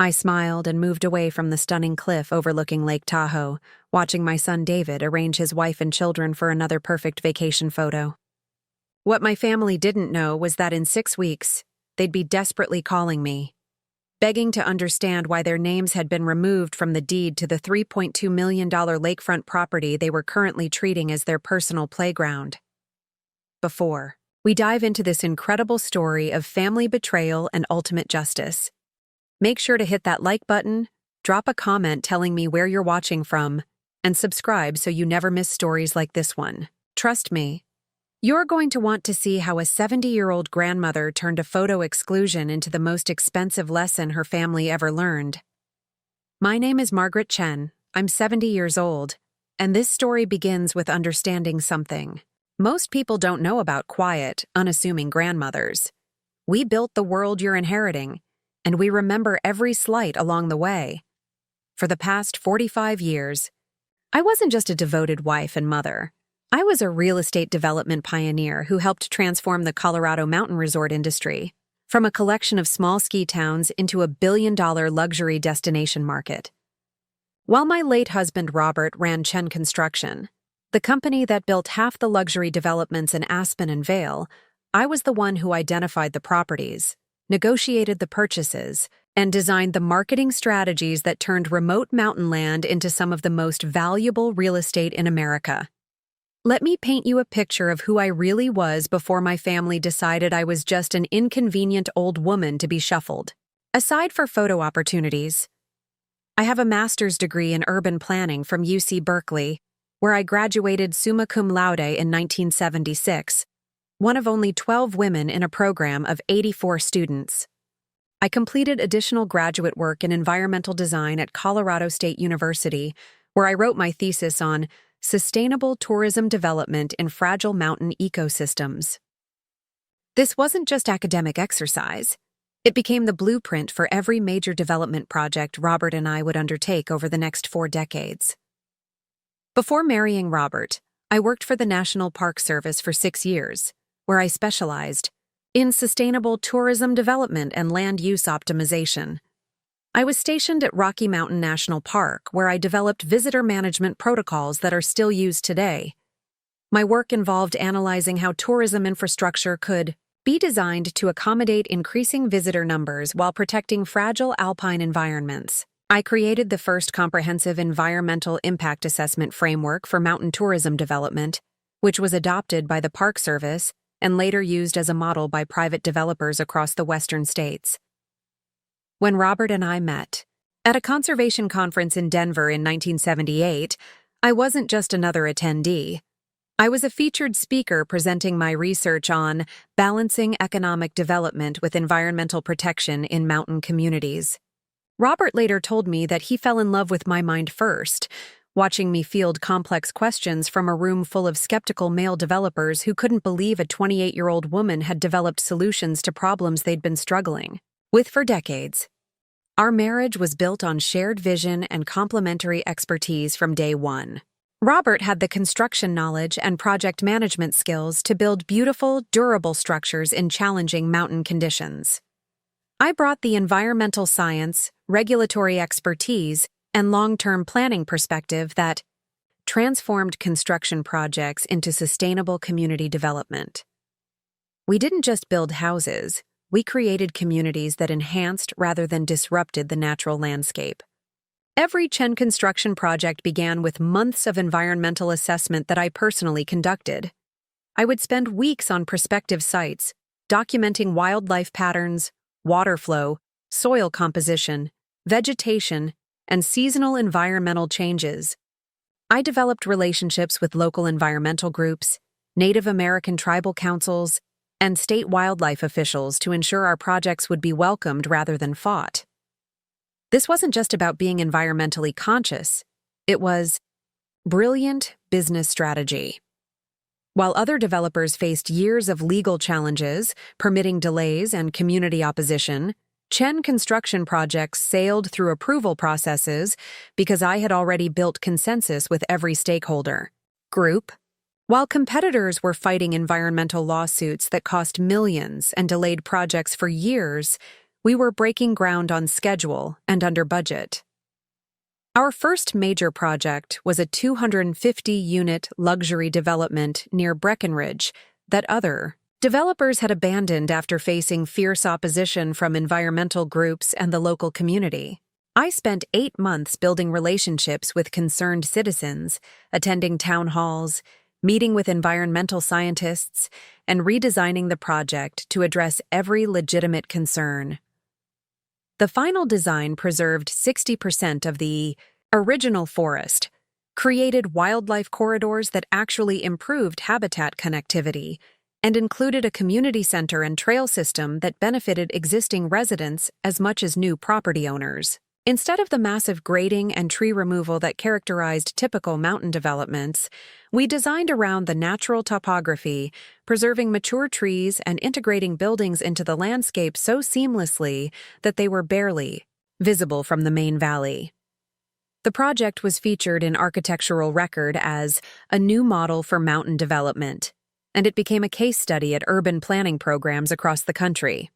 I smiled and moved away from the stunning cliff overlooking Lake Tahoe, watching my son David arrange his wife and children for another perfect vacation photo. What my family didn't know was that in 6 weeks, they'd be desperately calling me, begging to understand why their names had been removed from the deed to the $3.2 million lakefront property they were currently treating as their personal playground. Before we dive into this incredible story of family betrayal and ultimate justice, make sure to hit that like button, drop a comment telling me where you're watching from, and subscribe so you never miss stories like this one. Trust me, you're going to want to see how a 70-year-old grandmother turned a photo exclusion into the most expensive lesson her family ever learned. My name is Margaret Chen. I'm 70 years old, and this story begins with understanding something most people don't know about quiet, unassuming grandmothers. We built the world you're inheriting, and we remember every slight along the way. For the past 45 years, I wasn't just a devoted wife and mother. I was a real estate development pioneer who helped transform the Colorado mountain resort industry from a collection of small ski towns into a billion-dollar luxury destination market. While my late husband Robert ran Chen Construction, the company that built half the luxury developments in Aspen and Vail, I was the one who identified the properties, negotiated the purchases, and designed the marketing strategies that turned remote mountain land into some of the most valuable real estate in America. Let me paint you a picture of who I really was before my family decided I was just an inconvenient old woman to be shuffled. Aside for photo opportunities, I have a master's degree in urban planning from UC Berkeley, where I graduated summa cum laude in 1976, one of only 12 women in a program of 84 students. I completed additional graduate work in environmental design at Colorado State University, where I wrote my thesis on sustainable tourism development in fragile mountain ecosystems. This wasn't just academic exercise. It became the blueprint for every major development project Robert and I would undertake over the next 4 decades. Before marrying Robert, I worked for the National Park Service for 6 years, where I specialized in sustainable tourism development and land use optimization. I was stationed at Rocky Mountain National Park, where I developed visitor management protocols that are still used today. My work involved analyzing how tourism infrastructure could be designed to accommodate increasing visitor numbers while protecting fragile alpine environments. I created the first comprehensive environmental impact assessment framework for mountain tourism development, which was adopted by the Park Service and later used as a model by private developers across the western states. When Robert and I met at a conservation conference in Denver in 1978, I wasn't just another attendee. I was a featured speaker presenting my research on balancing economic development with environmental protection in mountain communities. Robert later told me that he fell in love with my mind first, watching me field complex questions from a room full of skeptical male developers who couldn't believe a 28-year-old woman had developed solutions to problems they'd been struggling with for decades. Our marriage was built on shared vision and complementary expertise from day one. Robert had the construction knowledge and project management skills to build beautiful, durable structures in challenging mountain conditions. I brought the environmental science, regulatory expertise, and long-term planning perspective that transformed construction projects into sustainable community development. We didn't just build houses, we created communities that enhanced rather than disrupted the natural landscape. Every Chen Construction project began with months of environmental assessment that I personally conducted. I would spend weeks on prospective sites, documenting wildlife patterns, water flow, soil composition, vegetation, and seasonal environmental changes. I developed relationships with local environmental groups, Native American tribal councils, and state wildlife officials to ensure our projects would be welcomed rather than fought. This wasn't just about being environmentally conscious, it was brilliant business strategy. While other developers faced years of legal challenges, permitting delays, and community opposition, Chen Construction projects sailed through approval processes because I had already built consensus with every stakeholder group. While competitors were fighting environmental lawsuits that cost millions and delayed projects for years, We were breaking ground on schedule and under budget. Our first major project was a 250-unit luxury development near Breckenridge that other developers had abandoned after facing fierce opposition from environmental groups and the local community. I spent 8 months building relationships with concerned citizens, attending town halls, meeting with environmental scientists, and redesigning the project to address every legitimate concern. The final design preserved 60% of the original forest, created wildlife corridors that actually improved habitat connectivity, and included a community center and trail system that benefited existing residents as much as new property owners. Instead of the massive grading and tree removal that characterized typical mountain developments, we designed around the natural topography, preserving mature trees and integrating buildings into the landscape so seamlessly that they were barely visible from the main valley. The project was featured in Architectural Record as a new model for mountain development, and it became a case study at urban planning programs across the country.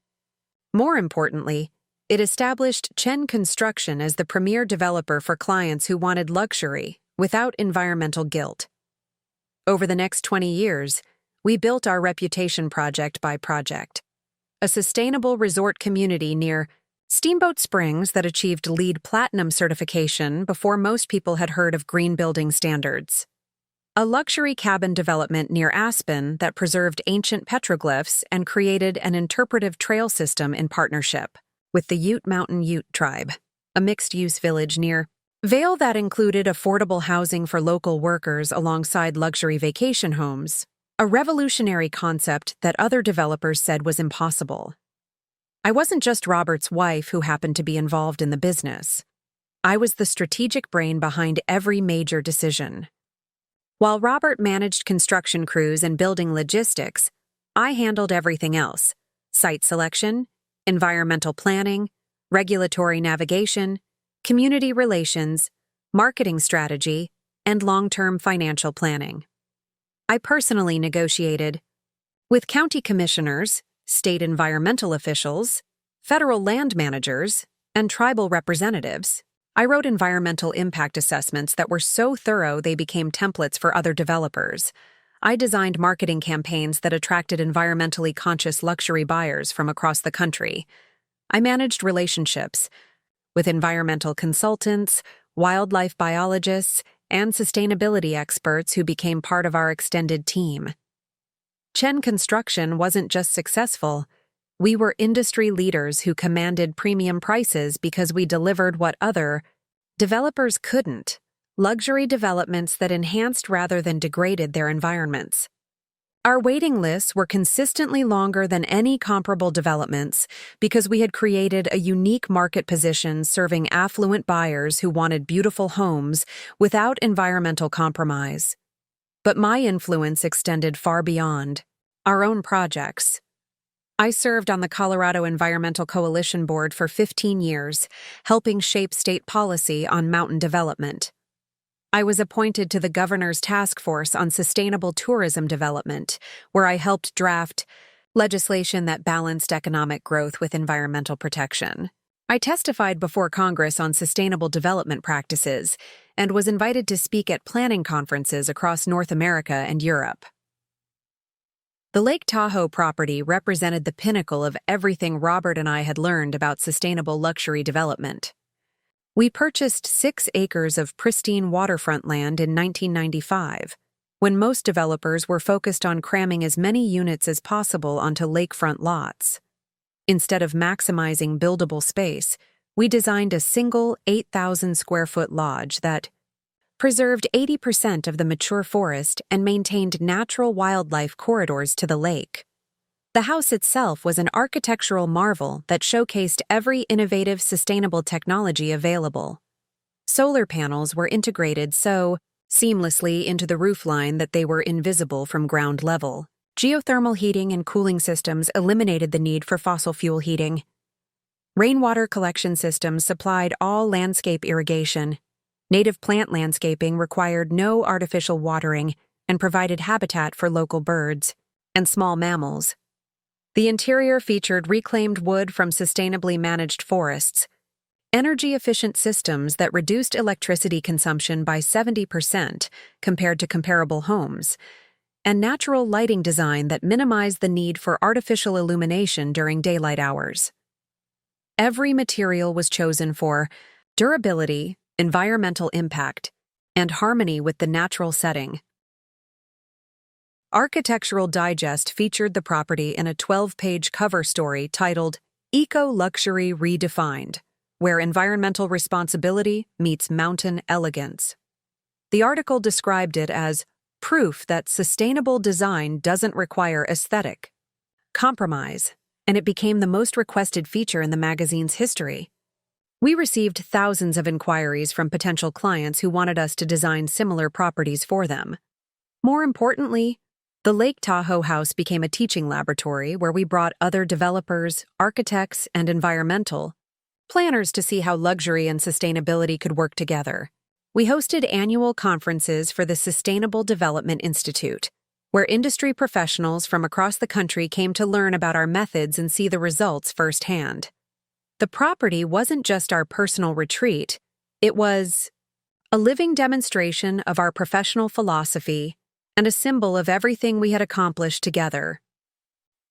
More importantly, it established Chen Construction as the premier developer for clients who wanted luxury without environmental guilt. Over the next 20 years, we built our reputation project by project. A sustainable resort community near Steamboat Springs that achieved LEED Platinum certification before most people had heard of green building standards. A luxury cabin development near Aspen that preserved ancient petroglyphs and created an interpretive trail system in partnership with the Ute Mountain Ute tribe, a mixed-use village near Vail that included affordable housing for local workers alongside luxury vacation homes, a revolutionary concept that other developers said was impossible. I wasn't just Robert's wife who happened to be involved in the business. I was the strategic brain behind every major decision. While Robert managed construction crews and building logistics, I handled everything else: site selection, environmental planning, regulatory navigation, community relations, marketing strategy, and long-term financial planning. I personally negotiated with county commissioners, state environmental officials, federal land managers, and tribal representatives. I wrote environmental impact assessments that were so thorough they became templates for other developers. I designed marketing campaigns that attracted environmentally conscious luxury buyers from across the country. I managed relationships with environmental consultants, wildlife biologists, and sustainability experts who became part of our extended team. Chen Construction wasn't just successful. We were industry leaders who commanded premium prices because we delivered what other developers couldn't: luxury developments that enhanced rather than degraded their environments. Our waiting lists were consistently longer than any comparable developments because we had created a unique market position serving affluent buyers who wanted beautiful homes without environmental compromise. But my influence extended far beyond our own projects. I served on the Colorado Environmental Coalition Board for 15 years, helping shape state policy on mountain development. I was appointed to the governor's task force on sustainable tourism development, where I helped draft legislation that balanced economic growth with environmental protection. I testified before Congress on sustainable development practices and was invited to speak at planning conferences across North America and Europe. The Lake Tahoe property represented the pinnacle of everything Robert and I had learned about sustainable luxury development. We purchased 6 acres of pristine waterfront land in 1995, when most developers were focused on cramming as many units as possible onto lakefront lots. Instead of maximizing buildable space, we designed a single 8,000-square-foot lodge that preserved 80% of the mature forest and maintained natural wildlife corridors to the lake. The house itself was an architectural marvel that showcased every innovative, sustainable technology available. Solar panels were integrated so seamlessly into the roofline that they were invisible from ground level. Geothermal heating and cooling systems eliminated the need for fossil fuel heating. Rainwater collection systems supplied all landscape irrigation. Native plant landscaping required no artificial watering and provided habitat for local birds and small mammals. The interior featured reclaimed wood from sustainably managed forests, energy-efficient systems that reduced electricity consumption by 70% compared to comparable homes, and natural lighting design that minimized the need for artificial illumination during daylight hours. Every material was chosen for durability, environmental impact, and harmony with the natural setting. Architectural Digest featured the property in a 12-page cover story titled Eco-Luxury Redefined, where environmental responsibility meets mountain elegance. The article described it as proof that sustainable design doesn't require aesthetic compromise, and it became the most requested feature in the magazine's history. We received thousands of inquiries from potential clients who wanted us to design similar properties for them. More importantly, the Lake Tahoe house became a teaching laboratory where we brought other developers, architects, and environmental planners to see how luxury and sustainability could work together. We hosted annual conferences for the Sustainable Development Institute, where industry professionals from across the country came to learn about our methods and see the results firsthand. The property wasn't just our personal retreat, it was a living demonstration of our professional philosophy and a symbol of everything we had accomplished together.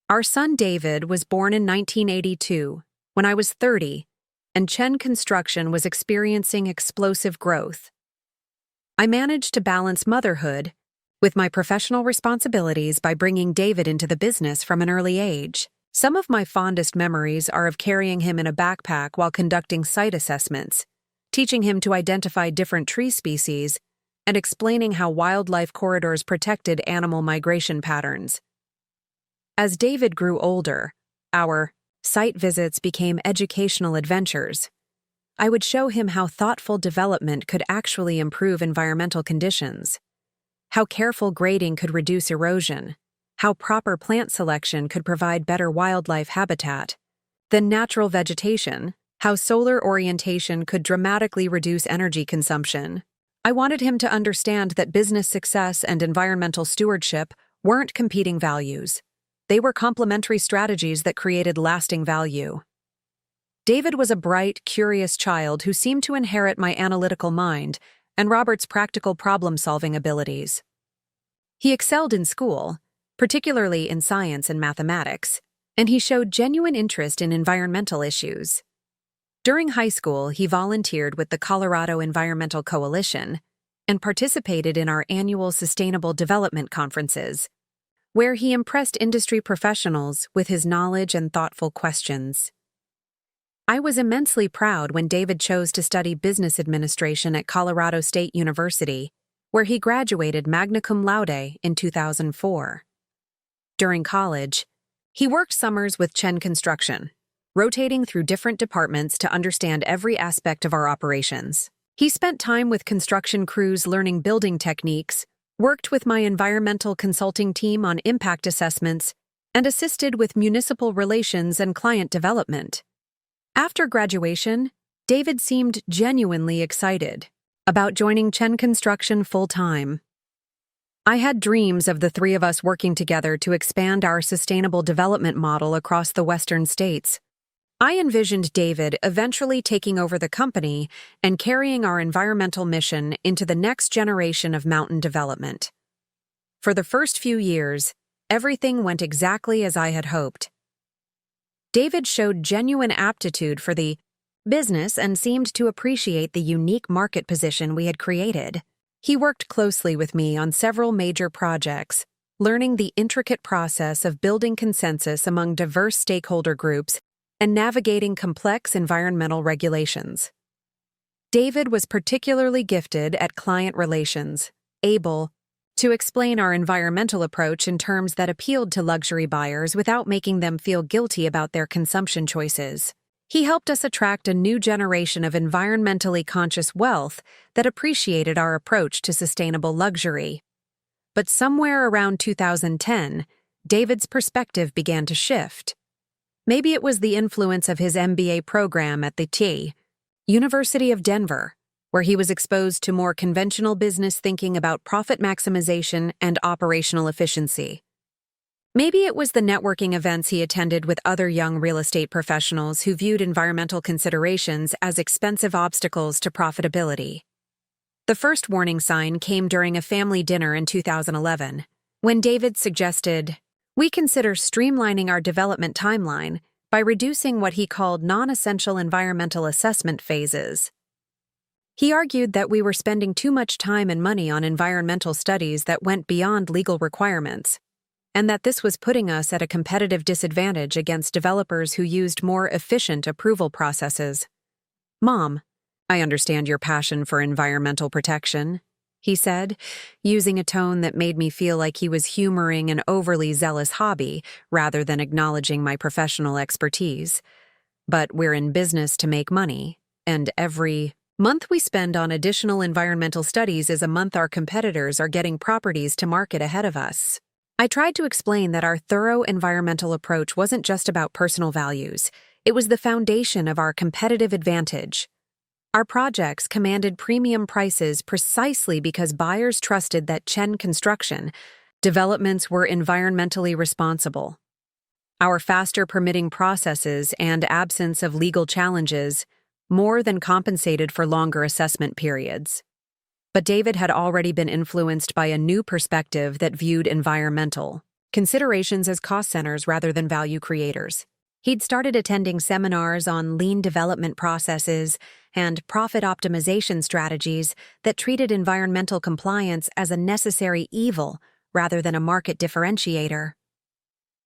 Our son David was born in 1982, when I was 30, and Chen Construction was experiencing explosive growth. I managed to balance motherhood with my professional responsibilities by bringing David into the business from an early age. Some of my fondest memories are of carrying him in a backpack while conducting site assessments, teaching him to identify different tree species, and explaining how wildlife corridors protected animal migration patterns. As David grew older, our site visits became educational adventures. I would show him how thoughtful development could actually improve environmental conditions, how careful grading could reduce erosion, how proper plant selection could provide better wildlife habitat, then natural vegetation, how solar orientation could dramatically reduce energy consumption. I wanted him to understand that business success and environmental stewardship weren't competing values. They were complementary strategies that created lasting value. David was a bright, curious child who seemed to inherit my analytical mind and Robert's practical problem-solving abilities. He excelled in school, particularly in science and mathematics, and he showed genuine interest in environmental issues. During high school, he volunteered with the Colorado Environmental Coalition and participated in our annual Sustainable Development Conferences, where he impressed industry professionals with his knowledge and thoughtful questions. I was immensely proud when David chose to study business administration at Colorado State University, where he graduated magna cum laude in 2004. During college, he worked summers with Chen Construction, rotating through different departments to understand every aspect of our operations. He spent time with construction crews learning building techniques, worked with my environmental consulting team on impact assessments, and assisted with municipal relations and client development. After graduation, David seemed genuinely excited about joining Chen Construction full-time. I had dreams of the three of us working together to expand our sustainable development model across the western states. I envisioned David eventually taking over the company and carrying our environmental mission into the next generation of mountain development. For the first few years, everything went exactly as I had hoped. David showed genuine aptitude for the business and seemed to appreciate the unique market position we had created. He worked closely with me on several major projects, learning the intricate process of building consensus among diverse stakeholder groups and navigating complex environmental regulations. David was particularly gifted at client relations, able to explain our environmental approach in terms that appealed to luxury buyers without making them feel guilty about their consumption choices. He helped us attract a new generation of environmentally conscious wealth that appreciated our approach to sustainable luxury. But somewhere around 2010, David's perspective began to shift. Maybe it was the influence of his MBA program at the University of Denver, where he was exposed to more conventional business thinking about profit maximization and operational efficiency. Maybe it was the networking events he attended with other young real estate professionals who viewed environmental considerations as expensive obstacles to profitability. The first warning sign came during a family dinner in 2011, when David suggested, "We consider streamlining our development timeline by reducing what he called non-essential environmental assessment phases." He argued that we were spending too much time and money on environmental studies that went beyond legal requirements, and that this was putting us at a competitive disadvantage against developers who used more efficient approval processes. "Mom, I understand your passion for environmental protection," he said, using a tone that made me feel like he was humoring an overly zealous hobby rather than acknowledging my professional expertise. "But we're in business to make money, and every month we spend on additional environmental studies is a month our competitors are getting properties to market ahead of us." I tried to explain that our thorough environmental approach wasn't just about personal values. It was the foundation of our competitive advantage. Our projects commanded premium prices precisely because buyers trusted that Chen Construction developments were environmentally responsible. Our faster permitting processes and absence of legal challenges more than compensated for longer assessment periods. But David had already been influenced by a new perspective that viewed environmental considerations as cost centers rather than value creators. He'd started attending seminars on lean development processes and profit optimization strategies that treated environmental compliance as a necessary evil rather than a market differentiator.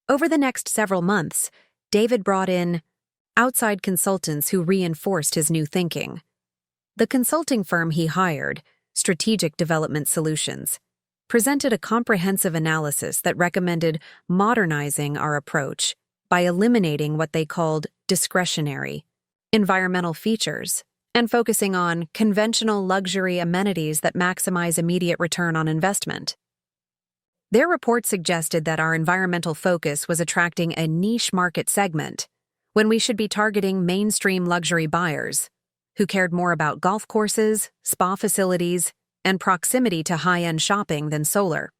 Over the next several months, David brought in outside consultants who reinforced his new thinking. The consulting firm he hired, Strategic Development Solutions, presented a comprehensive analysis that recommended modernizing our approach by eliminating what they called discretionary environmental features and focusing on conventional luxury amenities that maximize immediate return on investment. Their report suggested that our environmental focus was attracting a niche market segment when we should be targeting mainstream luxury buyers who cared more about golf courses, spa facilities, and proximity to high-end shopping than solar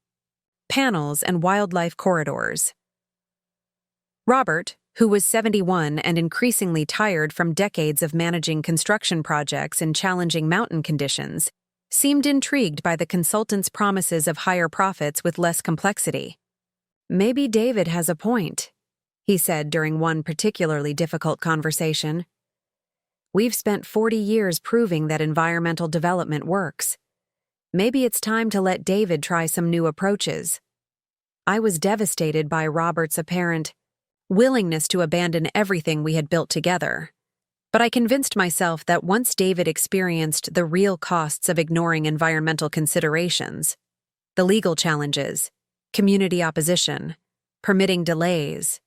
panels and wildlife corridors. Robert, who was 71 and increasingly tired from decades of managing construction projects in challenging mountain conditions, seemed intrigued by the consultant's promises of higher profits with less complexity. "Maybe David has a point," he said during one particularly difficult conversation. "We've spent 40 years proving that environmental development works. Maybe it's time to let David try some new approaches." I was devastated by Robert's apparent willingness to abandon everything we had built together. But I convinced myself that once David experienced the real costs of ignoring environmental considerations, the legal challenges, community opposition, permitting delays,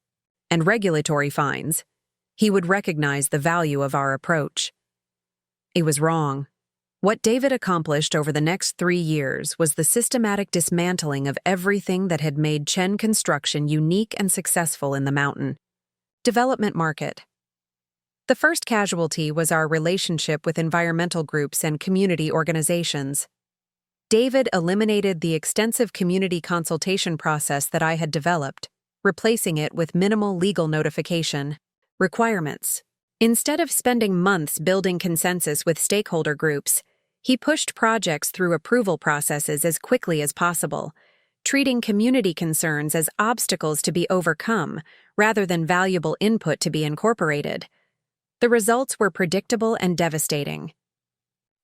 and regulatory fines, he would recognize the value of our approach. He was wrong. What David accomplished over the next 3 years was the systematic dismantling of everything that had made Chen Construction unique and successful in the mountain development market. The first casualty was our relationship with environmental groups and community organizations. David eliminated the extensive community consultation process that I had developed, replacing it with minimal legal notification requirements. Instead of spending months building consensus with stakeholder groups, he pushed projects through approval processes as quickly as possible, treating community concerns as obstacles to be overcome rather than valuable input to be incorporated. The results were predictable and devastating.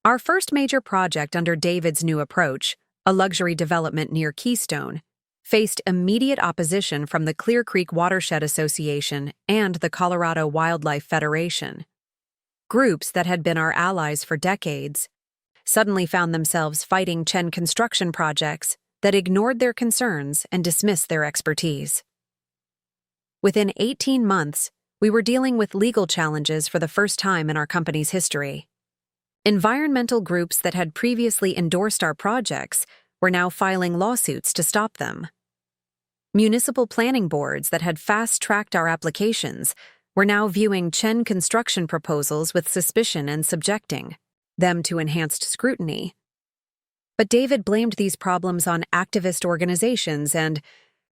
Our first major project under David's new approach, a luxury development near Keystone, faced immediate opposition from the Clear Creek Watershed Association and the Colorado Wildlife Federation. Groups that had been our allies for decades suddenly found themselves fighting Chen Construction projects that ignored their concerns and dismissed their expertise. Within 18 months, we were dealing with legal challenges for the first time in our company's history. Environmental groups that had previously endorsed our projects were now filing lawsuits to stop them. Municipal planning boards that had fast-tracked our applications were now viewing Chen Construction proposals with suspicion and subjecting them to enhanced scrutiny. But David blamed these problems on activist organizations and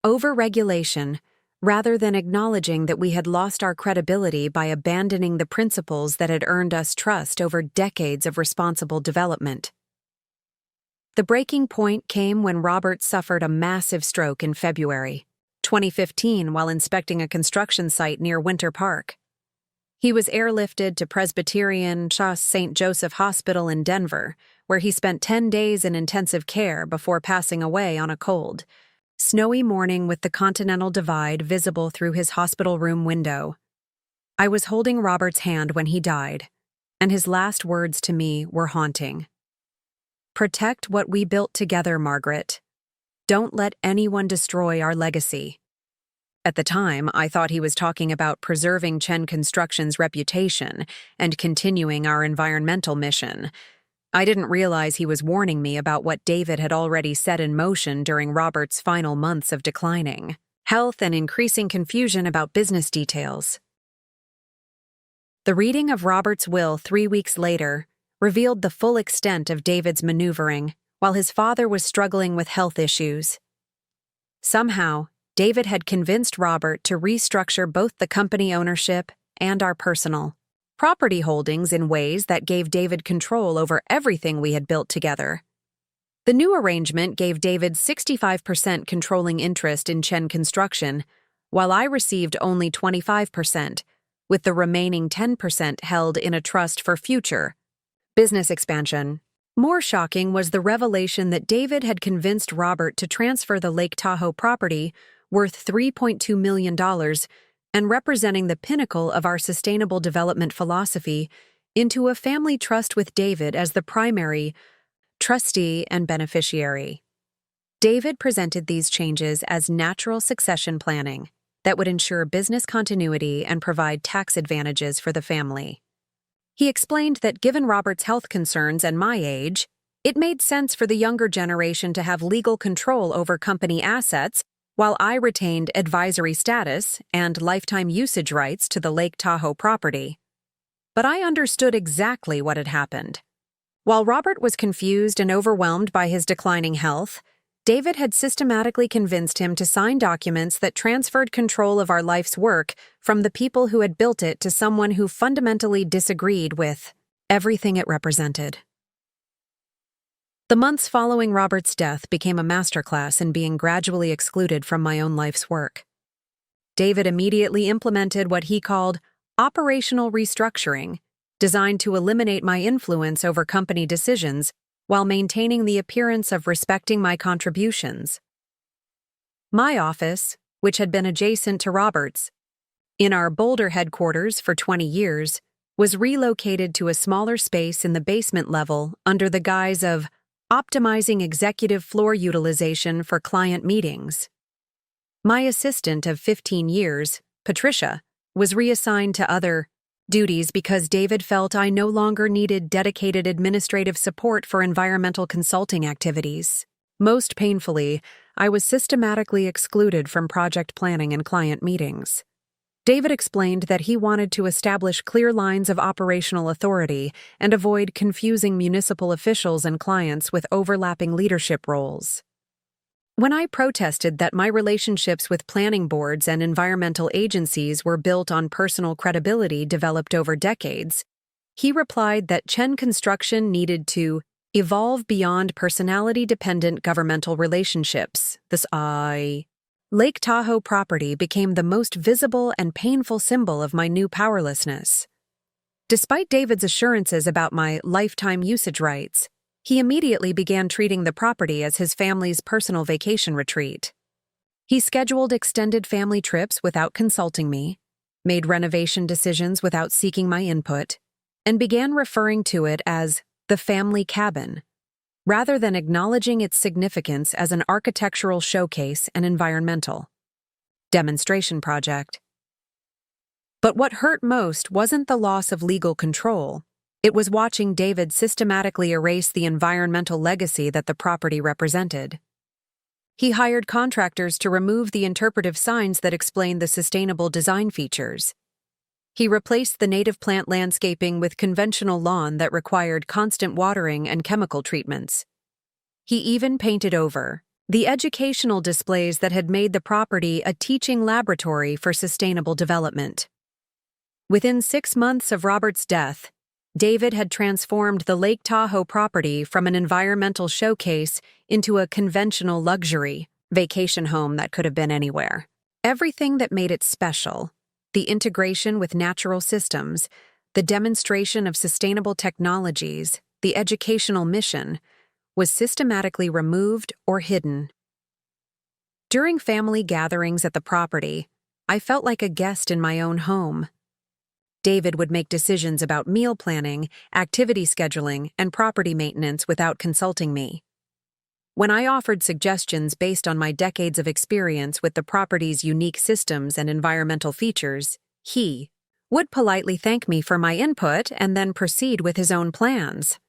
Overregulation, rather than acknowledging that we had lost our credibility by abandoning the principles that had earned us trust over decades of responsible development. The breaking point came when Robert suffered a massive stroke in February 2015 while inspecting a construction site near Winter Park. He was airlifted to Presbyterian St. Joseph Hospital in Denver, where he spent 10 days in intensive care before passing away on a cold, snowy morning with the Continental Divide visible through his hospital room window. I was holding Robert's hand when he died, and his last words to me were haunting. "Protect what we built together, Margaret. Don't let anyone destroy our legacy." At the time, I thought he was talking about preserving Chen Construction's reputation and continuing our environmental mission. I didn't realize he was warning me about what David had already set in motion during Robert's final months of declining health and increasing confusion about business details. The reading of Robert's will 3 weeks later revealed the full extent of David's maneuvering while his father was struggling with health issues. Somehow, David had convinced Robert to restructure both the company ownership and our personal property holdings in ways that gave David control over everything we had built together. The new arrangement gave David 65% controlling interest in Chen Construction, while I received only 25%, with the remaining 10% held in a trust for future business expansion. More shocking was the revelation that David had convinced Robert to transfer the Lake Tahoe property, worth $3.2 million, and representing the pinnacle of our sustainable development philosophy, into a family trust with David as the primary trustee and beneficiary. David presented these changes as natural succession planning that would ensure business continuity and provide tax advantages for the family. He explained that given Robert's health concerns and my age, it made sense for the younger generation to have legal control over company assets, while I retained advisory status and lifetime usage rights to the Lake Tahoe property. But I understood exactly what had happened. While Robert was confused and overwhelmed by his declining health, David had systematically convinced him to sign documents that transferred control of our life's work from the people who had built it to someone who fundamentally disagreed with everything it represented. The months following Robert's death became a masterclass in being gradually excluded from my own life's work. David immediately implemented what he called operational restructuring, designed to eliminate my influence over company decisions while maintaining the appearance of respecting my contributions. My office, which had been adjacent to Robert's, in our Boulder headquarters for 20 years, was relocated to a smaller space in the basement level under the guise of optimizing executive floor utilization for client meetings. My assistant of 15 years, Patricia, was reassigned to other duties because David felt I no longer needed dedicated administrative support for environmental consulting activities. Most painfully, I was systematically excluded from project planning and client meetings. David explained that he wanted to establish clear lines of operational authority and avoid confusing municipal officials and clients with overlapping leadership roles. When I protested that my relationships with planning boards and environmental agencies were built on personal credibility developed over decades, he replied that Chen Construction needed to evolve beyond personality-dependent governmental relationships. Lake Tahoe property became the most visible and painful symbol of my new powerlessness. Despite David's assurances about my lifetime usage rights, he immediately began treating the property as his family's personal vacation retreat. He scheduled extended family trips without consulting me, made renovation decisions without seeking my input, and began referring to it as the family cabin, rather than acknowledging its significance as an architectural showcase and environmental demonstration project. But what hurt most wasn't the loss of legal control. It was watching David systematically erase the environmental legacy that the property represented. He hired contractors to remove the interpretive signs that explained the sustainable design features. He replaced the native plant landscaping with conventional lawn that required constant watering and chemical treatments. He even painted over the educational displays that had made the property a teaching laboratory for sustainable development. Within 6 months of Robert's death, David had transformed the Lake Tahoe property from an environmental showcase into a conventional luxury vacation home that could have been anywhere. Everything that made it special, the integration with natural systems, the demonstration of sustainable technologies, the educational mission, was systematically removed or hidden. During family gatherings at the property, I felt like a guest in my own home. David would make decisions about meal planning, activity scheduling, and property maintenance without consulting me. When I offered suggestions based on my decades of experience with the property's unique systems and environmental features, he would politely thank me for my input and then proceed with his own plans.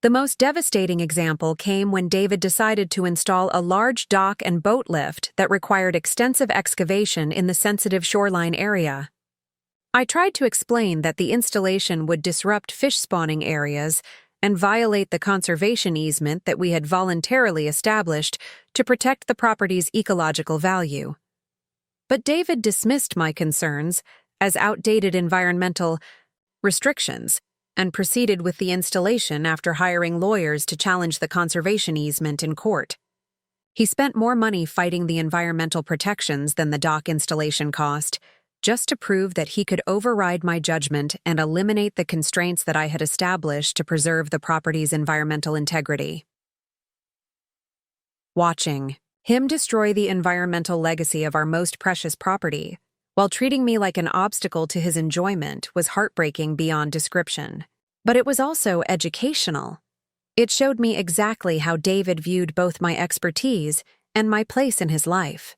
The most devastating example came when David decided to install a large dock and boat lift that required extensive excavation in the sensitive shoreline area. I tried to explain that the installation would disrupt fish spawning areas and violate the conservation easement that we had voluntarily established to protect the property's ecological value. But David dismissed my concerns as outdated environmental restrictions and proceeded with the installation after hiring lawyers to challenge the conservation easement in court. He spent more money fighting the environmental protections than the dock installation cost, just to prove that he could override my judgment and eliminate the constraints that I had established to preserve the property's environmental integrity. Watching him destroy the environmental legacy of our most precious property, while treating me like an obstacle to his enjoyment, was heartbreaking beyond description. But it was also educational. It showed me exactly how David viewed both my expertise and my place in his life.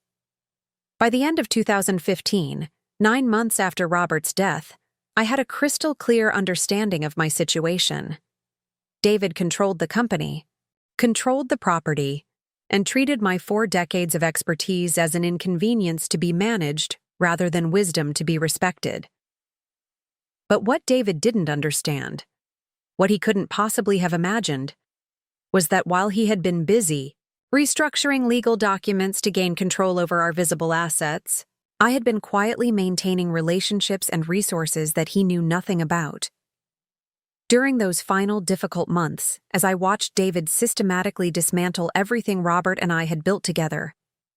By the end of 2015, 9 months after Robert's death, I had a crystal clear understanding of my situation. David controlled the company, controlled the property, and treated my 4 decades of expertise as an inconvenience to be managed rather than wisdom to be respected. But what David didn't understand, what he couldn't possibly have imagined, was that while he had been busy restructuring legal documents to gain control over our visible assets, I had been quietly maintaining relationships and resources that he knew nothing about. During those final difficult months, as I watched David systematically dismantle everything Robert and I had built together,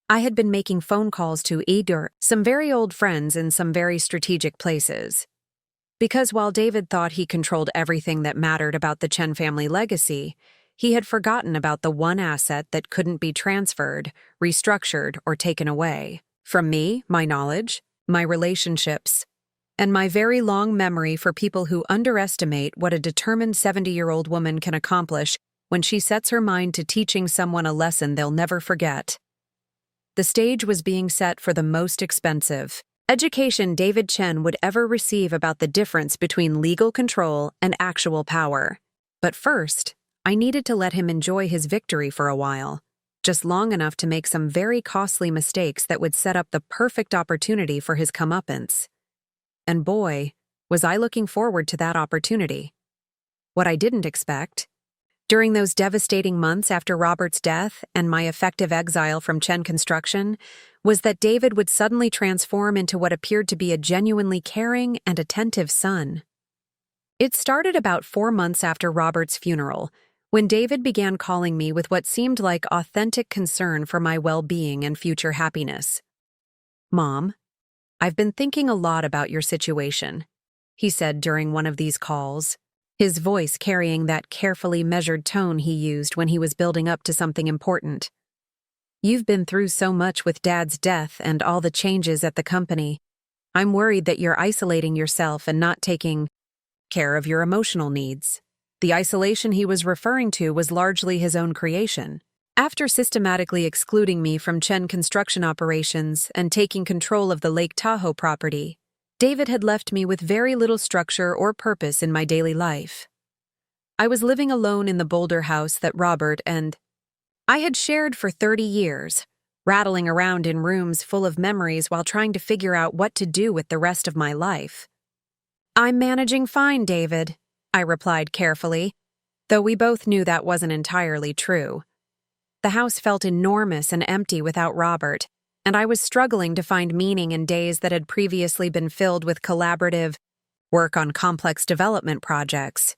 I had been making phone calls to some very old friends in some very strategic places. Because while David thought he controlled everything that mattered about the Chen family legacy, he had forgotten about the one asset that couldn't be transferred, restructured, or taken away. From me, my knowledge, my relationships, and my very long memory for people who underestimate what a determined 70-year-old woman can accomplish when she sets her mind to teaching someone a lesson they'll never forget. The stage was being set for the most expensive education David Chen would ever receive about the difference between legal control and actual power. But first, I needed to let him enjoy his victory for a while, just long enough to make some very costly mistakes that would set up the perfect opportunity for his comeuppance. And boy, was I looking forward to that opportunity. What I didn't expect, during those devastating months after Robert's death and my effective exile from Chen Construction, was that David would suddenly transform into what appeared to be a genuinely caring and attentive son. It started about 4 months after Robert's funeral, when David began calling me with what seemed like authentic concern for my well-being and future happiness. "Mom, I've been thinking a lot about your situation," he said during one of these calls, his voice carrying that carefully measured tone he used when he was building up to something important. "You've been through so much with Dad's death and all the changes at the company. I'm worried that you're isolating yourself and not taking care of your emotional needs." The isolation he was referring to was largely his own creation. After systematically excluding me from Chen Construction operations and taking control of the Lake Tahoe property, David had left me with very little structure or purpose in my daily life. I was living alone in the Boulder house that Robert and I had shared for 30 years, rattling around in rooms full of memories while trying to figure out what to do with the rest of my life. "I'm managing fine, David," I replied carefully, though we both knew that wasn't entirely true. The house felt enormous and empty without Robert, and I was struggling to find meaning in days that had previously been filled with collaborative work on complex development projects.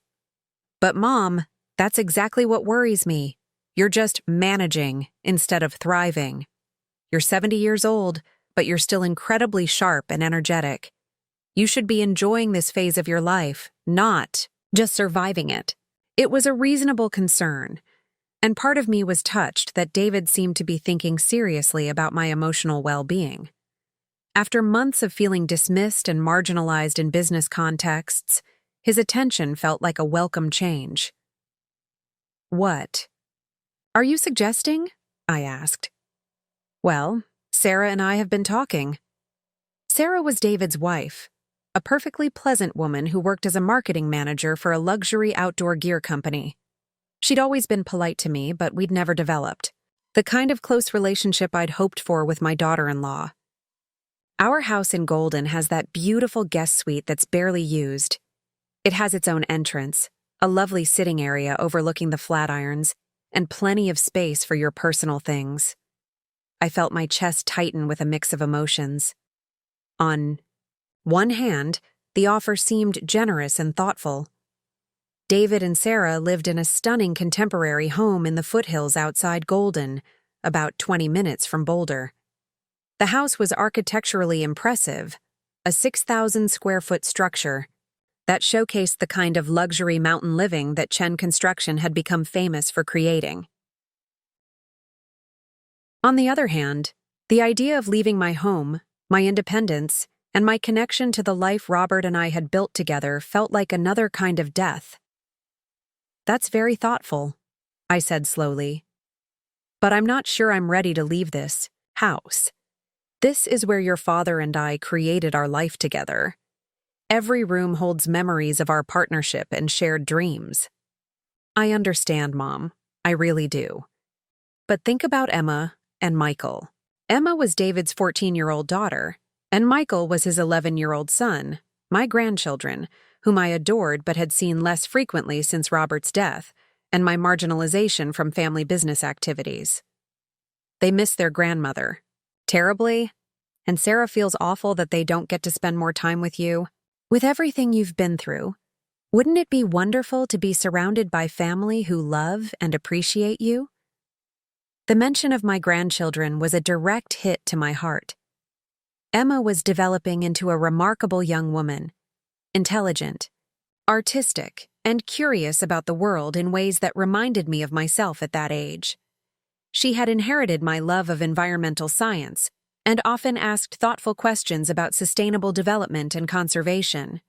But Mom, that's exactly what worries me. You're just managing instead of thriving. You're 70 years old, but you're still incredibly sharp and energetic. You should be enjoying this phase of your life, not just surviving it. It was a reasonable concern, and part of me was touched that David seemed to be thinking seriously about my emotional well-being. After months of feeling dismissed and marginalized in business contexts, his attention felt like a welcome change. "What are you suggesting?" I asked. "Well, Sarah and I have been talking." Sarah was David's wife, a perfectly pleasant woman who worked as a marketing manager for a luxury outdoor gear company. She'd always been polite to me, but we'd never developed the kind of close relationship I'd hoped for with my daughter-in-law. Our house in Golden has that beautiful guest suite that's barely used. It has its own entrance, a lovely sitting area overlooking the Flatirons, and plenty of space for your personal things. I felt my chest tighten with a mix of emotions. On one hand, the offer seemed generous and thoughtful. David and Sarah lived in a stunning contemporary home in the foothills outside Golden, about 20 minutes from Boulder. The house was architecturally impressive, a 6,000-square-foot structure that showcased the kind of luxury mountain living that Chen Construction had become famous for creating. On the other hand, the idea of leaving my home, my independence, and my connection to the life Robert and I had built together felt like another kind of death. "That's very thoughtful," I said slowly. "But I'm not sure I'm ready to leave this house. This is where your father and I created our life together. Every room holds memories of our partnership and shared dreams." "I understand, Mom. I really do. But think about Emma and Michael." Emma was David's 14-year-old daughter, and Michael was his 11-year-old son, my grandchildren, whom I adored but had seen less frequently since Robert's death, and my marginalization from family business activities. They miss their grandmother terribly, and Sarah feels awful that they don't get to spend more time with you. With everything you've been through, wouldn't it be wonderful to be surrounded by family who love and appreciate you? The mention of my grandchildren was a direct hit to my heart. Emma was developing into a remarkable young woman, intelligent, artistic, and curious about the world in ways that reminded me of myself at that age. She had inherited my love of environmental science and often asked thoughtful questions about sustainable development and conservation.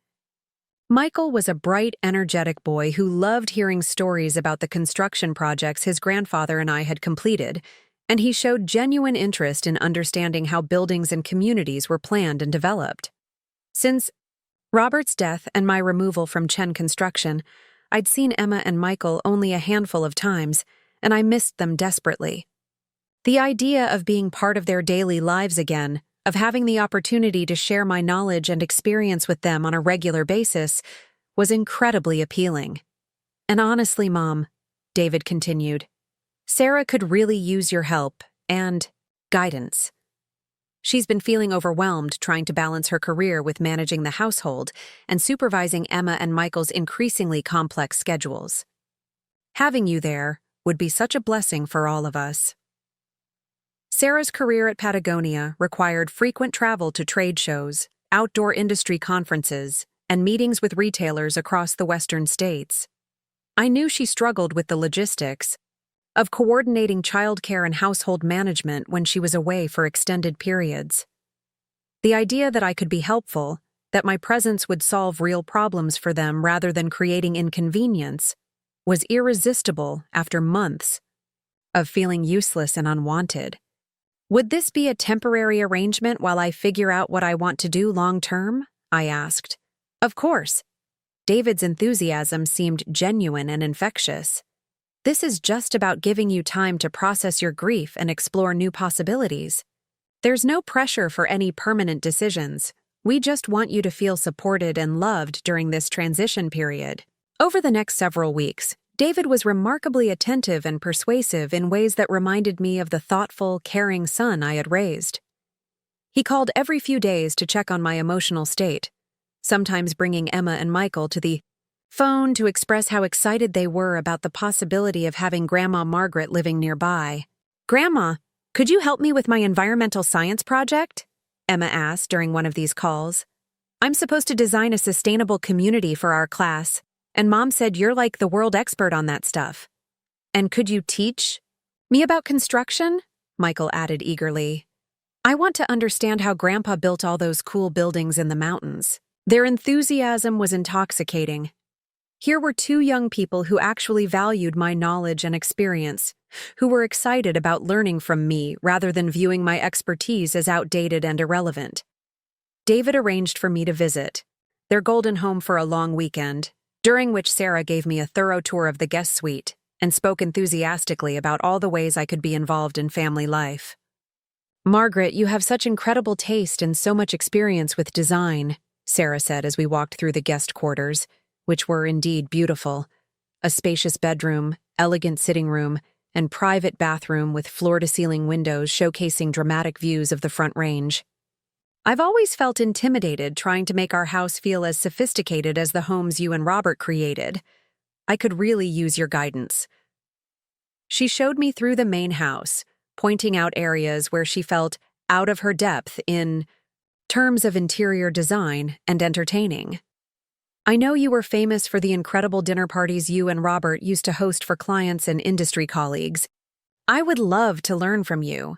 Michael was a bright, energetic boy who loved hearing stories about the construction projects his grandfather and I had completed, and he showed genuine interest in understanding how buildings and communities were planned and developed. Since Robert's death and my removal from Chen Construction, I'd seen Emma and Michael only a handful of times, and I missed them desperately. The idea of being part of their daily lives again, of having the opportunity to share my knowledge and experience with them on a regular basis, was incredibly appealing. "And honestly, Mom," David continued, "Sarah could really use your help and guidance. She's been feeling overwhelmed trying to balance her career with managing the household and supervising Emma and Michael's increasingly complex schedules. Having you there would be such a blessing for all of us." Sarah's career at Patagonia required frequent travel to trade shows, outdoor industry conferences, and meetings with retailers across the western states. I knew she struggled with the logistics of coordinating childcare and household management when she was away for extended periods. The idea that I could be helpful, that my presence would solve real problems for them rather than creating inconvenience, was irresistible after months of feeling useless and unwanted. "Would this be a temporary arrangement while I figure out what I want to do long-term?" I asked. "Of course." David's enthusiasm seemed genuine and infectious. "This is just about giving you time to process your grief and explore new possibilities. There's no pressure for any permanent decisions. We just want you to feel supported and loved during this transition period." Over the next several weeks, David was remarkably attentive and persuasive in ways that reminded me of the thoughtful, caring son I had raised. He called every few days to check on my emotional state, sometimes bringing Emma and Michael to the phone to express how excited they were about the possibility of having Grandma Margaret living nearby. "Grandma, could you help me with my environmental science project?" Emma asked during one of these calls. "I'm supposed to design a sustainable community for our class, and Mom said you're like the world expert on that stuff. And could you teach me about construction?" Michael added eagerly. "I want to understand how Grandpa built all those cool buildings in the mountains." Their enthusiasm was intoxicating. Here were two young people who actually valued my knowledge and experience, who were excited about learning from me rather than viewing my expertise as outdated and irrelevant. David arranged for me to visit their golden home for a long weekend, during which Sarah gave me a thorough tour of the guest suite and spoke enthusiastically about all the ways I could be involved in family life. "Margaret, you have such incredible taste and so much experience with design," Sarah said as we walked through the guest quarters, which were indeed beautiful. A spacious bedroom, elegant sitting room, and private bathroom with floor-to-ceiling windows showcasing dramatic views of the Front Range. "I've always felt intimidated trying to make our house feel as sophisticated as the homes you and Robert created. I could really use your guidance." She showed me through the main house, pointing out areas where she felt out of her depth in terms of interior design and entertaining. "I know you were famous for the incredible dinner parties you and Robert used to host for clients and industry colleagues. I would love to learn from you.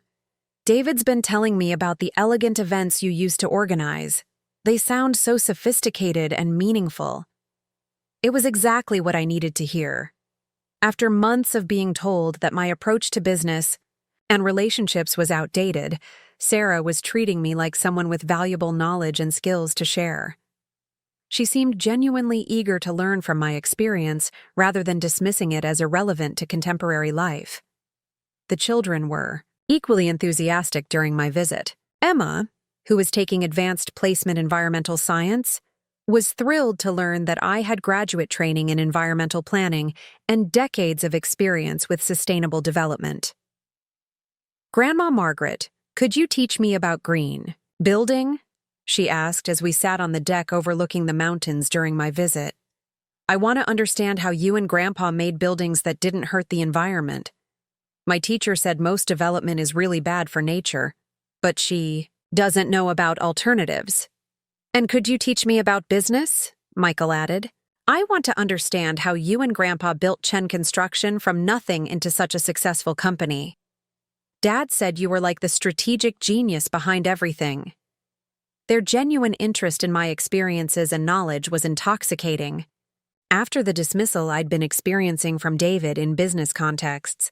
David's been telling me about the elegant events you used to organize. They sound so sophisticated and meaningful." It was exactly what I needed to hear. After months of being told that my approach to business and relationships was outdated, Sarah was treating me like someone with valuable knowledge and skills to share. She seemed genuinely eager to learn from my experience rather than dismissing it as irrelevant to contemporary life. The children were equally enthusiastic during my visit. Emma, who was taking advanced placement environmental science, was thrilled to learn that I had graduate training in environmental planning and decades of experience with sustainable development. "Grandma Margaret, could you teach me about green building?" she asked as we sat on the deck overlooking the mountains during my visit. "I want to understand how you and Grandpa made buildings that didn't hurt the environment. My teacher said most development is really bad for nature, but she doesn't know about alternatives." "And could you teach me about business?" Michael added. "I want to understand how you and Grandpa built Chen Construction from nothing into such a successful company. Dad said you were like the strategic genius behind everything." Their genuine interest in my experiences and knowledge was intoxicating. After the dismissal I'd been experiencing from David in business contexts,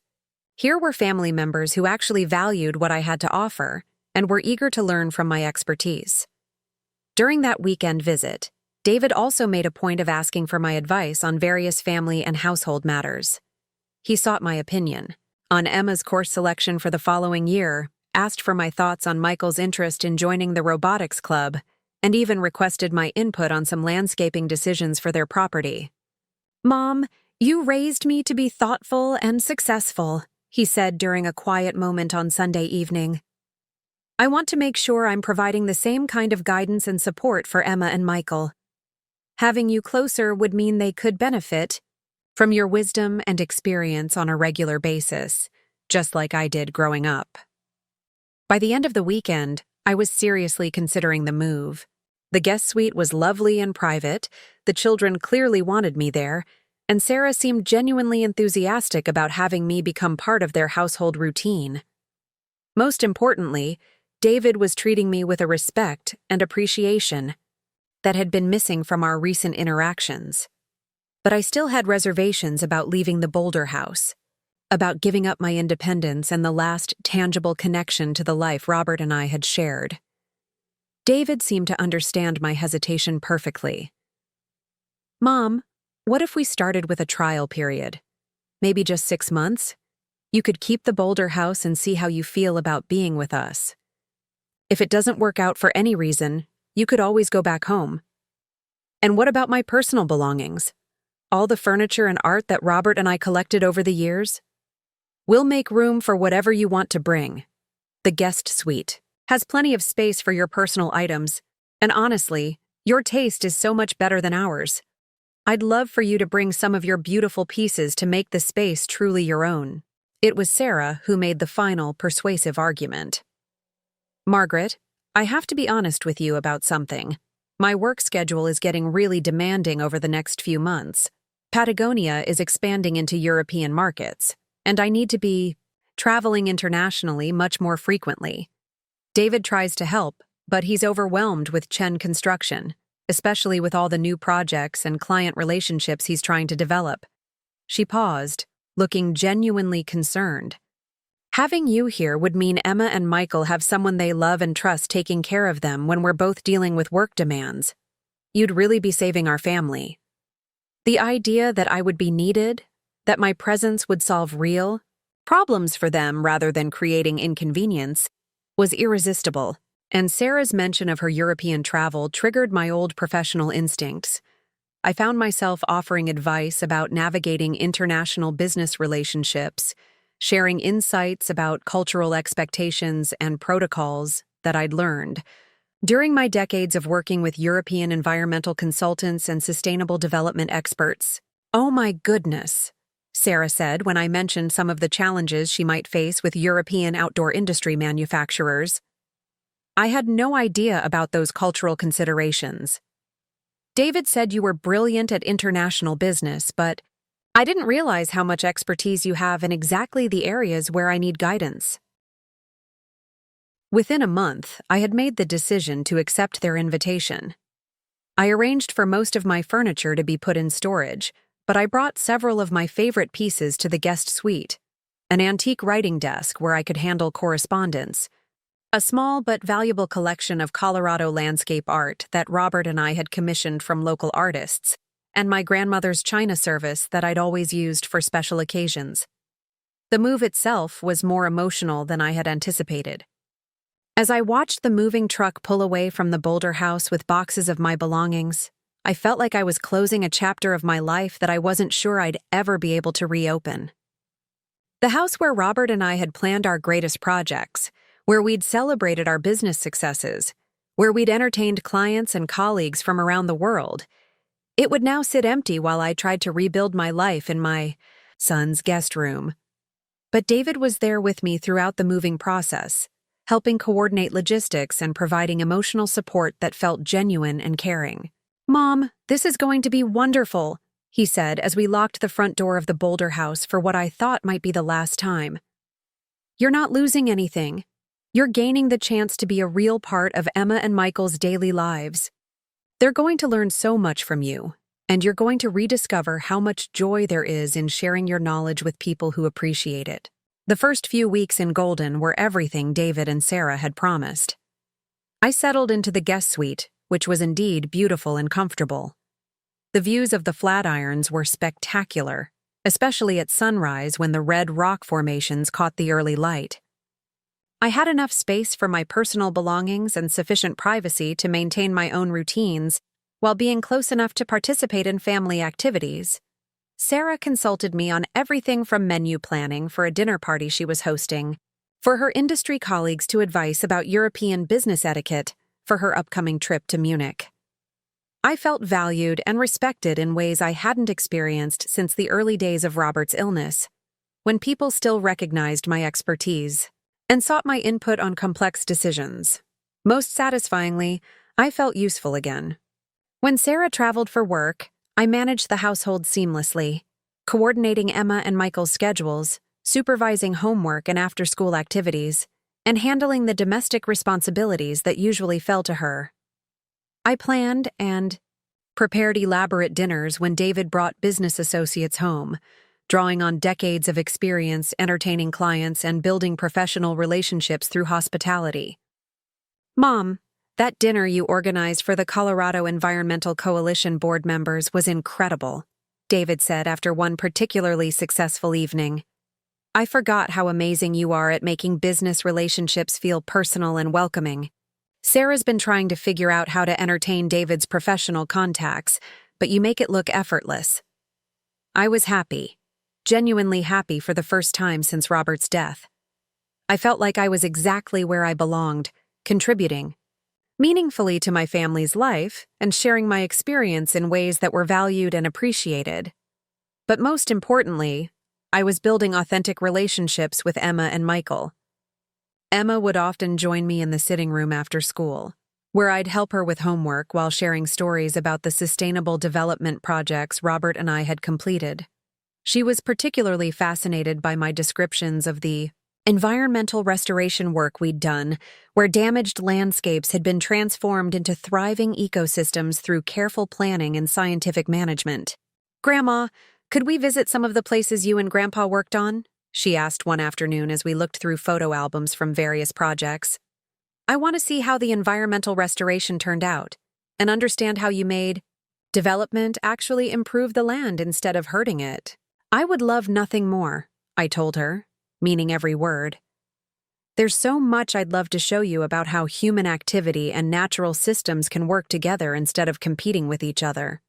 here were family members who actually valued what I had to offer and were eager to learn from my expertise. During that weekend visit, David also made a point of asking for my advice on various family and household matters. He sought my opinion on Emma's course selection for the following year, asked for my thoughts on Michael's interest in joining the robotics club, and even requested my input on some landscaping decisions for their property. "Mom, you raised me to be thoughtful and successful," he said during a quiet moment on Sunday evening. "I want to make sure I'm providing the same kind of guidance and support for Emma and Michael. Having you closer would mean they could benefit from your wisdom and experience on a regular basis, just like I did growing up." By the end of the weekend, I was seriously considering the move. The guest suite was lovely and private, the children clearly wanted me there, and Sarah seemed genuinely enthusiastic about having me become part of their household routine. Most importantly, David was treating me with a respect and appreciation that had been missing from our recent interactions. But I still had reservations about leaving the Boulder house, about giving up my independence and the last tangible connection to the life Robert and I had shared. David seemed to understand my hesitation perfectly. "Mom, what if we started with a trial period? Maybe just 6 months? You could keep the Boulder house and see how you feel about being with us. If it doesn't work out for any reason, you could always go back home. And what about my personal belongings? All the furniture and art that Robert and I collected over the years? We'll make room for whatever you want to bring. The guest suite has plenty of space for your personal items, and honestly, your taste is so much better than ours. I'd love for you to bring some of your beautiful pieces to make the space truly your own. It was Sarah who made the final persuasive argument. Margaret, I have to be honest with you about something. My work schedule is getting really demanding over the next few months. Patagonia is expanding into European markets, and I need to be traveling internationally much more frequently. David tries to help, but he's overwhelmed with Chen Construction, especially with all the new projects and client relationships he's trying to develop. She paused, looking genuinely concerned. Having you here would mean Emma and Michael have someone they love and trust taking care of them when we're both dealing with work demands. You'd really be saving our family. The idea that I would be needed, that my presence would solve real problems for them rather than creating inconvenience, was irresistible, and Sarah's mention of her European travel triggered my old professional instincts. I found myself offering advice about navigating international business relationships, sharing insights about cultural expectations and protocols that I'd learned. During my decades of working with European environmental consultants and sustainable development experts. Oh my goodness, Sarah said when I mentioned some of the challenges she might face with European outdoor industry manufacturers. I had no idea about those cultural considerations. David said you were brilliant at international business, but I didn't realize how much expertise you have in exactly the areas where I need guidance. Within a month, I had made the decision to accept their invitation. I arranged for most of my furniture to be put in storage, but I brought several of my favorite pieces to the guest suite: an antique writing desk where I could handle correspondence, a small but valuable collection of Colorado landscape art that Robert and I had commissioned from local artists, and my grandmother's china service that I'd always used for special occasions. The move itself was more emotional than I had anticipated. As I watched the moving truck pull away from the Boulder house with boxes of my belongings, I felt like I was closing a chapter of my life that I wasn't sure I'd ever be able to reopen. The house where Robert and I had planned our greatest projects, where we'd celebrated our business successes, where we'd entertained clients and colleagues from around the world, it would now sit empty while I tried to rebuild my life in my son's guest room. But David was there with me throughout the moving process, helping coordinate logistics and providing emotional support that felt genuine and caring. "Mom, this is going to be wonderful," he said as we locked the front door of the Boulder house for what I thought might be the last time. "You're not losing anything. You're gaining the chance to be a real part of Emma and Michael's daily lives. They're going to learn so much from you, and you're going to rediscover how much joy there is in sharing your knowledge with people who appreciate it." The first few weeks in Golden were everything David and Sarah had promised. I settled into the guest suite, which was indeed beautiful and comfortable. The views of the Flatirons were spectacular, especially at sunrise when the red rock formations caught the early light. I had enough space for my personal belongings and sufficient privacy to maintain my own routines while being close enough to participate in family activities. Sarah consulted me on everything from menu planning for a dinner party she was hosting, for her industry colleagues to advice about European business etiquette for her upcoming trip to Munich. I felt valued and respected in ways I hadn't experienced since the early days of Robert's illness, when people still recognized my expertise and sought my input on complex decisions. Most satisfyingly, I felt useful again. When Sarah traveled for work, I managed the household seamlessly, coordinating Emma and Michael's schedules, supervising homework and after-school activities, and handling the domestic responsibilities that usually fell to her. I planned and prepared elaborate dinners when David brought business associates home, drawing on decades of experience entertaining clients and building professional relationships through hospitality. "Mom, that dinner you organized for the Colorado Environmental Coalition board members was incredible," David said after one particularly successful evening. "I forgot how amazing you are at making business relationships feel personal and welcoming. Sarah's been trying to figure out how to entertain David's professional contacts, but you make it look effortless." I was happy, genuinely happy for the first time since Robert's death. I felt like I was exactly where I belonged, contributing meaningfully to my family's life and sharing my experience in ways that were valued and appreciated. But most importantly, I was building authentic relationships with Emma and Michael. Emma would often join me in the sitting room after school, where I'd help her with homework while sharing stories about the sustainable development projects Robert and I had completed. She was particularly fascinated by my descriptions of the environmental restoration work we'd done, where damaged landscapes had been transformed into thriving ecosystems through careful planning and scientific management. "Grandma, could we visit some of the places you and Grandpa worked on?" she asked one afternoon as we looked through photo albums from various projects. "I want to see how the environmental restoration turned out, and understand how you made development actually improve the land instead of hurting it." "I would love nothing more," I told her, meaning every word. "There's so much I'd love to show you about how human activity and natural systems can work together instead of competing with each other."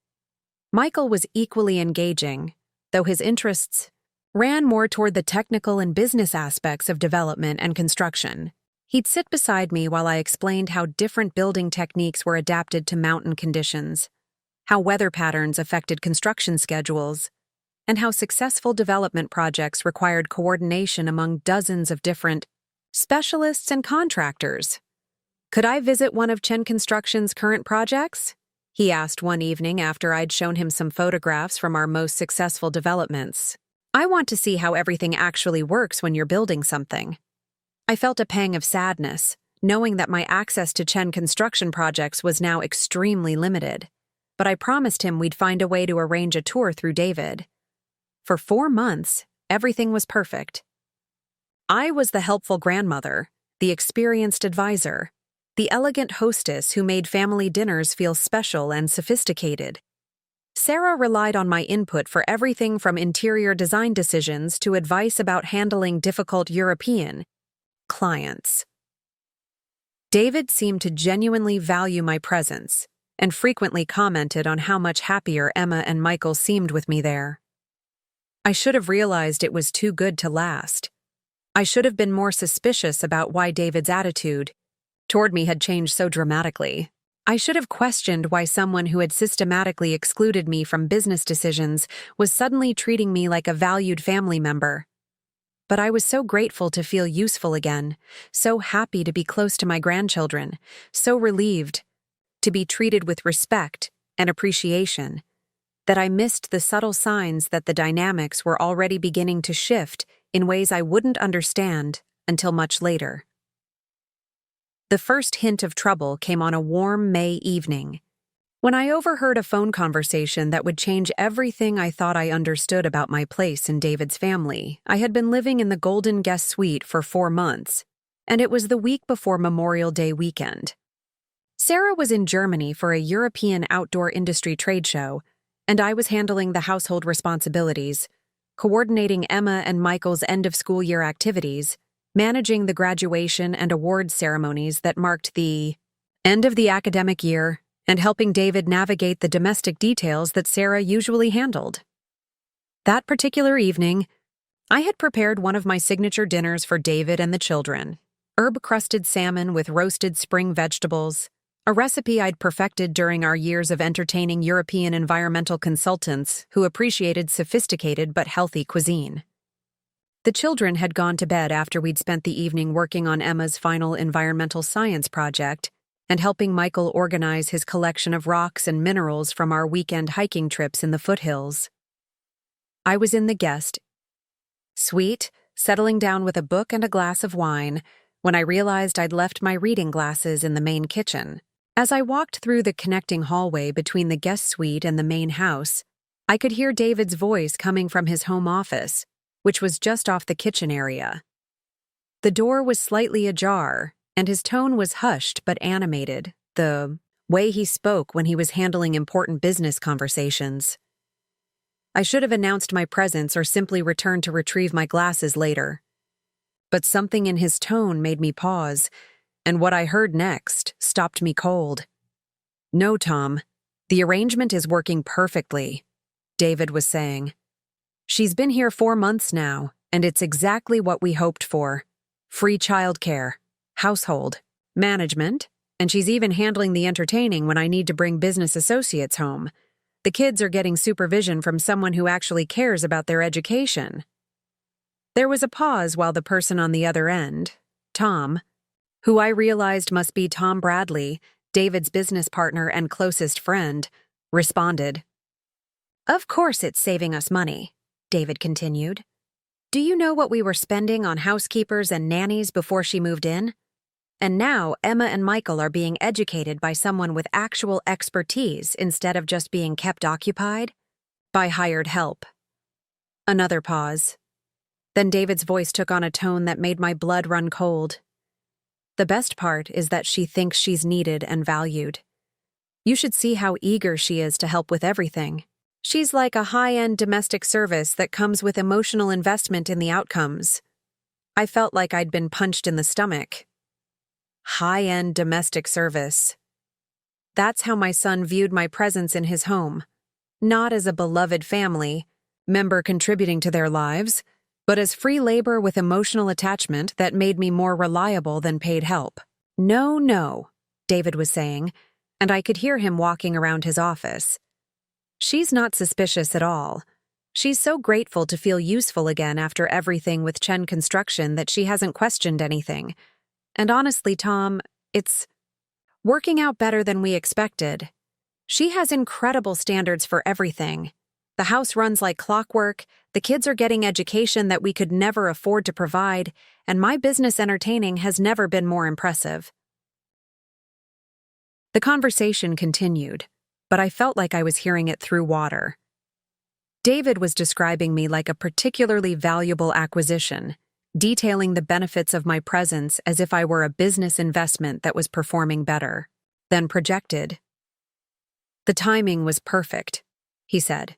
Michael was equally engaging, though his interests ran more toward the technical and business aspects of development and construction. He'd sit beside me while I explained how different building techniques were adapted to mountain conditions, how weather patterns affected construction schedules, and how successful development projects required coordination among dozens of different specialists and contractors. "Could I visit one of Chen Construction's current projects?" he asked one evening after I'd shown him some photographs from our most successful developments. "I want to see how everything actually works when you're building something." I felt a pang of sadness, knowing that my access to Chen Construction projects was now extremely limited, but I promised him we'd find a way to arrange a tour through David. For 4 months, everything was perfect. I was the helpful grandmother, the experienced advisor, the elegant hostess who made family dinners feel special and sophisticated. Sarah relied on my input for everything from interior design decisions to advice about handling difficult European clients. David seemed to genuinely value my presence and frequently commented on how much happier Emma and Michael seemed with me there. I should have realized it was too good to last. I should have been more suspicious about why David's attitude toward me had changed so dramatically. I should have questioned why someone who had systematically excluded me from business decisions was suddenly treating me like a valued family member. But I was so grateful to feel useful again, so happy to be close to my grandchildren, so relieved to be treated with respect and appreciation, that I missed the subtle signs that the dynamics were already beginning to shift in ways I wouldn't understand until much later. The first hint of trouble came on a warm May evening, when I overheard a phone conversation that would change everything I thought I understood about my place in David's family. I had been living in the Golden Guest Suite for 4 months, and it was the week before Memorial Day weekend. Sarah was in Germany for a European outdoor industry trade show, and I was handling the household responsibilities, coordinating Emma and Michael's end-of-school year activities, managing the graduation and awards ceremonies that marked the end of the academic year, and helping David navigate the domestic details that Sarah usually handled. That particular evening, I had prepared one of my signature dinners for David and the children: herb-crusted salmon with roasted spring vegetables, a recipe I'd perfected during our years of entertaining European environmental consultants who appreciated sophisticated but healthy cuisine. The children had gone to bed after we'd spent the evening working on Emma's final environmental science project and helping Michael organize his collection of rocks and minerals from our weekend hiking trips in the foothills. I was in the guest suite, settling down with a book and a glass of wine, when I realized I'd left my reading glasses in the main kitchen. As I walked through the connecting hallway between the guest suite and the main house, I could hear David's voice coming from his home office, which was just off the kitchen area. The door was slightly ajar, and his tone was hushed but animated, the way he spoke when he was handling important business conversations. I should have announced my presence or simply returned to retrieve my glasses later. But something in his tone made me pause, and what I heard next stopped me cold. "No, Tom, the arrangement is working perfectly," David was saying. She's been here 4 months now, and it's exactly what we hoped for. Free childcare, household, management, and she's even handling the entertaining when I need to bring business associates home. The kids are getting supervision from someone who actually cares about their education. There was a pause while the person on the other end, Tom, who I realized must be Tom Bradley, David's business partner and closest friend, responded. "Of course it's saving us money," David continued. "Do you know what we were spending on housekeepers and nannies before she moved in? And now Emma and Michael are being educated by someone with actual expertise instead of just being kept occupied by hired help." Another pause. Then David's voice took on a tone that made my blood run cold. "The best part is that she thinks she's needed and valued. You should see how eager she is to help with everything. She's like a high-end domestic service that comes with emotional investment in the outcomes." I felt like I'd been punched in the stomach. High-end domestic service. That's how my son viewed my presence in his home. Not as a beloved family member contributing to their lives, but as free labor with emotional attachment that made me more reliable than paid help. "No, no," David was saying, and I could hear him walking around his office. "She's not suspicious at all. She's so grateful to feel useful again after everything with Chen Construction that she hasn't questioned anything. And honestly, Tom, it's working out better than we expected. She has incredible standards for everything. The house runs like clockwork, the kids are getting education that we could never afford to provide, and my business entertaining has never been more impressive." The conversation continued, but I felt like I was hearing it through water. David was describing me like a particularly valuable acquisition, detailing the benefits of my presence as if I were a business investment that was performing better than projected. "The timing was perfect," he said.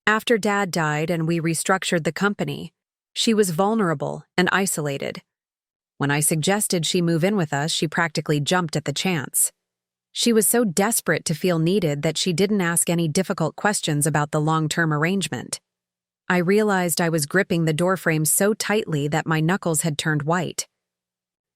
"After Dad died and we restructured the company, she was vulnerable and isolated. When I suggested she move in with us, she practically jumped at the chance. She was so desperate to feel needed that she didn't ask any difficult questions about the long-term arrangement. I realized I was gripping the doorframe so tightly that my knuckles had turned white.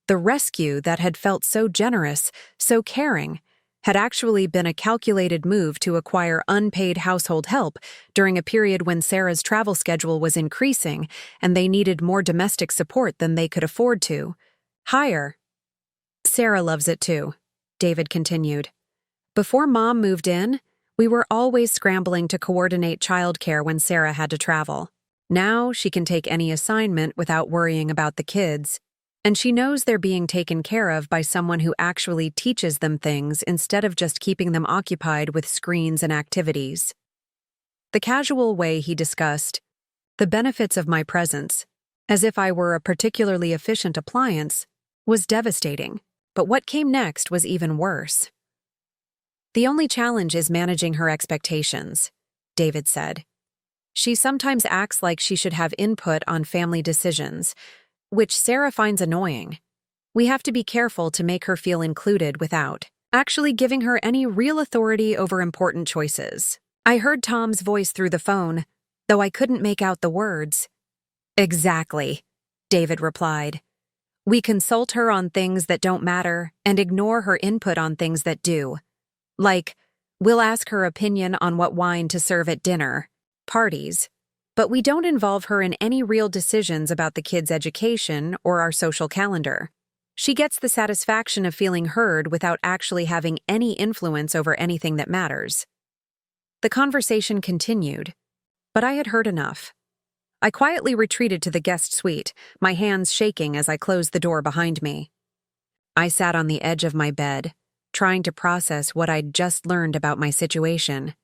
The rescue that had felt so generous, so caring, had actually been a calculated move to acquire unpaid household help during a period when Sarah's travel schedule was increasing and they needed more domestic support than they could afford to hire. "Sarah loves it too," David continued. "Before Mom moved in, we were always scrambling to coordinate childcare when Sarah had to travel. Now she can take any assignment without worrying about the kids, and she knows they're being taken care of by someone who actually teaches them things instead of just keeping them occupied with screens and activities." The casual way he discussed the benefits of my presence, as if I were a particularly efficient appliance, was devastating, but what came next was even worse. "The only challenge is managing her expectations," David said. "She sometimes acts like she should have input on family decisions, which Sarah finds annoying. We have to be careful to make her feel included without actually giving her any real authority over important choices." I heard Tom's voice through the phone, though I couldn't make out the words. "Exactly," David replied. "We consult her on things that don't matter and ignore her input on things that do. Like, we'll ask her opinion on what wine to serve at dinner, parties, but we don't involve her in any real decisions about the kids' education or our social calendar. She gets the satisfaction of feeling heard without actually having any influence over anything that matters." The conversation continued, but I had heard enough. I quietly retreated to the guest suite, my hands shaking as I closed the door behind me. I sat on the edge of my bed, trying to process what I'd just learned about my situation.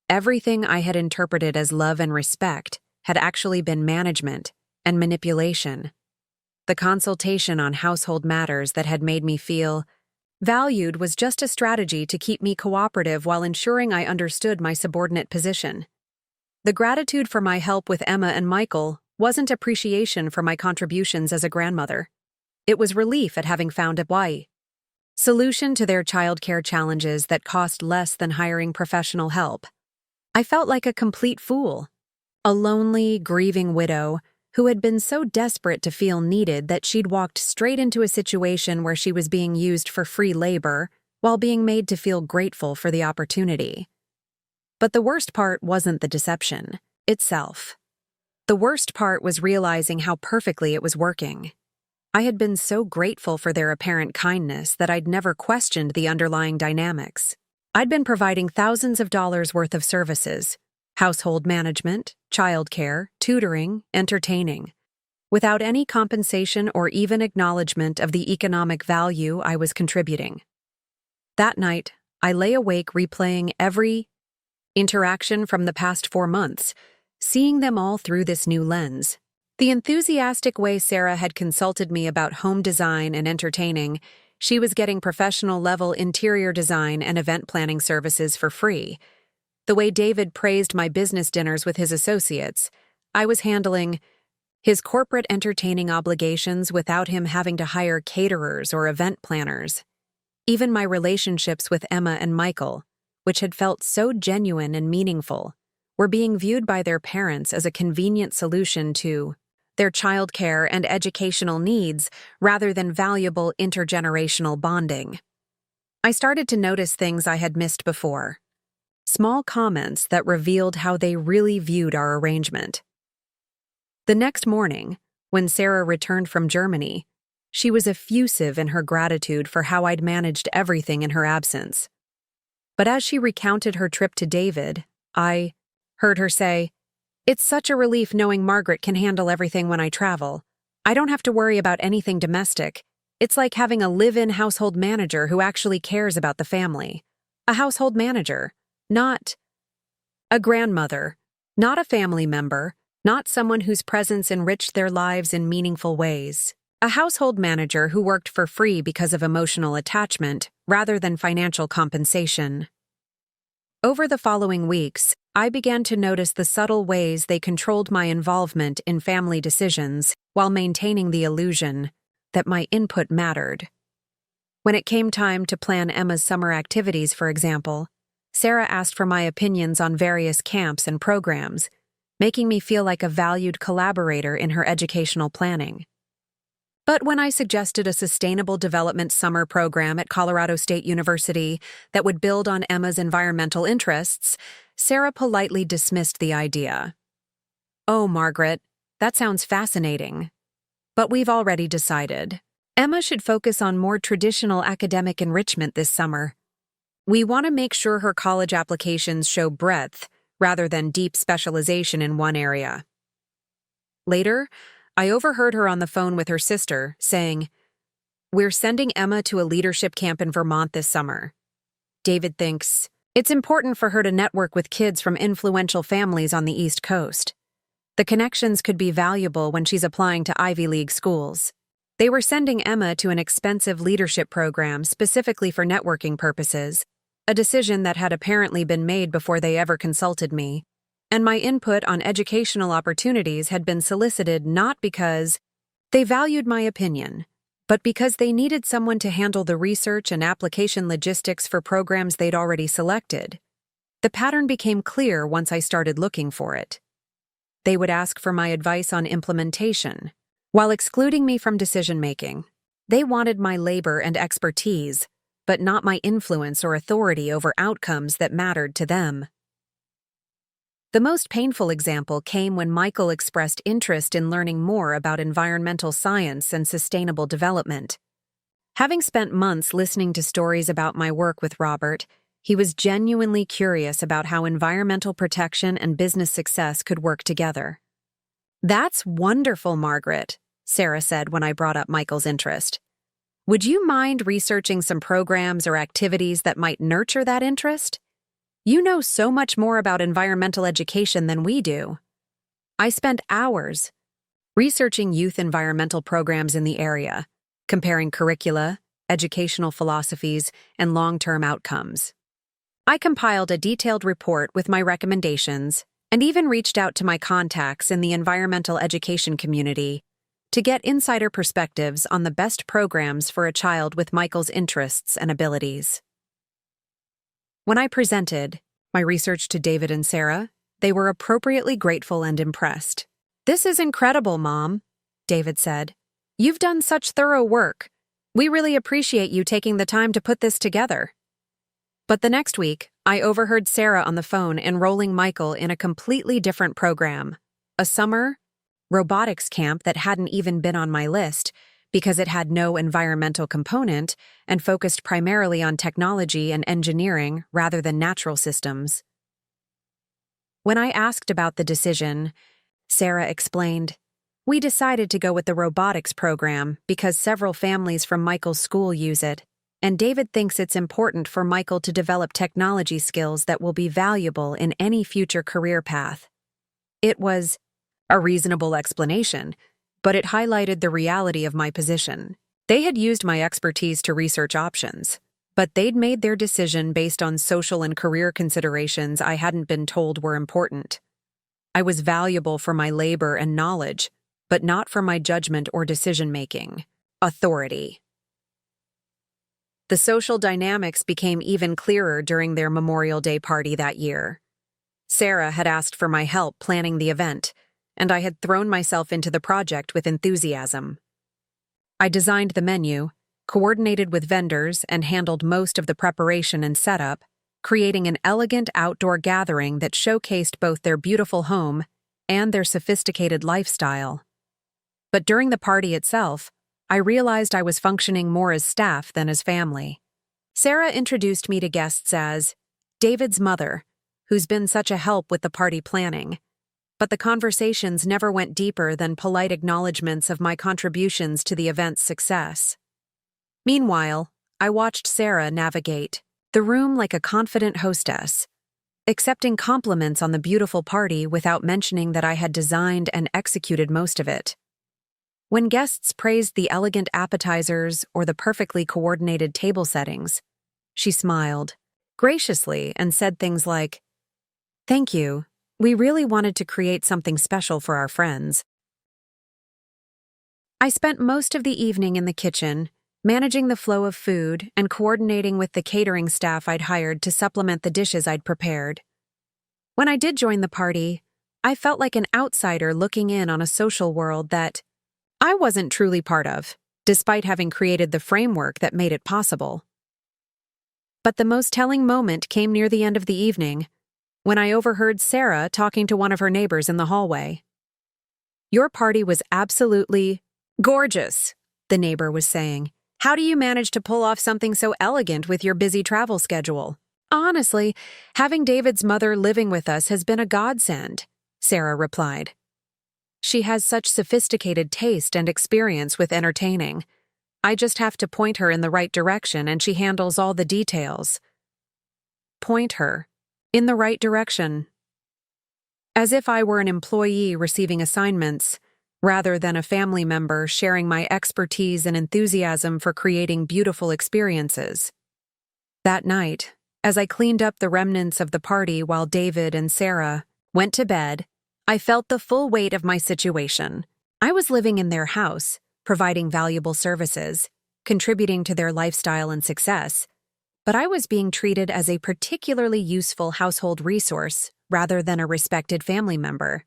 Everything I had interpreted as love and respect had actually been management and manipulation. The consultation on household matters that had made me feel valued was just a strategy to keep me cooperative while ensuring I understood my subordinate position. The gratitude for my help with Emma and Michael wasn't appreciation for my contributions as a grandmother. It was relief at having found a solution to their childcare challenges that cost less than hiring professional help. I felt like a complete fool. A lonely, grieving widow who had been so desperate to feel needed that she'd walked straight into a situation where she was being used for free labor while being made to feel grateful for the opportunity. But the worst part wasn't the deception itself. The worst part was realizing how perfectly it was working. I had been so grateful for their apparent kindness that I'd never questioned the underlying dynamics. I'd been providing thousands of dollars worth of services: household management, childcare, tutoring, entertaining, without any compensation or even acknowledgement of the economic value I was contributing. That night, I lay awake replaying every interaction from the past 4 months, seeing them all through this new lens. The enthusiastic way Sarah had consulted me about home design and entertaining, she was getting professional-level interior design and event planning services for free. The way David praised my business dinners with his associates, I was handling his corporate entertaining obligations without him having to hire caterers or event planners. Even my relationships with Emma and Michael, which had felt so genuine and meaningful, were being viewed by their parents as a convenient solution to their childcare and educational needs rather than valuable intergenerational bonding. I started to notice things I had missed before. Small comments that revealed how they really viewed our arrangement. The next morning, when Sarah returned from Germany, she was effusive in her gratitude for how I'd managed everything in her absence. But as she recounted her trip to David, I heard her say, "It's such a relief knowing Margaret can handle everything when I travel. I don't have to worry about anything domestic. It's like having a live-in household manager who actually cares about the family. A household manager, not a grandmother, not a family member, not someone whose presence enriched their lives in meaningful ways. A household manager who worked for free because of emotional attachment rather than financial compensation." Over the following weeks, I began to notice the subtle ways they controlled my involvement in family decisions while maintaining the illusion that my input mattered. When it came time to plan Emma's summer activities, for example, Sarah asked for my opinions on various camps and programs, making me feel like a valued collaborator in her educational planning. But when I suggested a sustainable development summer program at Colorado State University that would build on Emma's environmental interests, Sarah politely dismissed the idea. "Oh, Margaret, that sounds fascinating. But we've already decided. Emma should focus on more traditional academic enrichment this summer. We want to make sure her college applications show breadth rather than deep specialization in one area." Later, I overheard her on the phone with her sister, saying, "We're sending Emma to a leadership camp in Vermont this summer. David thinks it's important for her to network with kids from influential families on the East Coast. The connections could be valuable when she's applying to Ivy League schools." They were sending Emma to an expensive leadership program specifically for networking purposes, a decision that had apparently been made before they ever consulted me. And my input on educational opportunities had been solicited not because they valued my opinion, but because they needed someone to handle the research and application logistics for programs they'd already selected. The pattern became clear once I started looking for it. They would ask for my advice on implementation, while excluding me from decision-making. They wanted my labor and expertise, but not my influence or authority over outcomes that mattered to them. The most painful example came when Michael expressed interest in learning more about environmental science and sustainable development. Having spent months listening to stories about my work with Robert, he was genuinely curious about how environmental protection and business success could work together. "That's wonderful, Margaret," Sarah said when I brought up Michael's interest. "Would you mind researching some programs or activities that might nurture that interest? You know so much more about environmental education than we do." I spent hours researching youth environmental programs in the area, comparing curricula, educational philosophies, and long-term outcomes. I compiled a detailed report with my recommendations and even reached out to my contacts in the environmental education community to get insider perspectives on the best programs for a child with Michael's interests and abilities. When I presented my research to David and Sarah, They were appropriately grateful and impressed. "This is incredible, Mom," David said. "You've done such thorough work. We really appreciate you taking the time to put this together." But the next week, I overheard Sarah on the phone enrolling Michael in a completely different program, a summer robotics camp that hadn't even been on my list because it had no environmental component and focused primarily on technology and engineering rather than natural systems. When I asked about the decision, Sarah explained, "We decided to go with the robotics program because several families from Michael's school use it, and David thinks it's important for Michael to develop technology skills that will be valuable in any future career path." It was a reasonable explanation, but it highlighted the reality of my position. They had used my expertise to research options, but they'd made their decision based on social and career considerations I hadn't been told were important. I was valuable for my labor and knowledge, but not for my judgment or decision-making. Authority. The social dynamics became even clearer during their Memorial Day party that year. Sarah had asked for my help planning the event, and I had thrown myself into the project with enthusiasm. I designed the menu, coordinated with vendors, and handled most of the preparation and setup, creating an elegant outdoor gathering that showcased both their beautiful home and their sophisticated lifestyle. But during the party itself, I realized I was functioning more as staff than as family. Sarah introduced me to guests as David's mother, who's been such a help with the party planning, but the conversations never went deeper than polite acknowledgments of my contributions to the event's success. Meanwhile, I watched Sarah navigate the room like a confident hostess, accepting compliments on the beautiful party without mentioning that I had designed and executed most of it. When guests praised the elegant appetizers or the perfectly coordinated table settings, she smiled graciously and said things like, "Thank you. We really wanted to create something special for our friends." I spent most of the evening in the kitchen, managing the flow of food and coordinating with the catering staff I'd hired to supplement the dishes I'd prepared. When I did join the party, I felt like an outsider looking in on a social world that I wasn't truly part of, despite having created the framework that made it possible. But the most telling moment came near the end of the evening, when I overheard Sarah talking to one of her neighbors in the hallway. "Your party was absolutely gorgeous," the neighbor was saying. "How do you manage to pull off something so elegant with your busy travel schedule?" "Honestly, having David's mother living with us has been a godsend," Sarah replied. "She has such sophisticated taste and experience with entertaining. I just have to point her in the right direction and she handles all the details." Point her in the right direction. As if I were an employee receiving assignments, rather than a family member sharing my expertise and enthusiasm for creating beautiful experiences. That night, as I cleaned up the remnants of the party while David and Sarah went to bed, I felt the full weight of my situation. I was living in their house, providing valuable services, contributing to their lifestyle and success, but I was being treated as a particularly useful household resource rather than a respected family member.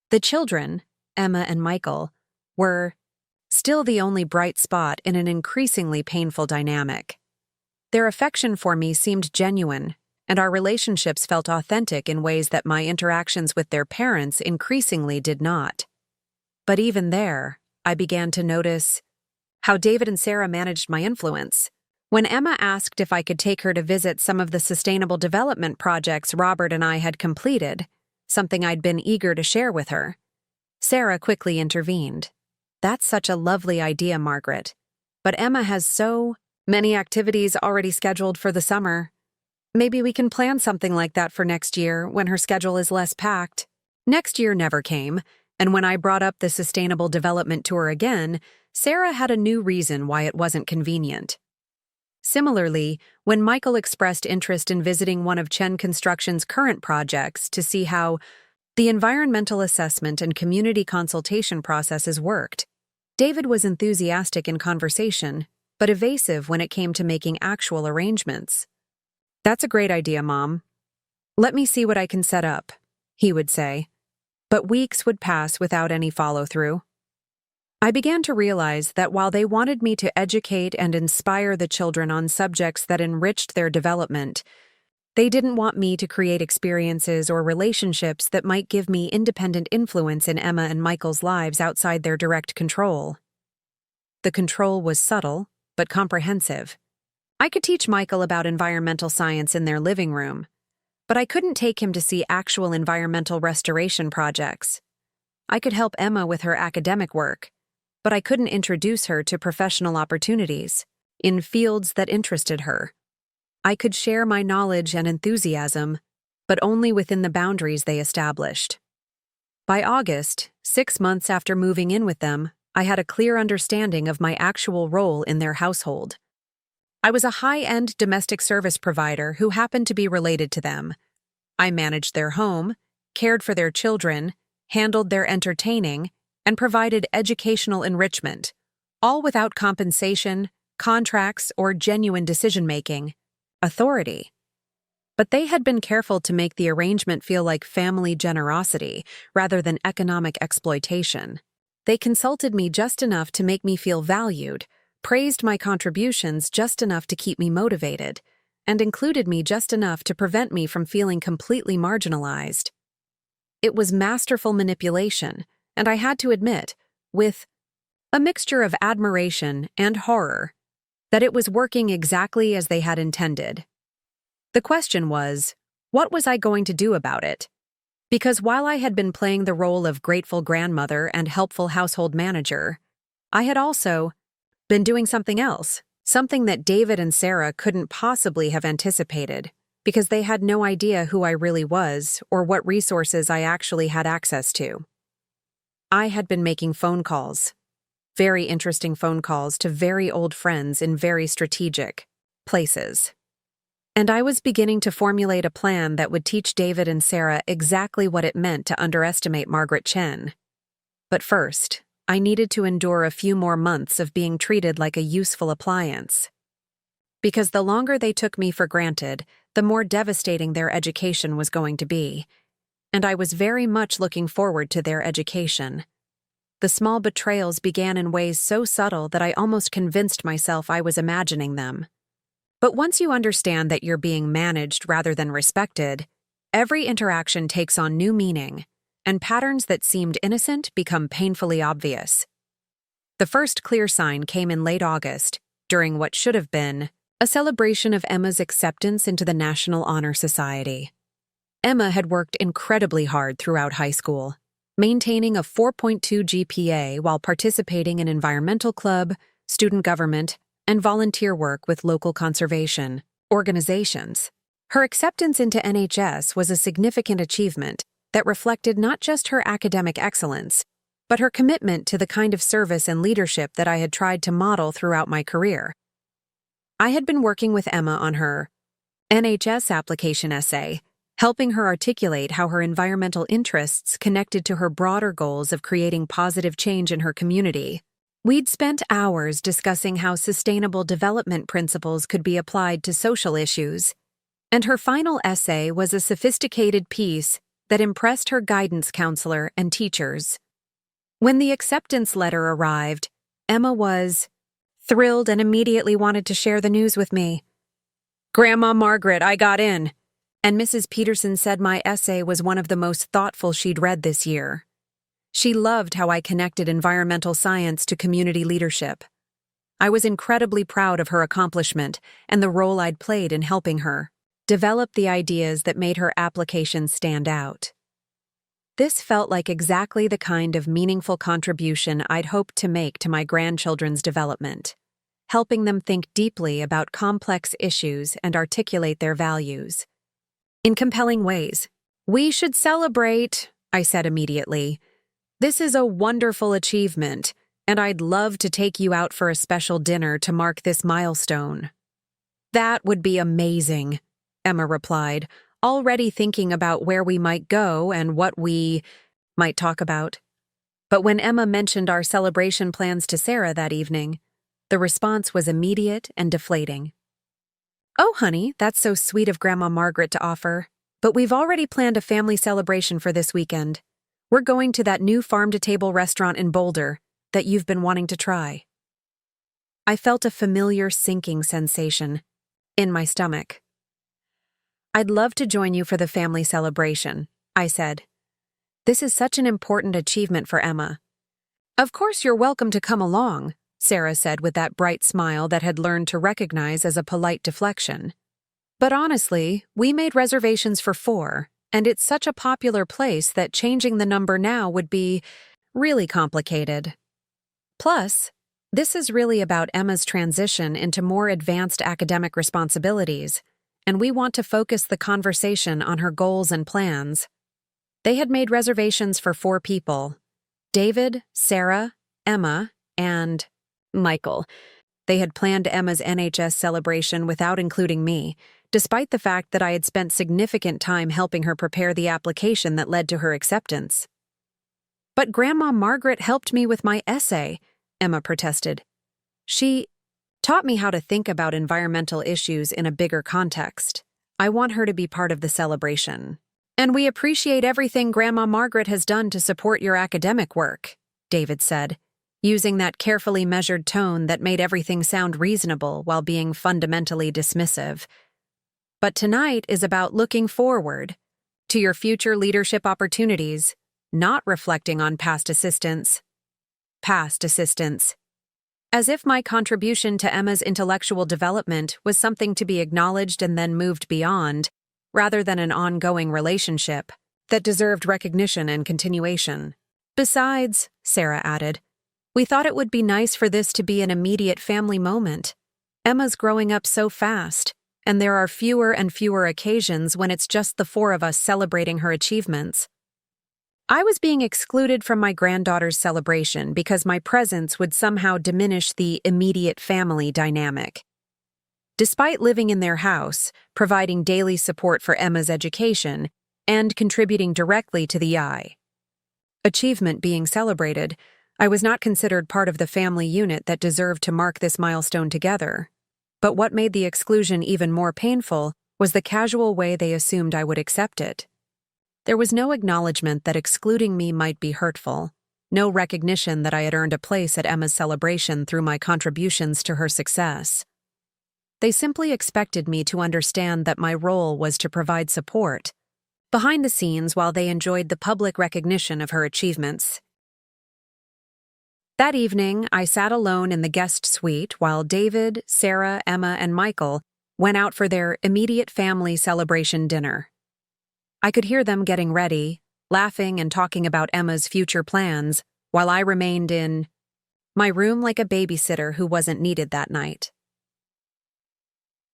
The children, Emma and Michael, were still the only bright spot in an increasingly painful dynamic. Their affection for me seemed genuine, and our relationships felt authentic in ways that my interactions with their parents increasingly did not. But even there, I began to notice how David and Sarah managed my influence. When Emma asked if I could take her to visit some of the sustainable development projects Robert and I had completed, something I'd been eager to share with her, Sarah quickly intervened. "That's such a lovely idea, Margaret. But Emma has so many activities already scheduled for the summer. Maybe we can plan something like that for next year when her schedule is less packed." Next year never came, and when I brought up the sustainable development tour again, Sarah had a new reason why it wasn't convenient. Similarly, when Michael expressed interest in visiting one of Chen Construction's current projects to see how the environmental assessment and community consultation processes worked, David was enthusiastic in conversation, but evasive when it came to making actual arrangements. "That's a great idea, Mom. Let me see what I can set up," he would say. But weeks would pass without any follow-through. I began to realize that while they wanted me to educate and inspire the children on subjects that enriched their development, they didn't want me to create experiences or relationships that might give me independent influence in Emma and Michael's lives outside their direct control. The control was subtle, but comprehensive. I could teach Michael about environmental science in their living room, but I couldn't take him to see actual environmental restoration projects. I could help Emma with her academic work, but I couldn't introduce her to professional opportunities in fields that interested her. I could share my knowledge and enthusiasm, but only within the boundaries they established. By August, 6 months after moving in with them, I had a clear understanding of my actual role in their household. I was a high-end domestic service provider who happened to be related to them. I managed their home, cared for their children, handled their entertaining, and provided educational enrichment, all without compensation, contracts, or genuine decision-making. Authority. But they had been careful to make the arrangement feel like family generosity rather than economic exploitation. They consulted me just enough to make me feel valued, praised my contributions just enough to keep me motivated, and included me just enough to prevent me from feeling completely marginalized. It was masterful manipulation, and I had to admit, with a mixture of admiration and horror, that it was working exactly as they had intended. The question was, what was I going to do about it? Because while I had been playing the role of grateful grandmother and helpful household manager, I had also been doing something else, something that David and Sarah couldn't possibly have anticipated, because they had no idea who I really was or what resources I actually had access to. I had been making phone calls, very interesting phone calls to very old friends in very strategic places. And I was beginning to formulate a plan that would teach David and Sarah exactly what it meant to underestimate Margaret Chen. But first, I needed to endure a few more months of being treated like a useful appliance. Because the longer they took me for granted, the more devastating their education was going to be. And I was very much looking forward to their education. The small betrayals began in ways so subtle that I almost convinced myself I was imagining them. But once you understand that you're being managed rather than respected, every interaction takes on new meaning, and patterns that seemed innocent become painfully obvious. The first clear sign came in late August, during what should have been a celebration of Emma's acceptance into the National Honor Society. Emma had worked incredibly hard throughout high school, maintaining a 4.2 GPA while participating in environmental club, student government, and volunteer work with local conservation organizations. Her acceptance into NHS was a significant achievement that reflected not just her academic excellence, but her commitment to the kind of service and leadership that I had tried to model throughout my career. I had been working with Emma on her NHS application essay, helping her articulate how her environmental interests connected to her broader goals of creating positive change in her community. We'd spent hours discussing how sustainable development principles could be applied to social issues, and her final essay was a sophisticated piece that impressed her guidance counselor and teachers. When the acceptance letter arrived, Emma was thrilled and immediately wanted to share the news with me. "Grandma Margaret, I got in," and Mrs. Peterson said my essay was one of the most thoughtful she'd read this year. She loved how I connected environmental science to community leadership. I was incredibly proud of her accomplishment and the role I'd played in helping her develop the ideas that made her application stand out. This felt like exactly the kind of meaningful contribution I'd hoped to make to my grandchildren's development, helping them think deeply about complex issues and articulate their values in compelling ways. "We should celebrate," I said immediately. "This is a wonderful achievement, and I'd love to take you out for a special dinner to mark this milestone." "That would be amazing," Emma replied, already thinking about where we might go and what we might talk about. But when Emma mentioned our celebration plans to Sarah that evening, the response was immediate and deflating. "Oh, honey, that's so sweet of Grandma Margaret to offer. but we've already planned a family celebration for this weekend. We're going to that new farm-to-table restaurant in Boulder that you've been wanting to try." I felt a familiar sinking sensation in my stomach. "I'd love to join you for the family celebration," I said. "This is such an important achievement for Emma." "Of course you're welcome to come along," Sarah said with that bright smile that had learned to recognize as a polite deflection. "But honestly, we made reservations for 4, and it's such a popular place that changing the number now would be really complicated. Plus, this is really about Emma's transition into more advanced academic responsibilities, and we want to focus the conversation on her goals and plans." They had made reservations for 4 people: David, Sarah, Emma, and Michael. They had planned Emma's NHS celebration without including me, despite the fact that I had spent significant time helping her prepare the application that led to her acceptance. "But Grandma Margaret helped me with my essay," Emma protested. "She taught me how to think about environmental issues in a bigger context. I want her to be part of the celebration. And we appreciate everything Grandma Margaret has done to support your academic work," David said, using that carefully measured tone that made everything sound reasonable while being fundamentally dismissive. "But tonight is about looking forward to your future leadership opportunities, not reflecting on past assistance." Past assistance. As if my contribution to Emma's intellectual development was something to be acknowledged and then moved beyond, rather than an ongoing relationship that deserved recognition and continuation. "Besides," Sarah added, "we thought it would be nice for this to be an immediate family moment. Emma's growing up so fast, and there are fewer and fewer occasions when it's just the 4 of us celebrating her achievements." I was being excluded from my granddaughter's celebration because my presence would somehow diminish the immediate family dynamic. Despite living in their house, providing daily support for Emma's education, and contributing directly to the achievement being celebrated, I was not considered part of the family unit that deserved to mark this milestone together. But what made the exclusion even more painful was the casual way they assumed I would accept it. There was no acknowledgement that excluding me might be hurtful, no recognition that I had earned a place at Emma's celebration through my contributions to her success. They simply expected me to understand that my role was to provide support behind the scenes while they enjoyed the public recognition of her achievements. That evening, I sat alone in the guest suite while David, Sarah, Emma, and Michael went out for their immediate family celebration dinner. I could hear them getting ready, laughing and talking about Emma's future plans, while I remained in my room like a babysitter who wasn't needed that night.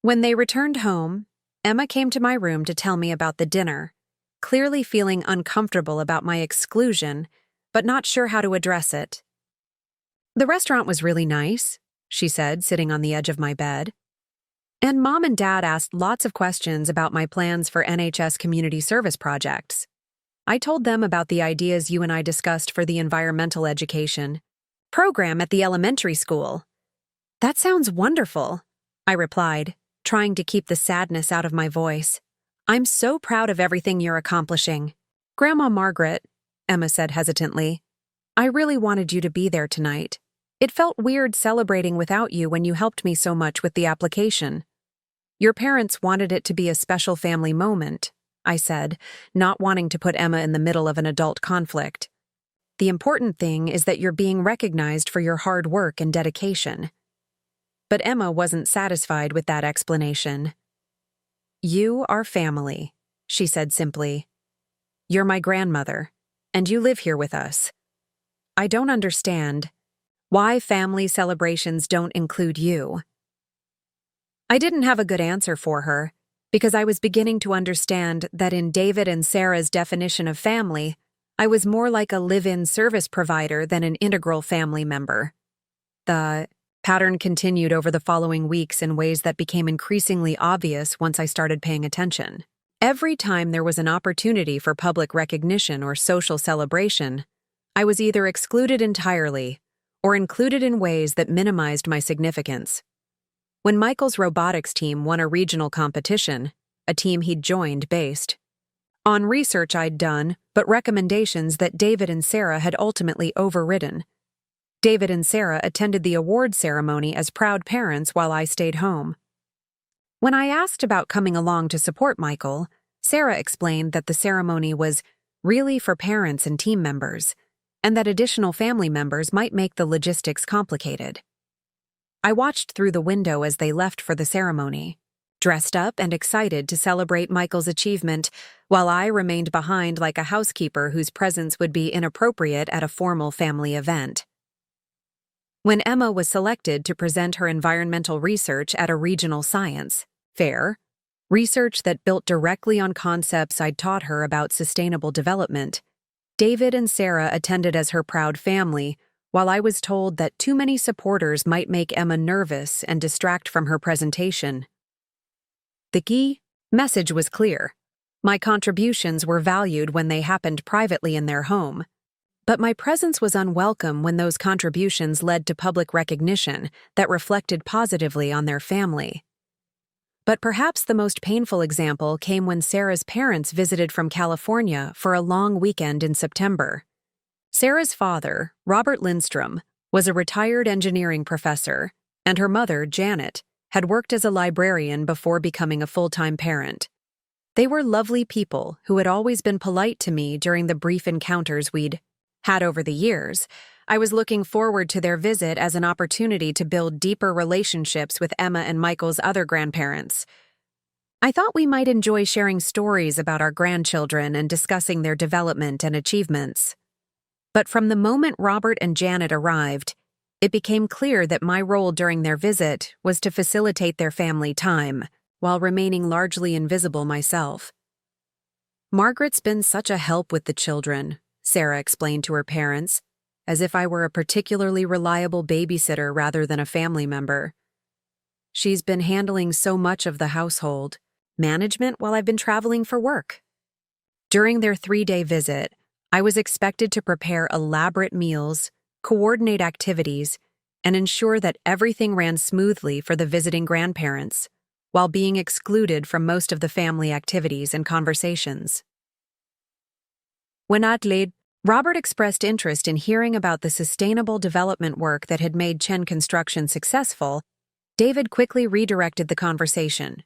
When they returned home, Emma came to my room to tell me about the dinner, clearly feeling uncomfortable about my exclusion, but not sure how to address it. "The restaurant was really nice," she said, sitting on the edge of my bed. "And Mom and Dad asked lots of questions about my plans for NHS community service projects. I told them about the ideas you and I discussed for the environmental education program at the elementary school." "That sounds wonderful," I replied, trying to keep the sadness out of my voice. "I'm so proud of everything you're accomplishing." "Grandma Margaret," Emma said hesitantly, "I really wanted you to be there tonight. It felt weird celebrating without you when you helped me so much with the application." "Your parents wanted it to be a special family moment," I said, not wanting to put Emma in the middle of an adult conflict. "The important thing is that you're being recognized for your hard work and dedication." But Emma wasn't satisfied with that explanation. "You are family," she said simply. "You're my grandmother, and you live here with us. I don't understand why family celebrations don't include you." I didn't have a good answer for her, because I was beginning to understand that in David and Sarah's definition of family, I was more like a live-in service provider than an integral family member. The pattern continued over the following weeks in ways that became increasingly obvious once I started paying attention. Every time there was an opportunity for public recognition or social celebration, I was either excluded entirely or included in ways that minimized my significance. When Michael's robotics team won a regional competition, a team he'd joined based on research I'd done, but recommendations that David and Sarah had ultimately overridden. David and Sarah attended the award ceremony as proud parents while I stayed home. When I asked about coming along to support Michael, Sarah explained that the ceremony was really for parents and team members, and that additional family members might make the logistics complicated. I watched through the window as they left for the ceremony, dressed up and excited to celebrate Michael's achievement, while I remained behind like a housekeeper whose presence would be inappropriate at a formal family event. When Emma was selected to present her environmental research at a regional science fair, research that built directly on concepts I'd taught her about sustainable development, David and Sarah attended as her proud family, while I was told that too many supporters might make Emma nervous and distract from her presentation. The key message was clear. My contributions were valued when they happened privately in their home, but my presence was unwelcome when those contributions led to public recognition that reflected positively on their family. But perhaps the most painful example came when Sarah's parents visited from California for a long weekend in September. Sarah's father, Robert Lindstrom, was a retired engineering professor, and her mother, Janet, had worked as a librarian before becoming a full-time parent. They were lovely people who had always been polite to me during the brief encounters we'd had over the years. I was looking forward to their visit as an opportunity to build deeper relationships with Emma and Michael's other grandparents. I thought we might enjoy sharing stories about our grandchildren and discussing their development and achievements. But from the moment Robert and Janet arrived, it became clear that my role during their visit was to facilitate their family time, while remaining largely invisible myself. "Margaret's been such a help with the children," Sarah explained to her parents, as if I were a particularly reliable babysitter rather than a family member. "She's been handling so much of the household management while I've been traveling for work." During their 3-day visit, I was expected to prepare elaborate meals, coordinate activities, and ensure that everything ran smoothly for the visiting grandparents, while being excluded from most of the family activities and conversations. When Adelaide, Robert expressed interest in hearing about the sustainable development work that had made Chen Construction successful, David quickly redirected the conversation.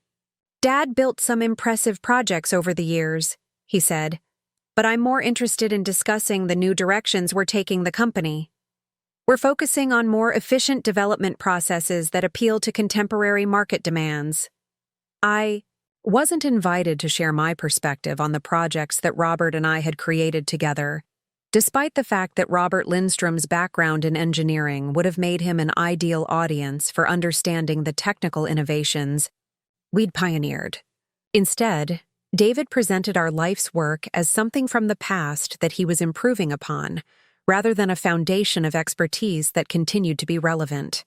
"Dad built some impressive projects over the years," he said, "but I'm more interested in discussing the new directions we're taking the company. We're focusing on more efficient development processes that appeal to contemporary market demands." I wasn't invited to share my perspective on the projects that Robert and I had created together, despite the fact that Robert Lindstrom's background in engineering would have made him an ideal audience for understanding the technical innovations we'd pioneered. Instead, David presented our life's work as something from the past that he was improving upon, rather than a foundation of expertise that continued to be relevant.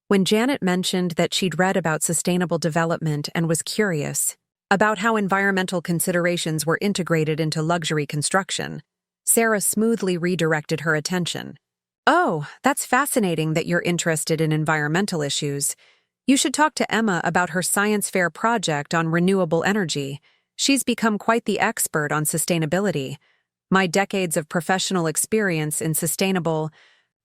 When Janet mentioned that she'd read about sustainable development and was curious about how environmental considerations were integrated into luxury construction, Sarah smoothly redirected her attention. "Oh, that's fascinating that you're interested in environmental issues. You should talk to Emma about her science fair project on renewable energy. She's become quite the expert on sustainability. My decades of professional experience in sustainable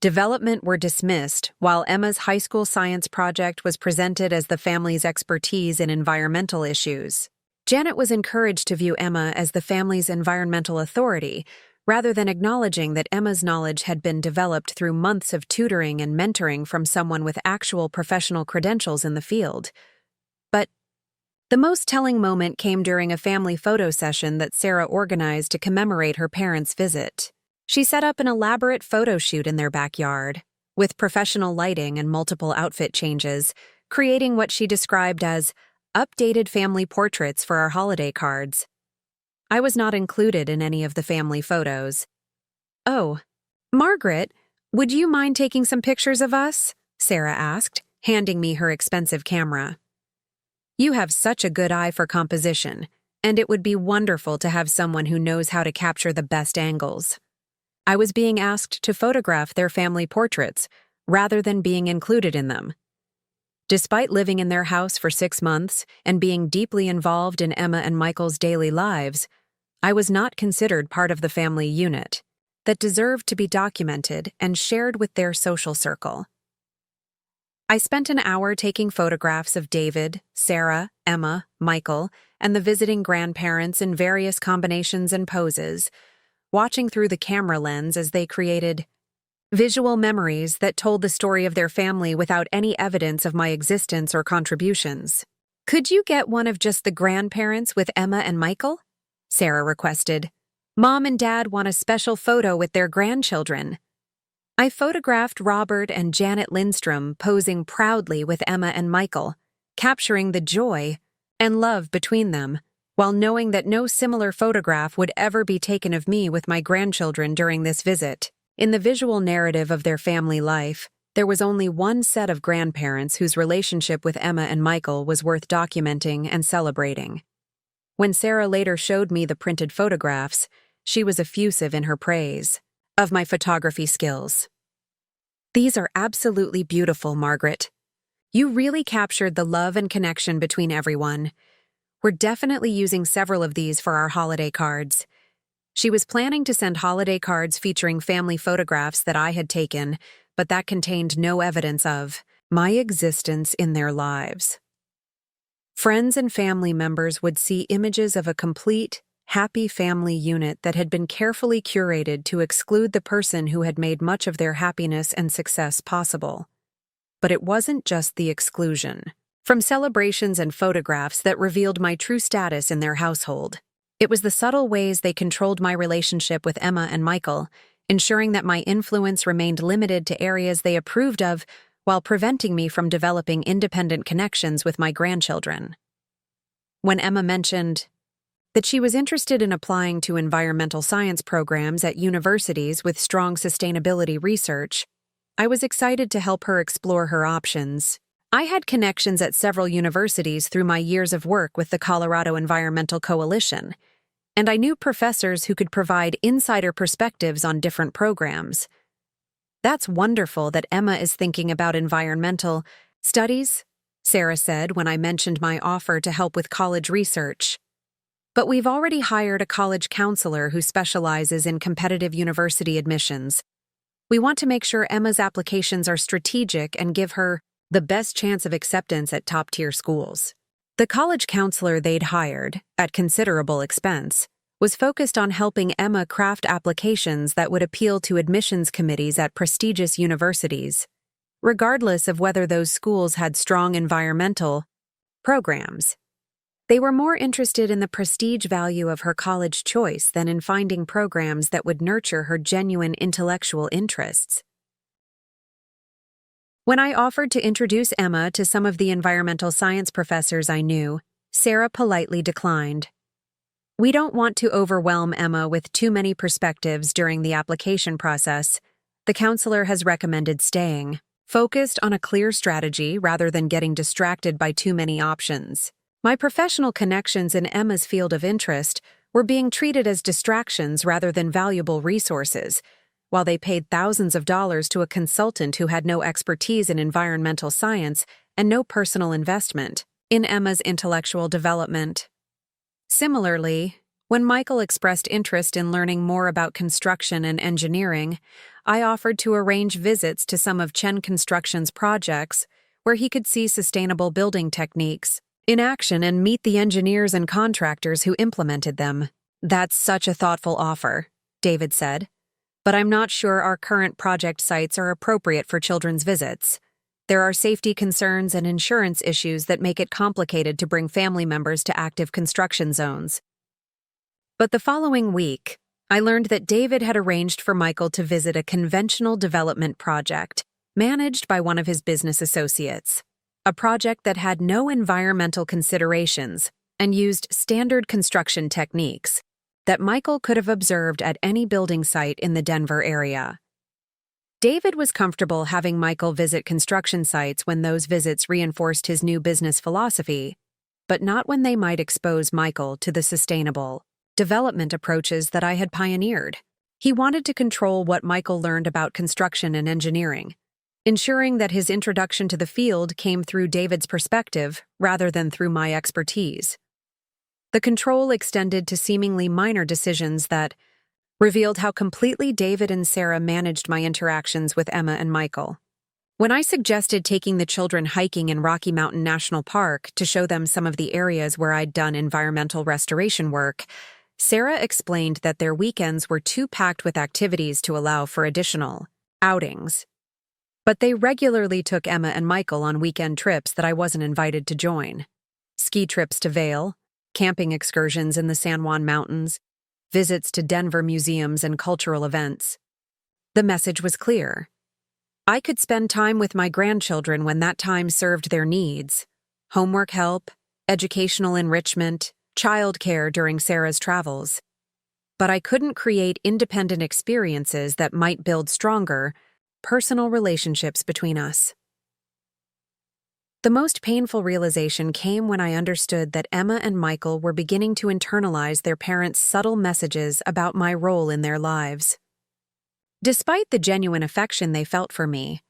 development were dismissed, while Emma's high school science project was presented as the family's expertise in environmental issues." Janet was encouraged to view Emma as the family's environmental authority, rather than acknowledging that Emma's knowledge had been developed through months of tutoring and mentoring from someone with actual professional credentials in the field. But the most telling moment came during a family photo session that Sarah organized to commemorate her parents' visit. She set up an elaborate photo shoot in their backyard, with professional lighting and multiple outfit changes, creating what she described as updated family portraits for our holiday cards. I was not included in any of the family photos. "Oh, Margaret, would you mind taking some pictures of us?" Sarah asked, handing me her expensive camera. "You have such a good eye for composition, and it would be wonderful to have someone who knows how to capture the best angles." I was being asked to photograph their family portraits, rather than being included in them. Despite living in their house for 6 months and being deeply involved in Emma and Michael's daily lives, I was not considered part of the family unit that deserved to be documented and shared with their social circle. I spent an hour taking photographs of David, Sarah, Emma, Michael, and the visiting grandparents in various combinations and poses, watching through the camera lens as they created visual memories that told the story of their family without any evidence of my existence or contributions. "Could you get one of just the grandparents with Emma and Michael?" Sarah requested. "Mom and Dad want a special photo with their grandchildren." I photographed Robert and Janet Lindstrom posing proudly with Emma and Michael, capturing the joy and love between them, while knowing that no similar photograph would ever be taken of me with my grandchildren during this visit. In the visual narrative of their family life, there was only one set of grandparents whose relationship with Emma and Michael was worth documenting and celebrating. When Sarah later showed me the printed photographs, she was effusive in her praise of my photography skills. "These are absolutely beautiful, Margaret. You really captured the love and connection between everyone. We're definitely using several of these for our holiday cards." She was planning to send holiday cards featuring family photographs that I had taken, but that contained no evidence of my existence in their lives. Friends and family members would see images of a complete, happy family unit that had been carefully curated to exclude the person who had made much of their happiness and success possible. But it wasn't just the exclusion from celebrations and photographs that revealed my true status in their household. It was the subtle ways they controlled my relationship with Emma and Michael, ensuring that my influence remained limited to areas they approved of while preventing me from developing independent connections with my grandchildren. When Emma mentioned that she was interested in applying to environmental science programs at universities with strong sustainability research, I was excited to help her explore her options. I had connections at several universities through my years of work with the Colorado Environmental Coalition, and I knew professors who could provide insider perspectives on different programs. "That's wonderful that Emma is thinking about environmental studies," Sarah said when I mentioned my offer to help with college research. "But we've already hired a college counselor who specializes in competitive university admissions. We want to make sure Emma's applications are strategic and give her the best chance of acceptance at top-tier schools." The college counselor they'd hired, at considerable expense, was focused on helping Emma craft applications that would appeal to admissions committees at prestigious universities, regardless of whether those schools had strong environmental programs. They were more interested in the prestige value of her college choice than in finding programs that would nurture her genuine intellectual interests. When I offered to introduce Emma to some of the environmental science professors I knew, Sarah politely declined. "We don't want to overwhelm Emma with too many perspectives during the application process. The counselor has recommended staying focused on a clear strategy rather than getting distracted by too many options." My professional connections in Emma's field of interest were being treated as distractions rather than valuable resources, while they paid thousands of dollars to a consultant who had no expertise in environmental science and no personal investment in Emma's intellectual development. Similarly, when Michael expressed interest in learning more about construction and engineering, I offered to arrange visits to some of Chen Construction's projects where he could see sustainable building techniques in action and meet the engineers and contractors who implemented them. "That's such a thoughtful offer," David said, "but I'm not sure our current project sites are appropriate for children's visits. There are safety concerns and insurance issues that make it complicated to bring family members to active construction zones." But the following week, I learned that David had arranged for Michael to visit a conventional development project managed by one of his business associates, a project that had no environmental considerations and used standard construction techniques that Michael could have observed at any building site in the Denver area. David was comfortable having Michael visit construction sites when those visits reinforced his new business philosophy, but not when they might expose Michael to the sustainable development approaches that I had pioneered. He wanted to control what Michael learned about construction and engineering, ensuring that his introduction to the field came through David's perspective rather than through my expertise. The control extended to seemingly minor decisions that revealed how completely David and Sarah managed my interactions with Emma and Michael. When I suggested taking the children hiking in Rocky Mountain National Park to show them some of the areas where I'd done environmental restoration work, Sarah explained that their weekends were too packed with activities to allow for additional outings. But they regularly took Emma and Michael on weekend trips that I wasn't invited to join. Ski trips to Vail, camping excursions in the San Juan Mountains, visits to Denver museums and cultural events. The message was clear. I could spend time with my grandchildren when that time served their needs: homework help, educational enrichment, childcare during Sarah's travels. But I couldn't create independent experiences that might build stronger, personal relationships between us. The most painful realization came when I understood that Emma and Michael were beginning to internalize their parents' subtle messages about my role in their lives. Despite the genuine affection they felt for me,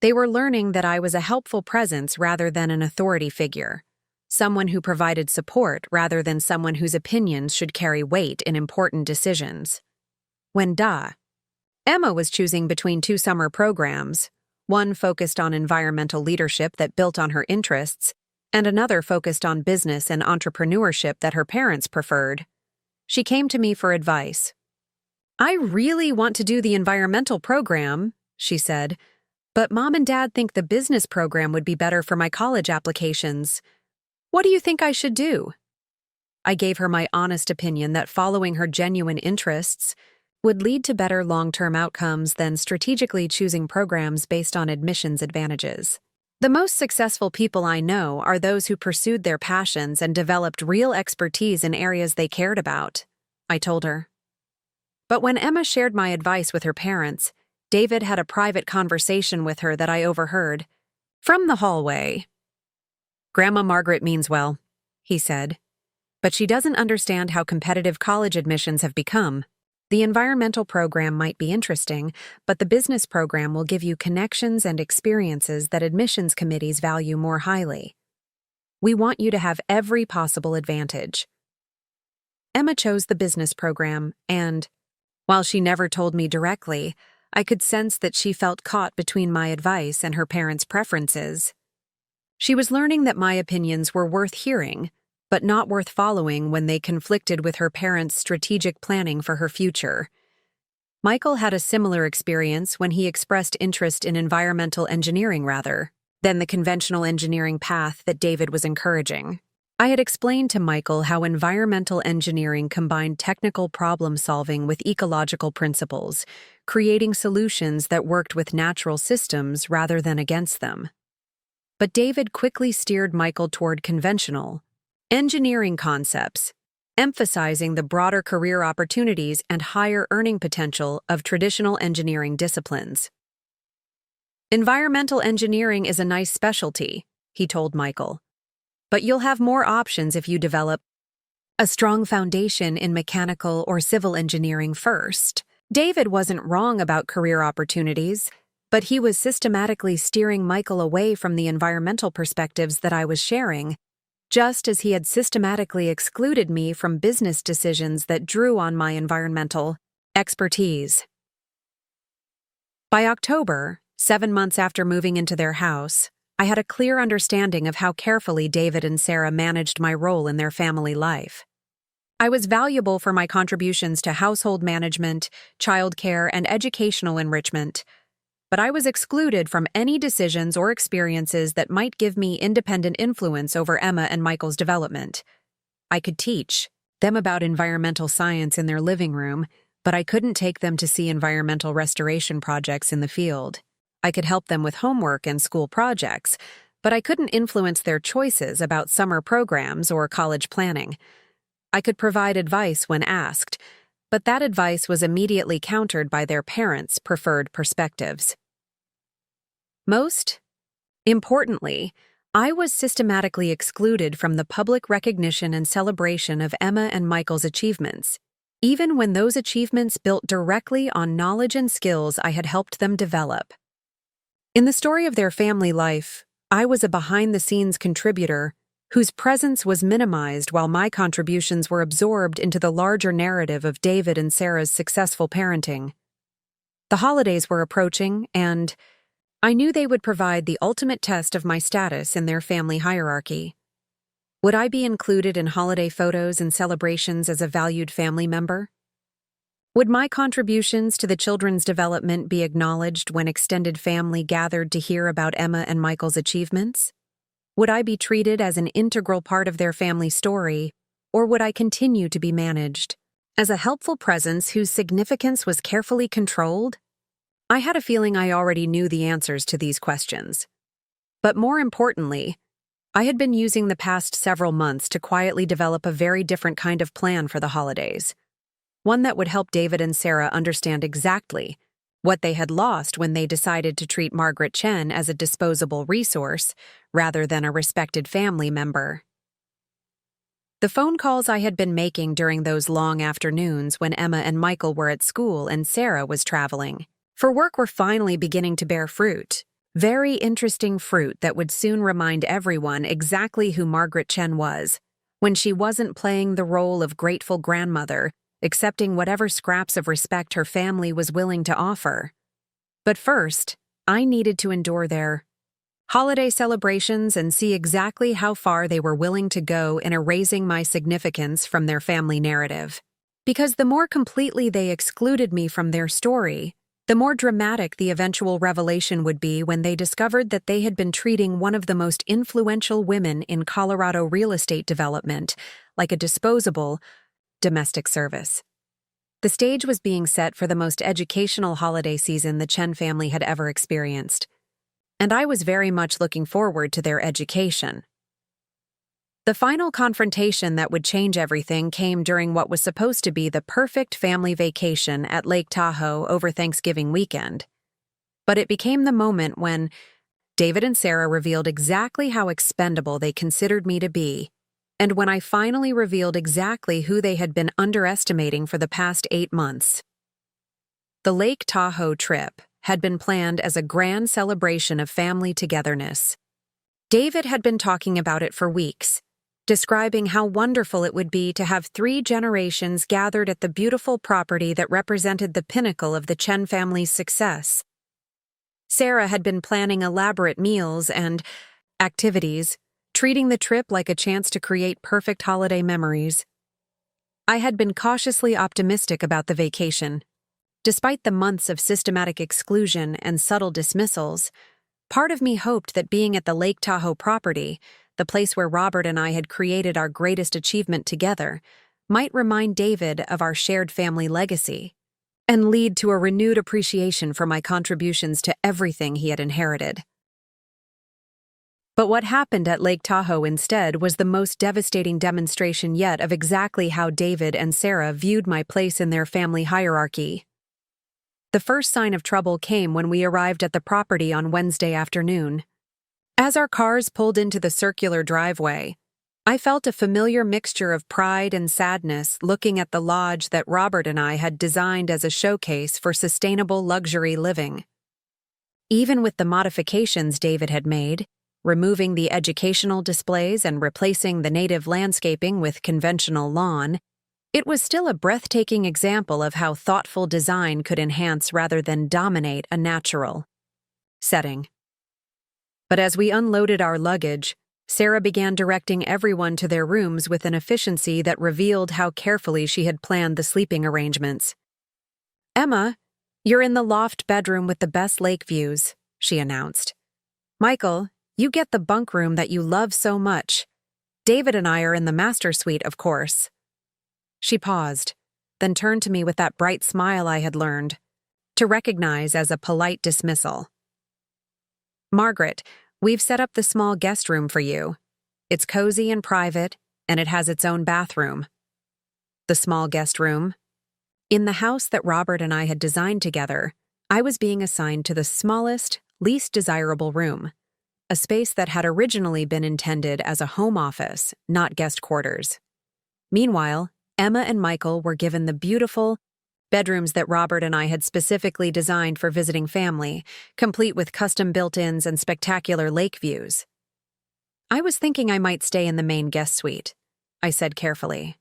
they were learning that I was a helpful presence rather than an authority figure, someone who provided support rather than someone whose opinions should carry weight in important decisions. When Emma was choosing between two summer programs, one focused on environmental leadership that built on her interests, and another focused on business and entrepreneurship that her parents preferred, she came to me for advice. "I really want to do the environmental program," she said, "but Mom and Dad think the business program would be better for my college applications. What do you think I should do?" I gave her my honest opinion that following her genuine interests would lead to better long-term outcomes than strategically choosing programs based on admissions advantages. The most successful people I know are those who pursued their passions and developed real expertise in areas they cared about, I told her. But when Emma shared my advice with her parents, David had a private conversation with her that I overheard. From the hallway. "Grandma Margaret means well," he said, "but she doesn't understand how competitive college admissions have become. The environmental program might be interesting, but the business program will give you connections and experiences that admissions committees value more highly. We want you to have every possible advantage." Emma chose the business program, and, while she never told me directly, I could sense that she felt caught between my advice and her parents' preferences. She was learning that my opinions were worth hearing, but not worth following when they conflicted with her parents' strategic planning for her future. Michael had a similar experience when he expressed interest in environmental engineering rather than the conventional engineering path that David was encouraging. I had explained to Michael how environmental engineering combined technical problem-solving with ecological principles, creating solutions that worked with natural systems rather than against them. But David quickly steered Michael toward conventional engineering concepts, emphasizing the broader career opportunities and higher earning potential of traditional engineering disciplines. "Environmental engineering is a nice specialty," he told Michael, "but you'll have more options if you develop a strong foundation in mechanical or civil engineering first." David wasn't wrong about career opportunities, but he was systematically steering Michael away from the environmental perspectives that I was sharing, just as he had systematically excluded me from business decisions that drew on my environmental expertise. By October, 7 months after moving into their house, I had a clear understanding of how carefully David and Sarah managed my role in their family life. I was valuable for my contributions to household management, childcare, and educational enrichment, but I was excluded from any decisions or experiences that might give me independent influence over Emma and Michael's development. I could teach them about environmental science in their living room, but I couldn't take them to see environmental restoration projects in the field. I could help them with homework and school projects, but I couldn't influence their choices about summer programs or college planning. I could provide advice when asked, but that advice was immediately countered by their parents' preferred perspectives. Most importantly, I was systematically excluded from the public recognition and celebration of Emma and Michael's achievements, even when those achievements built directly on knowledge and skills I had helped them develop. In the story of their family life, I was a behind-the-scenes contributor whose presence was minimized while my contributions were absorbed into the larger narrative of David and Sarah's successful parenting. The holidays were approaching, and I knew they would provide the ultimate test of my status in their family hierarchy. Would I be included in holiday photos and celebrations as a valued family member? Would my contributions to the children's development be acknowledged when extended family gathered to hear about Emma and Michael's achievements? Would I be treated as an integral part of their family story, or would I continue to be managed as a helpful presence whose significance was carefully controlled? I had a feeling I already knew the answers to these questions. But more importantly, I had been using the past several months to quietly develop a very different kind of plan for the holidays. One that would help David and Sarah understand exactly what they had lost when they decided to treat Margaret Chen as a disposable resource rather than a respected family member. The phone calls I had been making during those long afternoons when Emma and Michael were at school and Sarah was traveling for work were finally beginning to bear fruit. Very interesting fruit that would soon remind everyone exactly who Margaret Chen was, when she wasn't playing the role of grateful grandmother, accepting whatever scraps of respect her family was willing to offer. But first, I needed to endure their holiday celebrations and see exactly how far they were willing to go in erasing my significance from their family narrative. Because the more completely they excluded me from their story, the more dramatic the eventual revelation would be when they discovered that they had been treating one of the most influential women in Colorado real estate development like a disposable domestic service. The stage was being set for the most educational holiday season the Chen family had ever experienced, and I was very much looking forward to their education. The final confrontation that would change everything came during what was supposed to be the perfect family vacation at Lake Tahoe over Thanksgiving weekend. But it became the moment when David and Sarah revealed exactly how expendable they considered me to be, and when I finally revealed exactly who they had been underestimating for the past 8 months. The Lake Tahoe trip had been planned as a grand celebration of family togetherness. David had been talking about it for weeks, describing how wonderful it would be to have 3 generations gathered at the beautiful property that represented the pinnacle of the Chen family's success. Sarah had been planning elaborate meals and activities, treating the trip like a chance to create perfect holiday memories. I had been cautiously optimistic about the vacation. Despite the months of systematic exclusion and subtle dismissals, part of me hoped that being at the Lake Tahoe property, the place where Robert and I had created our greatest achievement together, might remind David of our shared family legacy and lead to a renewed appreciation for my contributions to everything he had inherited. But what happened at Lake Tahoe instead was the most devastating demonstration yet of exactly how David and Sarah viewed my place in their family hierarchy. The first sign of trouble came when we arrived at the property on Wednesday afternoon. As our cars pulled into the circular driveway, I felt a familiar mixture of pride and sadness looking at the lodge that Robert and I had designed as a showcase for sustainable luxury living. Even with the modifications David had made, removing the educational displays and replacing the native landscaping with conventional lawn, it was still a breathtaking example of how thoughtful design could enhance rather than dominate a natural setting. But as we unloaded our luggage, Sarah began directing everyone to their rooms with an efficiency that revealed how carefully she had planned the sleeping arrangements. "Emma, you're in the loft bedroom with the best lake views," she announced. "Michael, you get the bunk room that you love so much. David and I are in the master suite, of course." She paused, then turned to me with that bright smile I had learned to recognize as a polite dismissal. "Margaret, we've set up the small guest room for you. It's cozy and private, and it has its own bathroom." The small guest room. In the house that Robert and I had designed together, I was being assigned to the smallest, least desirable room, a space that had originally been intended as a home office, not guest quarters. Meanwhile, Emma and Michael were given the beautiful bedrooms that Robert and I had specifically designed for visiting family, complete with custom built-ins and spectacular lake views. I was thinking I might stay in the main guest suite, I said carefully.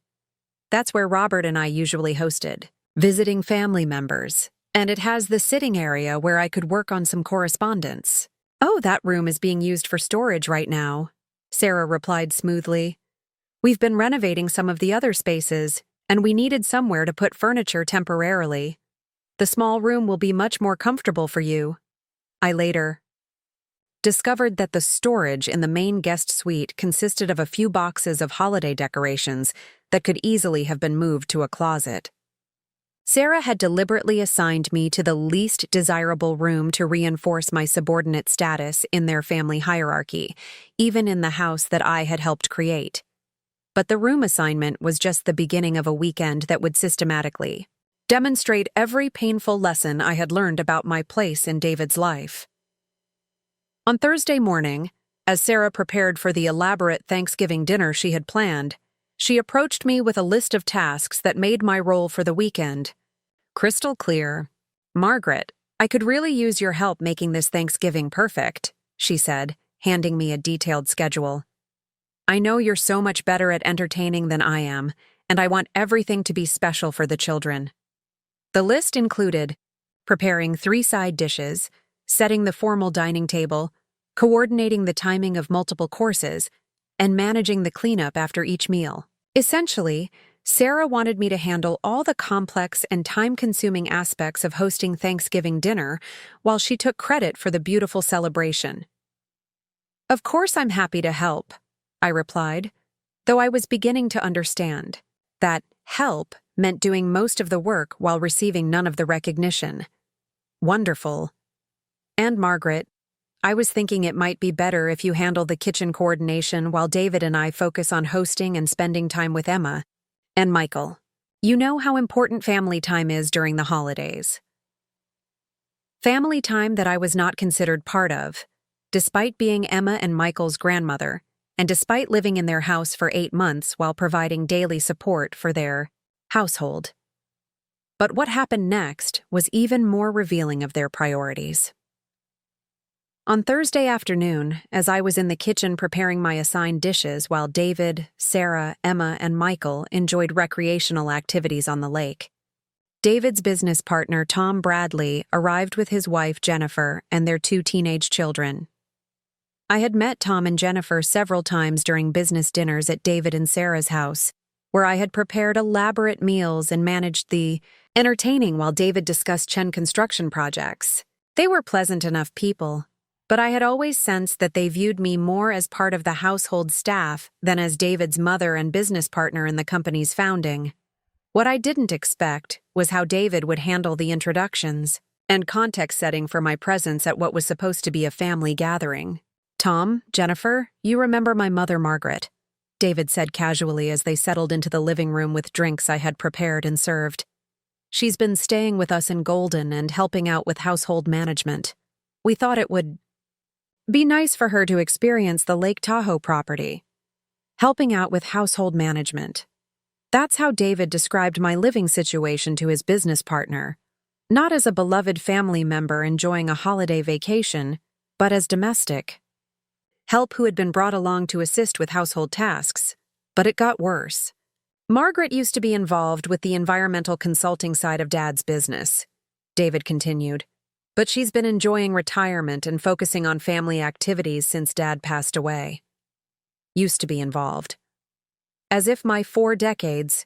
That's where Robert and I usually hosted, visiting family members, and it has the sitting area where I could work on some correspondence. Oh, that room is being used for storage right now, Sarah replied smoothly. We've been renovating some of the other spaces, and we needed somewhere to put furniture temporarily. The small room will be much more comfortable for you. I later discovered that the storage in the main guest suite consisted of a few boxes of holiday decorations that could easily have been moved to a closet. Sarah had deliberately assigned me to the least desirable room to reinforce my subordinate status in their family hierarchy, even in the house that I had helped create. But the room assignment was just the beginning of a weekend that would systematically demonstrate every painful lesson I had learned about my place in David's life. On Thursday morning, as Sarah prepared for the elaborate Thanksgiving dinner she had planned, she approached me with a list of tasks that made my role for the weekend crystal clear. Margaret, I could really use your help making this Thanksgiving perfect, she said, handing me a detailed schedule. I know you're so much better at entertaining than I am, and I want everything to be special for the children. The list included preparing 3 side dishes, setting the formal dining table, coordinating the timing of multiple courses, and managing the cleanup after each meal. Essentially, Sarah wanted me to handle all the complex and time-consuming aspects of hosting Thanksgiving dinner while she took credit for the beautiful celebration. Of course I'm happy to help, I replied, though I was beginning to understand that help meant doing most of the work while receiving none of the recognition. Wonderful. And Margaret, I was thinking it might be better if you handle the kitchen coordination while David and I focus on hosting and spending time with Emma and Michael. You know how important family time is during the holidays. Family time that I was not considered part of, despite being Emma and Michael's grandmother, and despite living in their house for 8 months while providing daily support for their household. But what happened next was even more revealing of their priorities. On Thursday afternoon, as I was in the kitchen preparing my assigned dishes while David, Sarah, Emma, and Michael enjoyed recreational activities on the lake, David's business partner, Tom Bradley, arrived with his wife, Jennifer, and their 2 teenage children. I had met Tom and Jennifer several times during business dinners at David and Sarah's house, where I had prepared elaborate meals and managed the entertaining while David discussed Chen Construction projects. They were pleasant enough people, but I had always sensed that they viewed me more as part of the household staff than as David's mother and business partner in the company's founding. What I didn't expect was how David would handle the introductions and context setting for my presence at what was supposed to be a family gathering. Tom, Jennifer, you remember my mother, Margaret, David said casually as they settled into the living room with drinks I had prepared and served. She's been staying with us in Golden and helping out with household management. We thought it would be nice for her to experience the Lake Tahoe property. Helping out with household management. That's how David described my living situation to his business partner. Not as a beloved family member enjoying a holiday vacation, but as domestic. Help who had been brought along to assist with household tasks. But it got worse. Margaret used to be involved with the environmental consulting side of Dad's business, David continued. But she's been enjoying retirement and focusing on family activities since Dad passed away. Used to be involved. As if my 4 decades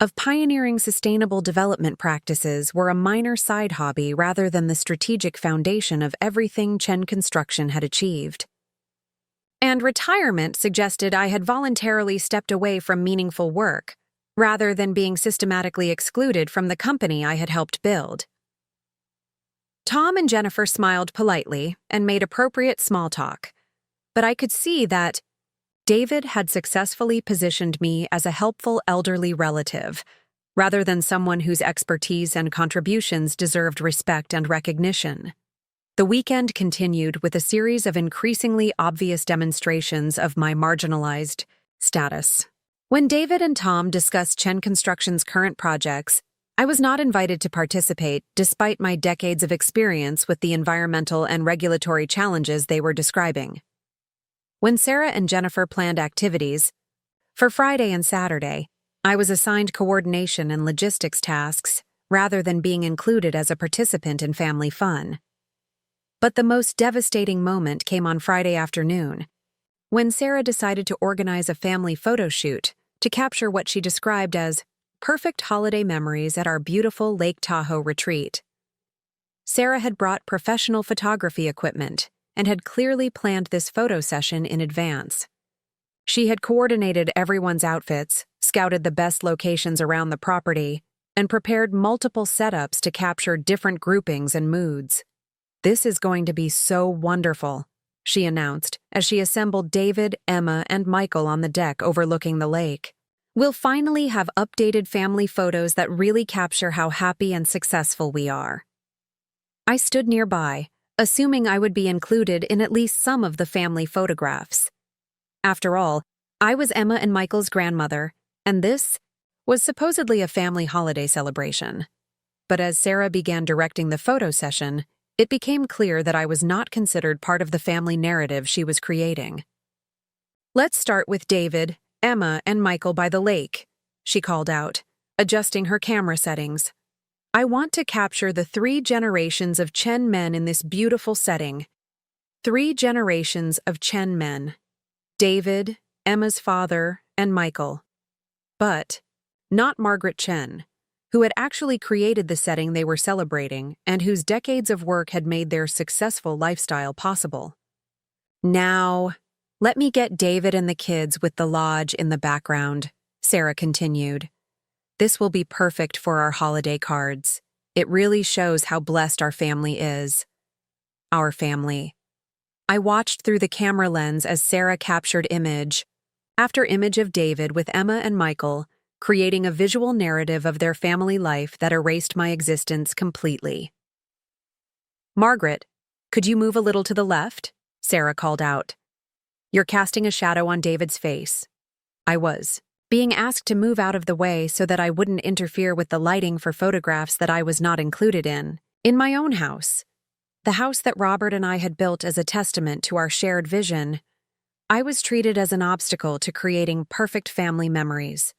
of pioneering sustainable development practices were a minor side hobby rather than the strategic foundation of everything Chen Construction had achieved. And retirement suggested I had voluntarily stepped away from meaningful work, rather than being systematically excluded from the company I had helped build. Tom and Jennifer smiled politely and made appropriate small talk, but I could see that David had successfully positioned me as a helpful elderly relative, rather than someone whose expertise and contributions deserved respect and recognition. The weekend continued with a series of increasingly obvious demonstrations of my marginalized status. When David and Tom discussed Chen Construction's current projects, I was not invited to participate despite my decades of experience with the environmental and regulatory challenges they were describing. When Sarah and Jennifer planned activities, for Friday and Saturday, I was assigned coordination and logistics tasks rather than being included as a participant in family fun. But the most devastating moment came on Friday afternoon, when Sarah decided to organize a family photo shoot to capture what she described as perfect holiday memories at our beautiful Lake Tahoe retreat. Sarah had brought professional photography equipment and had clearly planned this photo session in advance. She had coordinated everyone's outfits, scouted the best locations around the property, and prepared multiple setups to capture different groupings and moods. "This is going to be so wonderful," she announced as she assembled David, Emma, and Michael on the deck overlooking the lake. "We'll finally have updated family photos that really capture how happy and successful we are." I stood nearby, assuming I would be included in at least some of the family photographs. After all, I was Emma and Michael's grandmother, and this was supposedly a family holiday celebration. But as Sarah began directing the photo session, it became clear that I was not considered part of the family narrative she was creating. "Let's start with David, Emma, and Michael by the lake," she called out, adjusting her camera settings. "I want to capture the 3 generations of Chen men in this beautiful setting. 3 generations of Chen men. David, Emma's father, and Michael. But not Margaret Chen, who had actually created the setting they were celebrating and whose decades of work had made their successful lifestyle possible. Now, let me get David and the kids with the lodge in the background," Sarah continued. "This will be perfect for our holiday cards. It really shows how blessed our family is." Our family. I watched through the camera lens as Sarah captured image after image of David with Emma and Michael, creating a visual narrative of their family life that erased my existence completely. "Margaret, could you move a little to the left?" Sarah called out. "You're casting a shadow on David's face." I was being asked to move out of the way so that I wouldn't interfere with the lighting for photographs that I was not included in my own house. The house that Robert and I had built as a testament to our shared vision. I was treated as an obstacle to creating perfect family memories.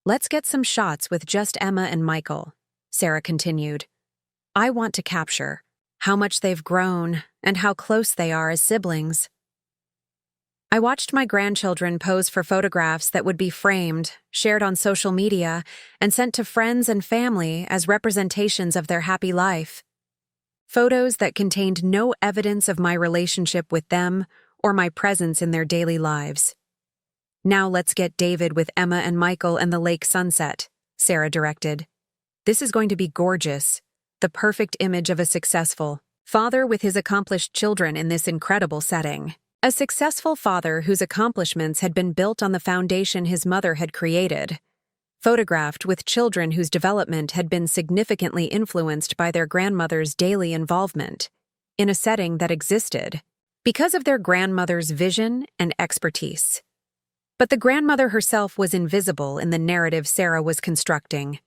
"Let's get some shots with just Emma and Michael," Sarah continued. "I want to capture how much they've grown and how close they are as siblings." I watched my grandchildren pose for photographs that would be framed, shared on social media, and sent to friends and family as representations of their happy life. Photos that contained no evidence of my relationship with them or my presence in their daily lives. "Now let's get David with Emma and Michael and the lake sunset," Sarah directed. "This is going to be gorgeous, the perfect image of a successful father with his accomplished children in this incredible setting. A successful father whose accomplishments had been built on the foundation his mother had created, photographed with children whose development had been significantly influenced by their grandmother's daily involvement, in a setting that existed because of their grandmother's vision and expertise. But the grandmother herself was invisible in the narrative Sarah was constructing.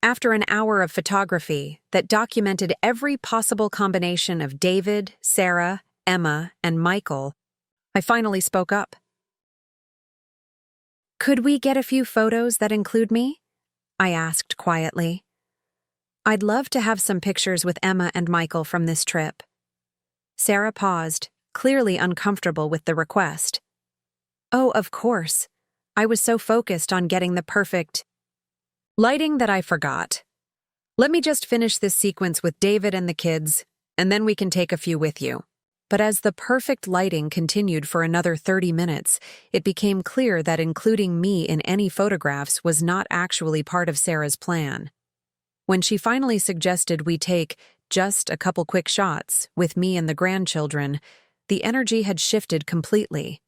After an hour of photography that documented every possible combination of David, Sarah, Emma, and Michael, I finally spoke up. "Could we get a few photos that include me?" I asked quietly. "I'd love to have some pictures with Emma and Michael from this trip." Sarah paused, clearly uncomfortable with the request. "Oh, of course. I was so focused on getting the perfect lighting that I forgot. Let me just finish this sequence with David and the kids, and then we can take a few with you." But as the perfect lighting continued for another 30 minutes, it became clear that including me in any photographs was not actually part of Sarah's plan. When she finally suggested we take just a couple quick shots with me and the grandchildren, the energy had shifted completely.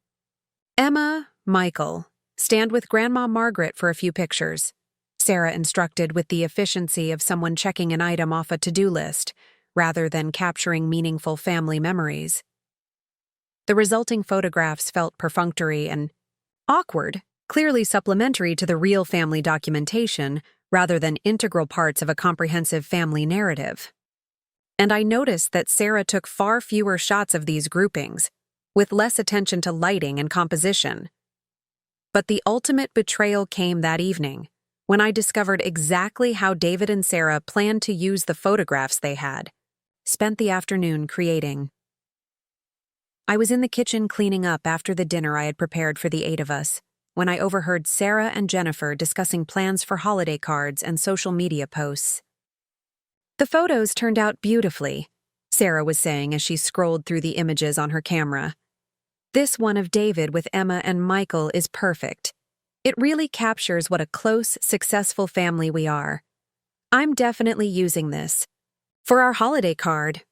"Emma, Michael, stand with Grandma Margaret for a few pictures," Sarah instructed with the efficiency of someone checking an item off a to-do list, rather than capturing meaningful family memories. The resulting photographs felt perfunctory and awkward, clearly supplementary to the real family documentation rather than integral parts of a comprehensive family narrative. And I noticed that Sarah took far fewer shots of these groupings, with less attention to lighting and composition. But the ultimate betrayal came that evening, when I discovered exactly how David and Sarah planned to use the photographs they had spent the afternoon creating. I was in the kitchen cleaning up after the dinner I had prepared for the 8 of us, when I overheard Sarah and Jennifer discussing plans for holiday cards and social media posts. "The photos turned out beautifully," Sarah was saying as she scrolled through the images on her camera. "This one of David with Emma and Michael is perfect. It really captures what a close, successful family we are. I'm definitely using this. For our holiday card."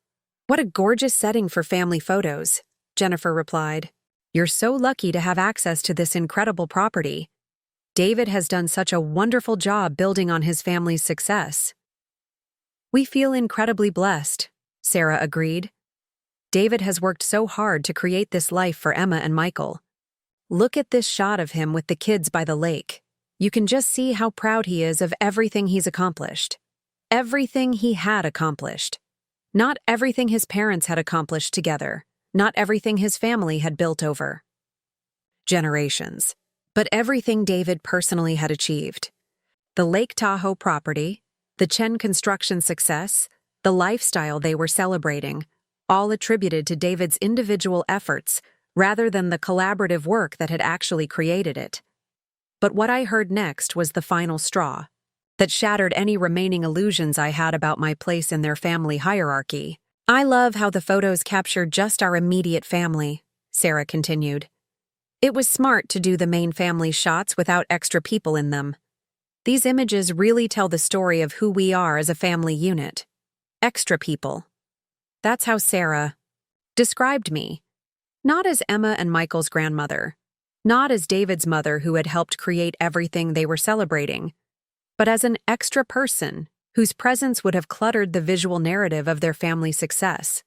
"What a gorgeous setting for family photos," Jennifer replied. "You're so lucky to have access to this incredible property. David has done such a wonderful job building on his family's success." "We feel incredibly blessed," Sarah agreed. "David has worked so hard to create this life for Emma and Michael. Look at this shot of him with the kids by the lake. You can just see how proud he is of everything he's accomplished. Everything he had accomplished. Not everything his parents had accomplished together. Not everything his family had built over generations, but everything David personally had achieved. The Lake Tahoe property, the Chen Construction success, the lifestyle they were celebrating, all attributed to David's individual efforts rather than the collaborative work that had actually created it. But what I heard next was the final straw that shattered any remaining illusions I had about my place in their family hierarchy. "I love how the photos captured just our immediate family," Sarah continued. "It was smart to do the main family shots without extra people in them. These images really tell the story of who we are as a family unit. Extra people." That's how Sarah described me. Not as Emma and Michael's grandmother, not as David's mother who had helped create everything they were celebrating, but as an extra person whose presence would have cluttered the visual narrative of their family success.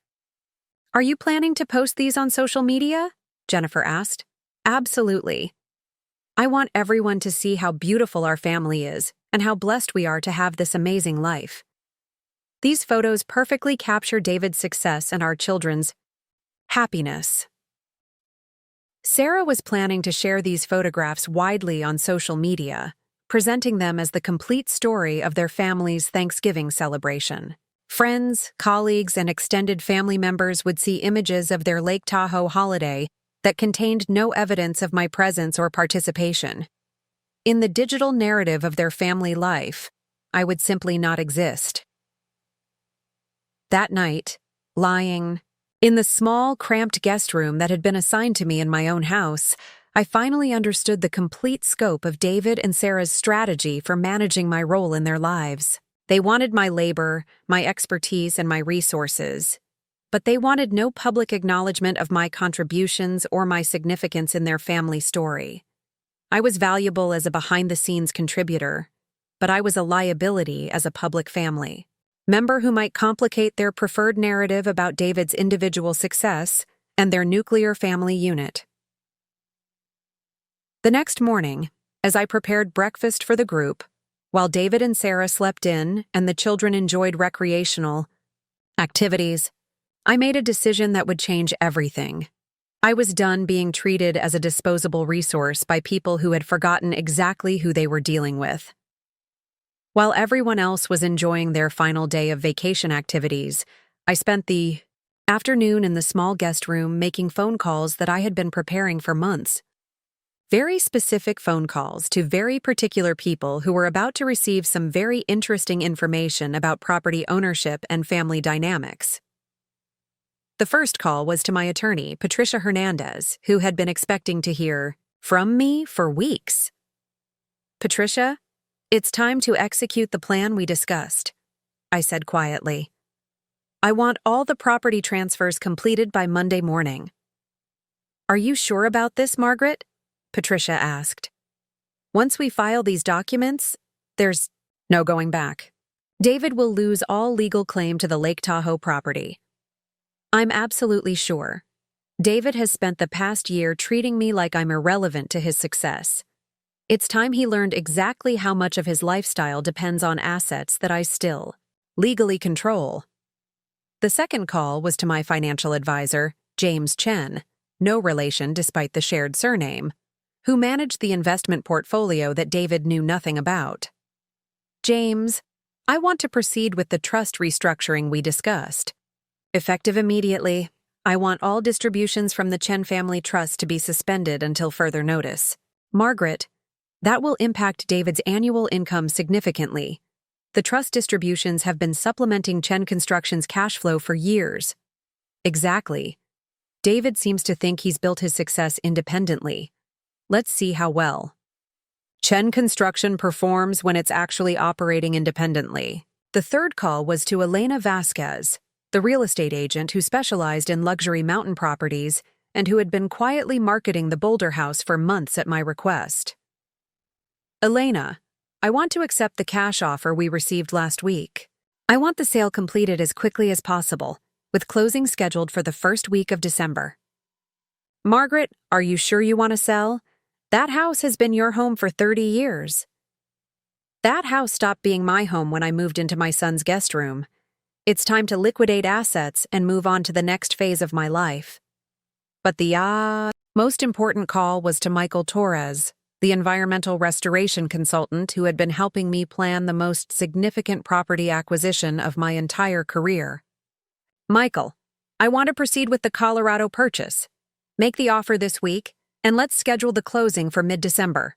"Are you planning to post these on social media?" Jennifer asked. "Absolutely. I want everyone to see how beautiful our family is and how blessed we are to have this amazing life. These photos perfectly capture David's success and our children's happiness." Sarah was planning to share these photographs widely on social media, presenting them as the complete story of their family's Thanksgiving celebration. Friends, colleagues, and extended family members would see images of their Lake Tahoe holiday that contained no evidence of my presence or participation. In the digital narrative of their family life, I would simply not exist. That night, lying in the small, cramped guest room that had been assigned to me in my own house, I finally understood the complete scope of David and Sarah's strategy for managing my role in their lives. They wanted my labor, my expertise, and my resources, but they wanted no public acknowledgement of my contributions or my significance in their family story. I was valuable as a behind-the-scenes contributor, but I was a liability as a public family member who might complicate their preferred narrative about David's individual success and their nuclear family unit. The next morning, as I prepared breakfast for the group, while David and Sarah slept in and the children enjoyed recreational activities, I made a decision that would change everything. I was done being treated as a disposable resource by people who had forgotten exactly who they were dealing with. While everyone else was enjoying their final day of vacation activities, I spent the afternoon in the small guest room making phone calls that I had been preparing for months. Very specific phone calls to very particular people who were about to receive some very interesting information about property ownership and family dynamics. The first call was to my attorney, Patricia Hernandez, who had been expecting to hear from me for weeks. "Patricia, it's time to execute the plan we discussed," I said quietly. "I want all the property transfers completed by Monday morning." "Are you sure about this, Margaret?" Patricia asked. "Once we file these documents, there's no going back. David will lose all legal claim to the Lake Tahoe property." "I'm absolutely sure. David has spent the past year treating me like I'm irrelevant to his success. It's time he learned exactly how much of his lifestyle depends on assets that I still legally control." The second call was to my financial advisor, Chen. no relation despite the shared surname, who managed the investment portfolio that David knew nothing about. James, I want to proceed with the trust restructuring we discussed. Effective immediately, I want all distributions from the Chen family trust to be suspended until further notice. Margaret, that will impact David's annual income significantly. The trust distributions have been supplementing Chen Construction's cash flow for years. Exactly. David seems to think he's built his success independently. Let's see how well. Chen Construction performs when it's actually operating independently. The third call was to Elena Vasquez, the real estate agent who specialized in luxury mountain properties and who had been quietly marketing the Boulder House for months at my request. Elena, I want to accept the cash offer we received last week. I want the sale completed as quickly as possible, with closing scheduled for the first week of December. Margaret, are you sure you want to sell? That house has been your home for 30 years. That house stopped being my home when I moved into my son's guest room. It's time to liquidate assets and move on to the next phase of my life. But the most important call was to Michael Torres, the environmental restoration consultant who had been helping me plan the most significant property acquisition of my entire career. Michael, I want to proceed with the Colorado purchase. Make the offer this week, and let's schedule the closing for mid-December.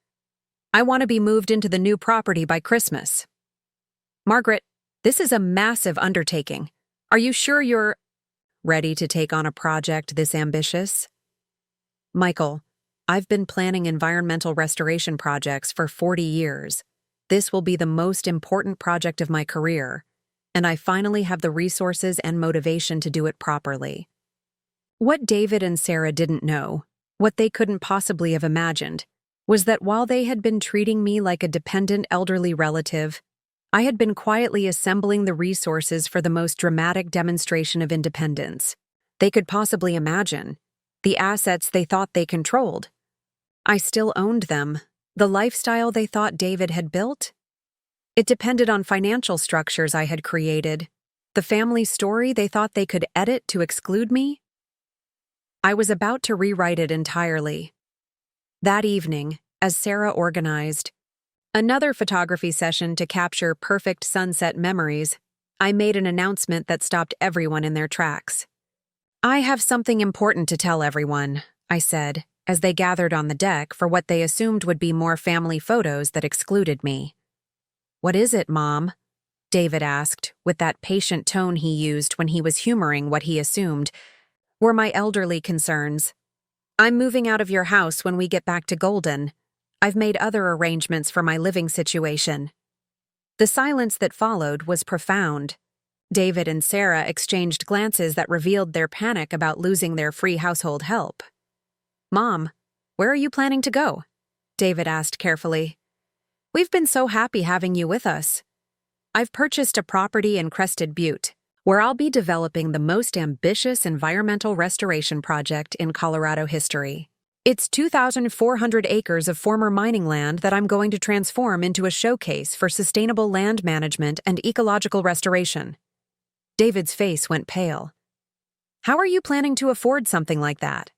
I want to be moved into the new property by Christmas. Margaret, this is a massive undertaking. Are you sure you're ready to take on a project this ambitious? Michael, I've been planning environmental restoration projects for 40 years. This will be the most important project of my career, and I finally have the resources and motivation to do it properly. What David and Sarah didn't know, what they couldn't possibly have imagined, was that while they had been treating me like a dependent elderly relative, I had been quietly assembling the resources for the most dramatic demonstration of independence they could possibly imagine, the assets they thought they controlled. I still owned them, the lifestyle they thought David had built. It depended on financial structures I had created, the family story they thought they could edit to exclude me. I was about to rewrite it entirely. That evening, as Sarah organized another photography session to capture perfect sunset memories, I made an announcement that stopped everyone in their tracks. I have something important to tell everyone, I said, as they gathered on the deck for what they assumed would be more family photos that excluded me. What is it, Mom? David asked, with that patient tone he used when he was humoring what he assumed were my elderly concerns. I'm moving out of your house when we get back to Golden. I've made other arrangements for my living situation. The silence that followed was profound. David and Sarah exchanged glances that revealed their panic about losing their free household help. Mom, where are you planning to go? David asked carefully. We've been so happy having you with us. I've purchased a property in Crested Butte, where I'll be developing the most ambitious environmental restoration project in Colorado history. It's 2,400 acres of former mining land that I'm going to transform into a showcase for sustainable land management and ecological restoration. David's face went pale. How are you planning to afford something like that?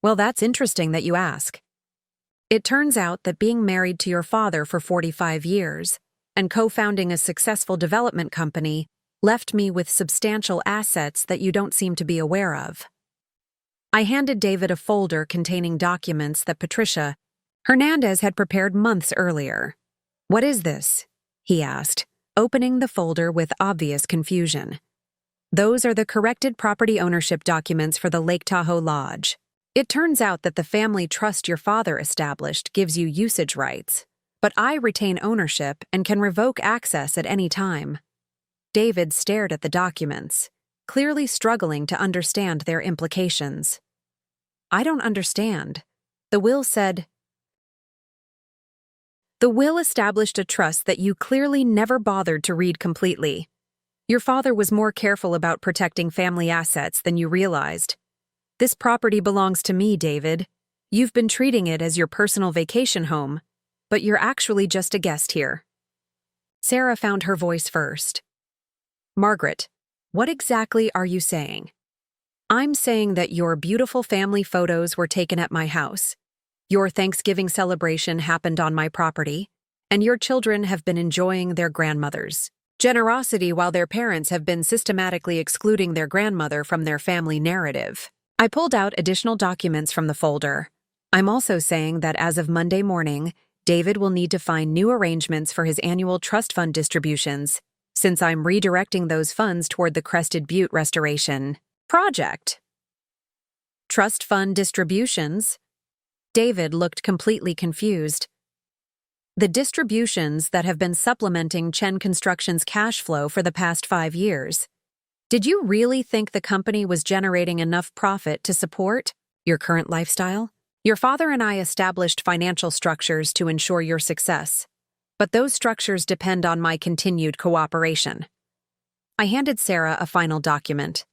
Well, that's interesting that you ask. It turns out that being married to your father for 45 years and co-founding a successful development company left me with substantial assets that you don't seem to be aware of. I handed David a folder containing documents that Patricia Hernandez had prepared months earlier. What is this? He asked, opening the folder with obvious confusion. Those are the corrected property ownership documents for the Lake Tahoe Lodge. It turns out that the family trust your father established gives you usage rights, but I retain ownership and can revoke access at any time. David stared at the documents, clearly struggling to understand their implications. I don't understand. The will said, the will established a trust that you clearly never bothered to read completely. Your father was more careful about protecting family assets than you realized. This property belongs to me, David. You've been treating it as your personal vacation home, but you're actually just a guest here. Sarah found her voice first. Margaret, what exactly are you saying? I'm saying that your beautiful family photos were taken at my house. Your Thanksgiving celebration happened on my property, and your children have been enjoying their grandmother's generosity while their parents have been systematically excluding their grandmother from their family narrative. I pulled out additional documents from the folder. I'm also saying that as of Monday morning, David will need to find new arrangements for his annual trust fund distributions, since I'm redirecting those funds toward the Crested Butte restoration project. Trust fund distributions? David looked completely confused. The distributions that have been supplementing Chen Construction's cash flow for the past 5 years. Did you really think the company was generating enough profit to support your current lifestyle? Your father and I established financial structures to ensure your success, but those structures depend on my continued cooperation. I handed Sarah a final document,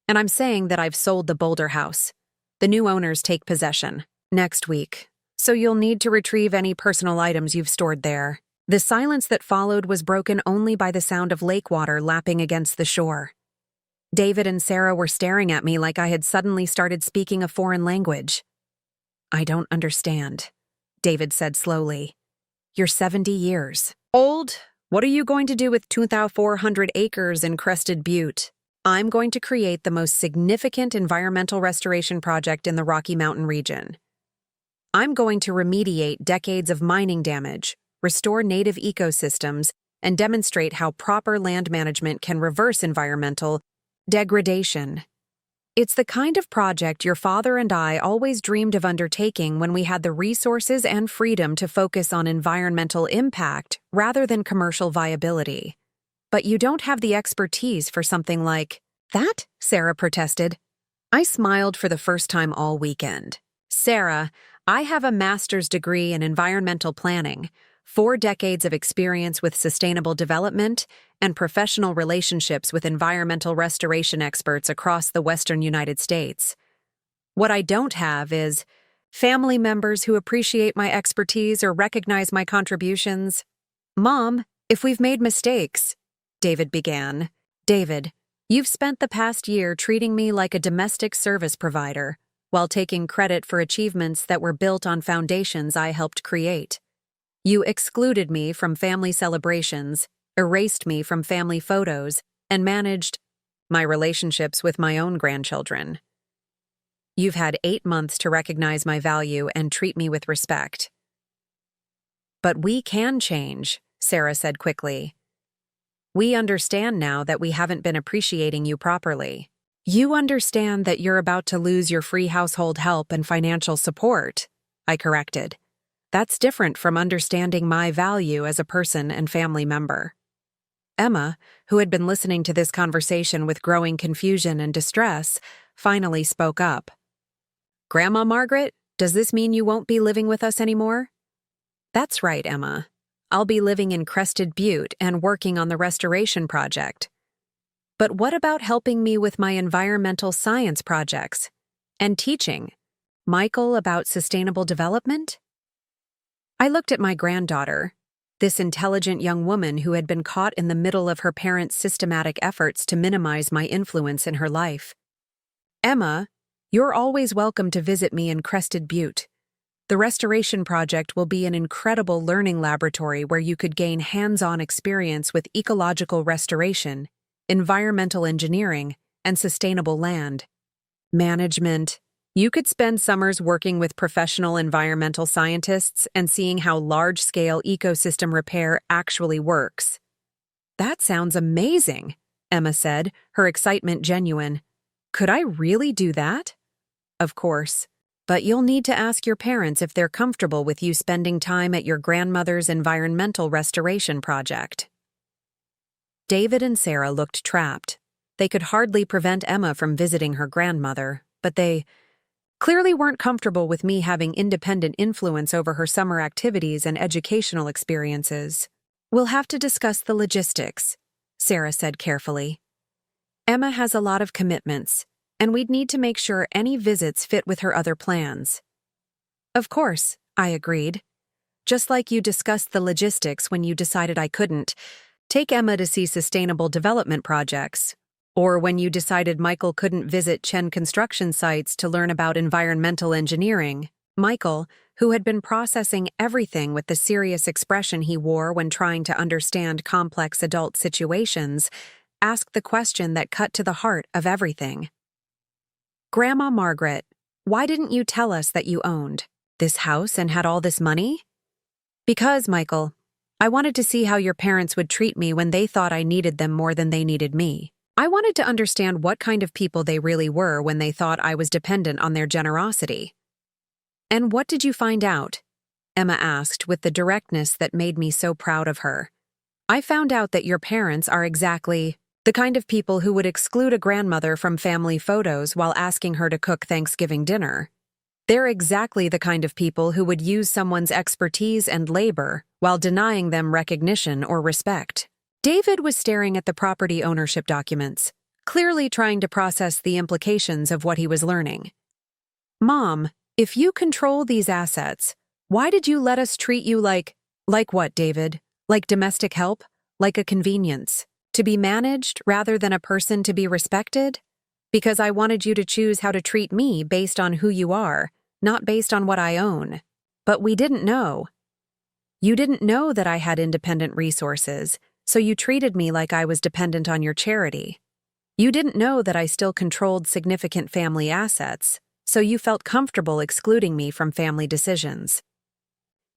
and I'm saying that I've sold the Boulder house. The new owners take possession next week, so you'll need to retrieve any personal items you've stored there. The silence that followed was broken only by the sound of lake water lapping against the shore. David and Sarah were staring at me like I had suddenly started speaking a foreign language. I don't understand, David said slowly. You're 70 years old. What are you going to do with 2,400 acres in Crested Butte? I'm going to create the most significant environmental restoration project in the Rocky Mountain region. I'm going to remediate decades of mining damage, restore native ecosystems, and demonstrate how proper land management can reverse environmental degradation. It's the kind of project your father and I always dreamed of undertaking when we had the resources and freedom to focus on environmental impact rather than commercial viability. But you don't have the expertise for something like that, Sarah protested. I smiled for the first time all weekend. Sarah, I have a master's degree in environmental planning, 4 decades of experience with sustainable development, and professional relationships with environmental restoration experts across the western United States. What I don't have is family members who appreciate my expertise or recognize my contributions. Mom, if we've made mistakes, David began. David, you've spent the past year treating me like a domestic service provider, while taking credit for achievements that were built on foundations I helped create. You excluded me from family celebrations, erased me from family photos, and managed my relationships with my own grandchildren. You've had 8 months to recognize my value and treat me with respect. But we can change, Sarah said quickly. We understand now that we haven't been appreciating you properly. You understand that you're about to lose your free household help and financial support, I corrected. That's different from understanding my value as a person and family member. Emma, who had been listening to this conversation with growing confusion and distress, finally spoke up. Grandma Margaret, does this mean you won't be living with us anymore? That's right, Emma. I'll be living in Crested Butte and working on the restoration project. But what about helping me with my environmental science projects and teaching Michael about sustainable development? I looked at my granddaughter, this intelligent young woman who had been caught in the middle of her parents' systematic efforts to minimize my influence in her life. Emma, you're always welcome to visit me in Crested Butte. The restoration project will be an incredible learning laboratory where you could gain hands-on experience with ecological restoration, environmental engineering, and sustainable land management. You could spend summers working with professional environmental scientists and seeing how large-scale ecosystem repair actually works. That sounds amazing, Emma said, her excitement genuine. Could I really do that? Of course, but you'll need to ask your parents if they're comfortable with you spending time at your grandmother's environmental restoration project. David and Sarah looked trapped. They could hardly prevent Emma from visiting her grandmother, but they clearly weren't comfortable with me having independent influence over her summer activities and educational experiences. We'll have to discuss the logistics, Sarah said carefully. Emma has a lot of commitments, and we'd need to make sure any visits fit with her other plans. Of course, I agreed. Just like you discussed the logistics when you decided I couldn't take Emma to see sustainable development projects. Or when you decided Michael couldn't visit Chen Construction sites to learn about environmental engineering, Michael, who had been processing everything with the serious expression he wore when trying to understand complex adult situations, asked the question that cut to the heart of everything. "Grandma Margaret, why didn't you tell us that you owned this house and had all this money?" "Because, Michael, I wanted to see how your parents would treat me when they thought I needed them more than they needed me. I wanted to understand what kind of people they really were when they thought I was dependent on their generosity." "And what did you find out?" Emma asked with the directness that made me so proud of her. "I found out that your parents are exactly the kind of people who would exclude a grandmother from family photos while asking her to cook Thanksgiving dinner. They're exactly the kind of people who would use someone's expertise and labor while denying them recognition or respect." David was staring at the property ownership documents, clearly trying to process the implications of what he was learning. "Mom, if you control these assets, why did you let us treat you like what, David? Like domestic help? Like a convenience? To be managed rather than a person to be respected? Because I wanted you to choose how to treat me based on who you are, not based on what I own. But we didn't know. You didn't know that I had independent resources, so you treated me like I was dependent on your charity. You didn't know that I still controlled significant family assets, so you felt comfortable excluding me from family decisions.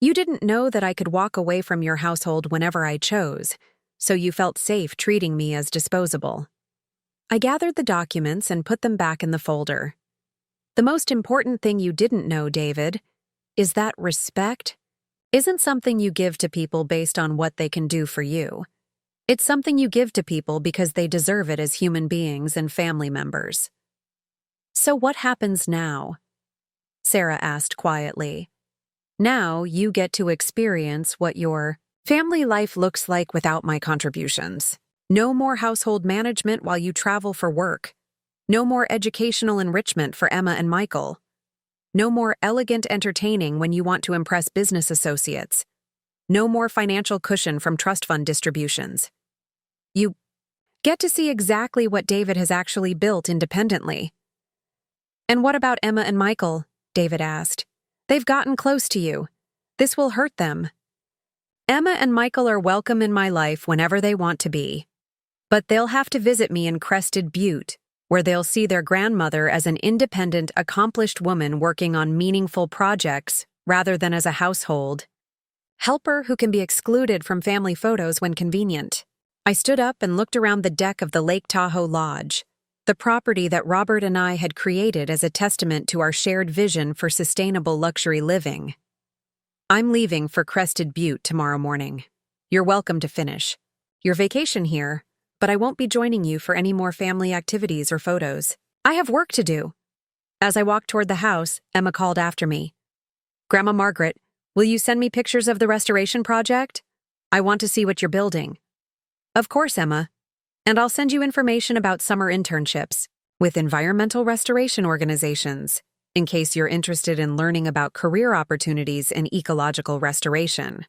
You didn't know that I could walk away from your household whenever I chose, so you felt safe treating me as disposable." I gathered the documents and put them back in the folder. "The most important thing you didn't know, David, is that respect isn't something you give to people based on what they can do for you. It's something you give to people because they deserve it as human beings and family members." "So what happens now?" Sarah asked quietly. "Now you get to experience what your family life looks like without my contributions. No more household management while you travel for work. No more educational enrichment for Emma and Michael. No more elegant entertaining when you want to impress business associates. No more financial cushion from trust fund distributions. You get to see exactly what David has actually built independently." "And what about Emma and Michael?" David asked. "They've gotten close to you. This will hurt them." "Emma and Michael are welcome in my life whenever they want to be. But they'll have to visit me in Crested Butte, where they'll see their grandmother as an independent, accomplished woman working on meaningful projects rather than as a household helper who can be excluded from family photos when convenient." I stood up and looked around the deck of the Lake Tahoe Lodge, the property that Robert and I had created as a testament to our shared vision for sustainable luxury living. "I'm leaving for Crested Butte tomorrow morning. You're welcome to finish your vacation here, but I won't be joining you for any more family activities or photos. I have work to do." As I walked toward the house, Emma called after me. "Grandma Margaret, will you send me pictures of the restoration project? I want to see what you're building." "Of course, Emma. And I'll send you information about summer internships with environmental restoration organizations, in case you're interested in learning about career opportunities in ecological restoration."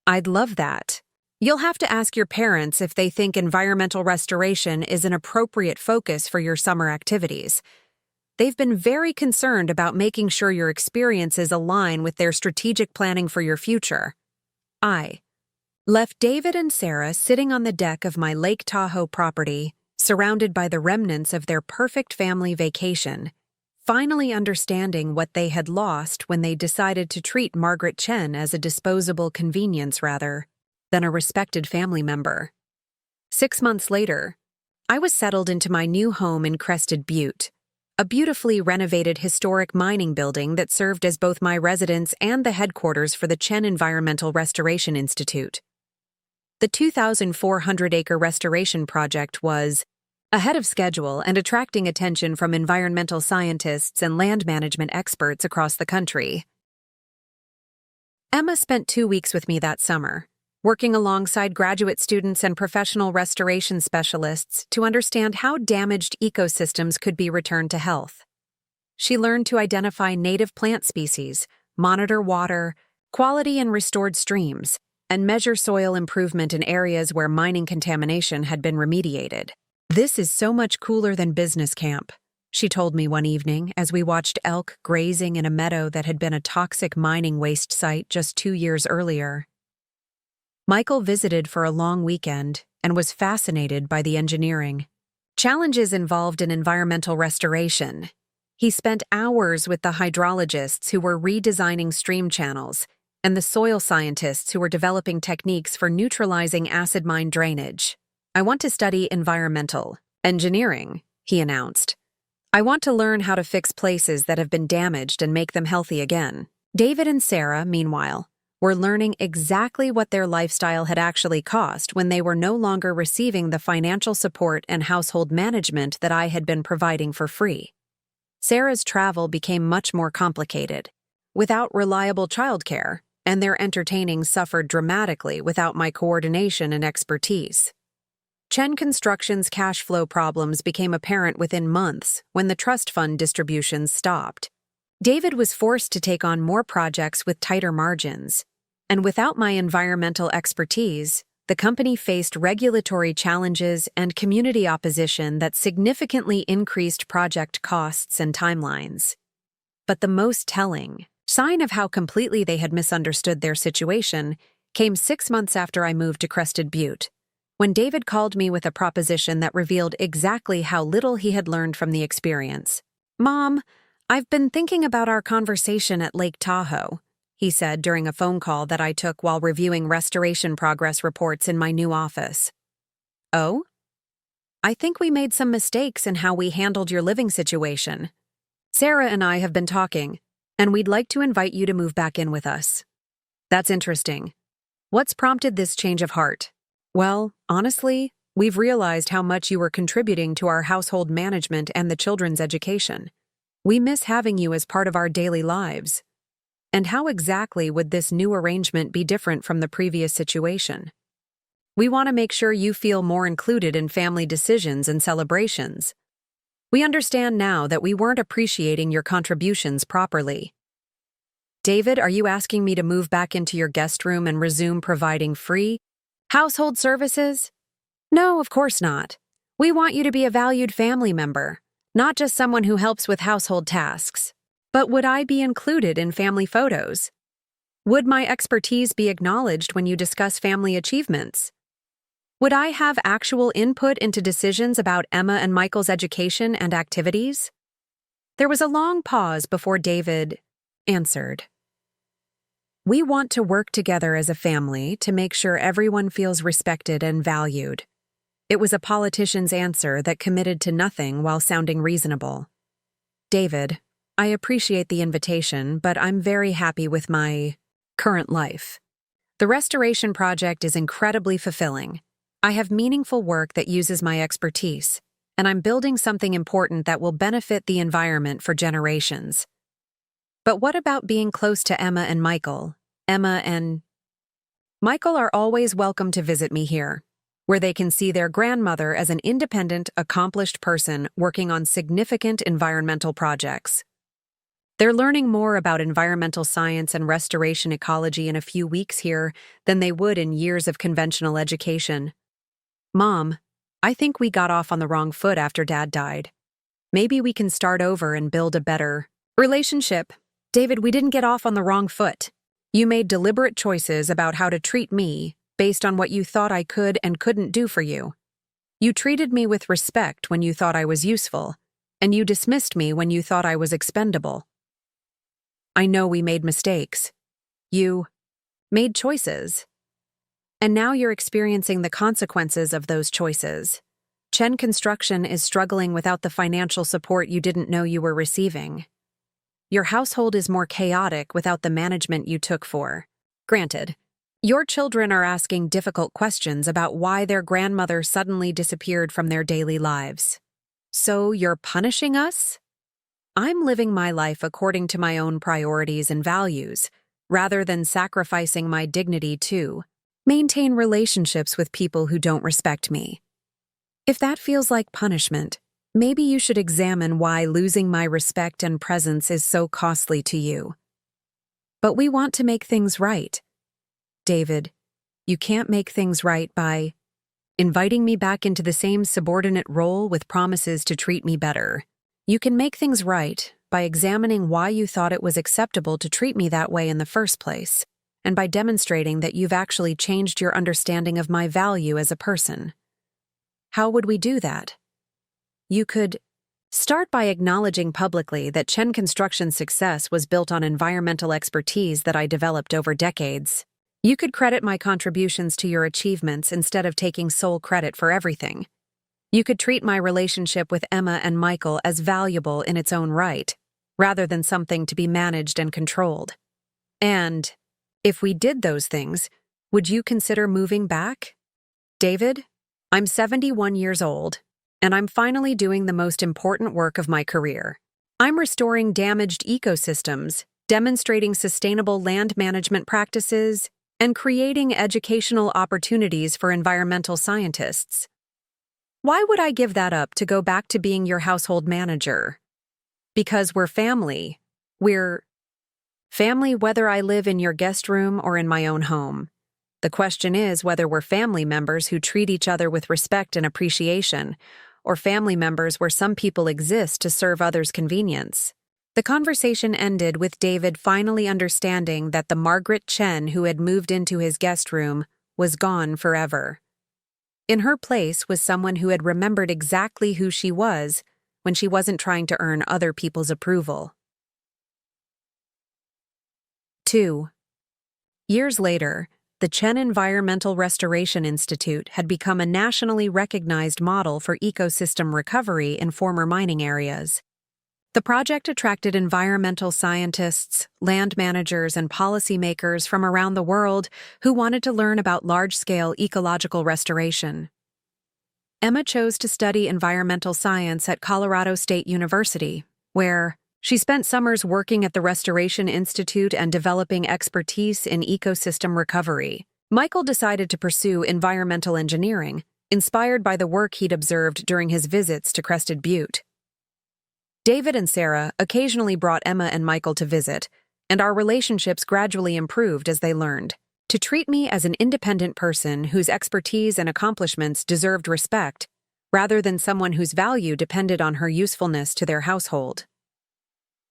"I'd love that. You'll have to ask your parents if they think environmental restoration is an appropriate focus for your summer activities. They've been very concerned about making sure your experiences align with their strategic planning for your future." I left David and Sarah sitting on the deck of my Lake Tahoe property, surrounded by the remnants of their perfect family vacation, finally understanding what they had lost when they decided to treat Margaret Chen as a disposable convenience rather than a respected family member. 6 months later, I was settled into my new home in Crested Butte, a beautifully renovated historic mining building that served as both my residence and the headquarters for the Chen Environmental Restoration Institute. The 2,400-acre restoration project was ahead of schedule and attracting attention from environmental scientists and land management experts across the country. Emma spent 2 weeks with me that summer, working alongside graduate students and professional restoration specialists to understand how damaged ecosystems could be returned to health. She learned to identify native plant species, monitor water quality in restored streams, and measure soil improvement in areas where mining contamination had been remediated. "This is so much cooler than business camp," she told me one evening as we watched elk grazing in a meadow that had been a toxic mining waste site just 2 years earlier. Michael visited for a long weekend and was fascinated by the engineering challenges involved in environmental restoration. He spent hours with the hydrologists who were redesigning stream channels and the soil scientists who were developing techniques for neutralizing acid mine drainage. "I want to study environmental engineering," he announced. "I want to learn how to fix places that have been damaged and make them healthy again." David and Sarah, meanwhile, were learning exactly what their lifestyle had actually cost when they were no longer receiving the financial support and household management that I had been providing for free. Sarah's travel became much more complicated. Without reliable childcare, and their entertaining suffered dramatically without my coordination and expertise. Chen Construction's cash flow problems became apparent within months when the trust fund distributions stopped. David was forced to take on more projects with tighter margins, and without my environmental expertise, the company faced regulatory challenges and community opposition that significantly increased project costs and timelines. But the most telling sign of how completely they had misunderstood their situation came 6 months after I moved to Crested Butte, when David called me with a proposition that revealed exactly how little he had learned from the experience. "Mom, I've been thinking about our conversation at Lake Tahoe," he said during a phone call that I took while reviewing restoration progress reports in my new office. "Oh? I think we made some mistakes in how we handled your living situation. Sarah and I have been talking, and we'd like to invite you to move back in with us." "That's interesting. What's prompted this change of heart?" "Well, honestly, we've realized how much you were contributing to our household management and the children's education. We miss having you as part of our daily lives. And how exactly would this new arrangement be different from the previous situation? We want to make sure you feel more included in family decisions and celebrations. We understand now that we weren't appreciating your contributions properly." "David, are you asking me to move back into your guest room and resume providing free household services?" "No, of course not. We want you to be a valued family member, not just someone who helps with household tasks. But would I be included in family photos? Would my expertise be acknowledged when you discuss family achievements? Would I have actual input into decisions about Emma and Michael's education and activities?" There was a long pause before David answered. "We want to work together as a family to make sure everyone feels respected and valued." It was a politician's answer that committed to nothing while sounding reasonable. "David, I appreciate the invitation, but I'm very happy with my current life. The restoration project is incredibly fulfilling. I have meaningful work that uses my expertise, and I'm building something important that will benefit the environment for generations. But what about being close to Emma and Michael? Emma and Michael are always welcome to visit me here, where they can see their grandmother as an independent, accomplished person working on significant environmental projects. They're learning more about environmental science and restoration ecology in a few weeks here than they would in years of conventional education. Mom, I think we got off on the wrong foot after Dad died. Maybe we can start over and build a better relationship." "David, we didn't get off on the wrong foot. You made deliberate choices about how to treat me based on what you thought I could and couldn't do for you. You treated me with respect when you thought I was useful, and you dismissed me when you thought I was expendable. I know we made mistakes. You made choices. And now you're experiencing the consequences of those choices. Chen Construction is struggling without the financial support you didn't know you were receiving. Your household is more chaotic without the management you took for granted. Your children are asking difficult questions about why their grandmother suddenly disappeared from their daily lives. So you're punishing us? I'm living my life according to my own priorities and values, rather than sacrificing my dignity to maintain relationships with people who don't respect me. If that feels like punishment, maybe you should examine why losing my respect and presence is so costly to you. But we want to make things right. David, you can't make things right by inviting me back into the same subordinate role with promises to treat me better. You can make things right by examining why you thought it was acceptable to treat me that way in the first place, and by demonstrating that you've actually changed your understanding of my value as a person. How would we do that? You could start by acknowledging publicly that Chen Construction's success was built on environmental expertise that I developed over decades. You could credit my contributions to your achievements instead of taking sole credit for everything. You could treat my relationship with Emma and Michael as valuable in its own right, rather than something to be managed and controlled. And, if we did those things, would you consider moving back? David, I'm 71 years old, and I'm finally doing the most important work of my career. I'm restoring damaged ecosystems, demonstrating sustainable land management practices, and creating educational opportunities for environmental scientists. Why would I give that up to go back to being your household manager? Because we're family. We're family whether I live in your guest room or in my own home. The question is whether we're family members who treat each other with respect and appreciation, or family members where some people exist to serve others' convenience. The conversation ended with David finally understanding that the Margaret Chen who had moved into his guest room was gone forever. In her place was someone who had remembered exactly who she was when she wasn't trying to earn other people's approval. 2. Years later, the Chen Environmental Restoration Institute had become a nationally recognized model for ecosystem recovery in former mining areas. The project attracted environmental scientists, land managers, and policymakers from around the world who wanted to learn about large-scale ecological restoration. Emma chose to study environmental science at Colorado State University, where she spent summers working at the Restoration Institute and developing expertise in ecosystem recovery. Michael decided to pursue environmental engineering, inspired by the work he'd observed during his visits to Crested Butte. David and Sarah occasionally brought Emma and Michael to visit, and our relationships gradually improved as they learned to treat me as an independent person whose expertise and accomplishments deserved respect, rather than someone whose value depended on her usefulness to their household.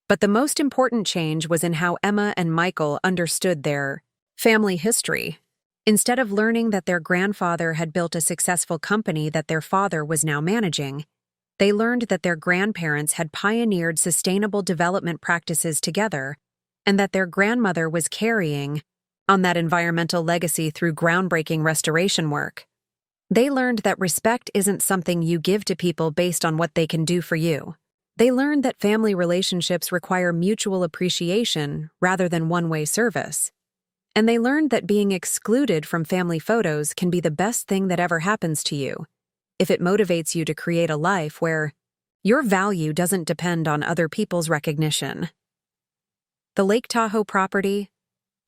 But the most important change was in how Emma and Michael understood their family history. Instead of learning that their grandfather had built a successful company that their father was now managing, they learned that their grandparents had pioneered sustainable development practices together, and that their grandmother was carrying on that environmental legacy through groundbreaking restoration work. They learned that respect isn't something you give to people based on what they can do for you. They learned that family relationships require mutual appreciation rather than one-way service. And they learned that being excluded from family photos can be the best thing that ever happens to you, if it motivates you to create a life where your value doesn't depend on other people's recognition. The Lake Tahoe property,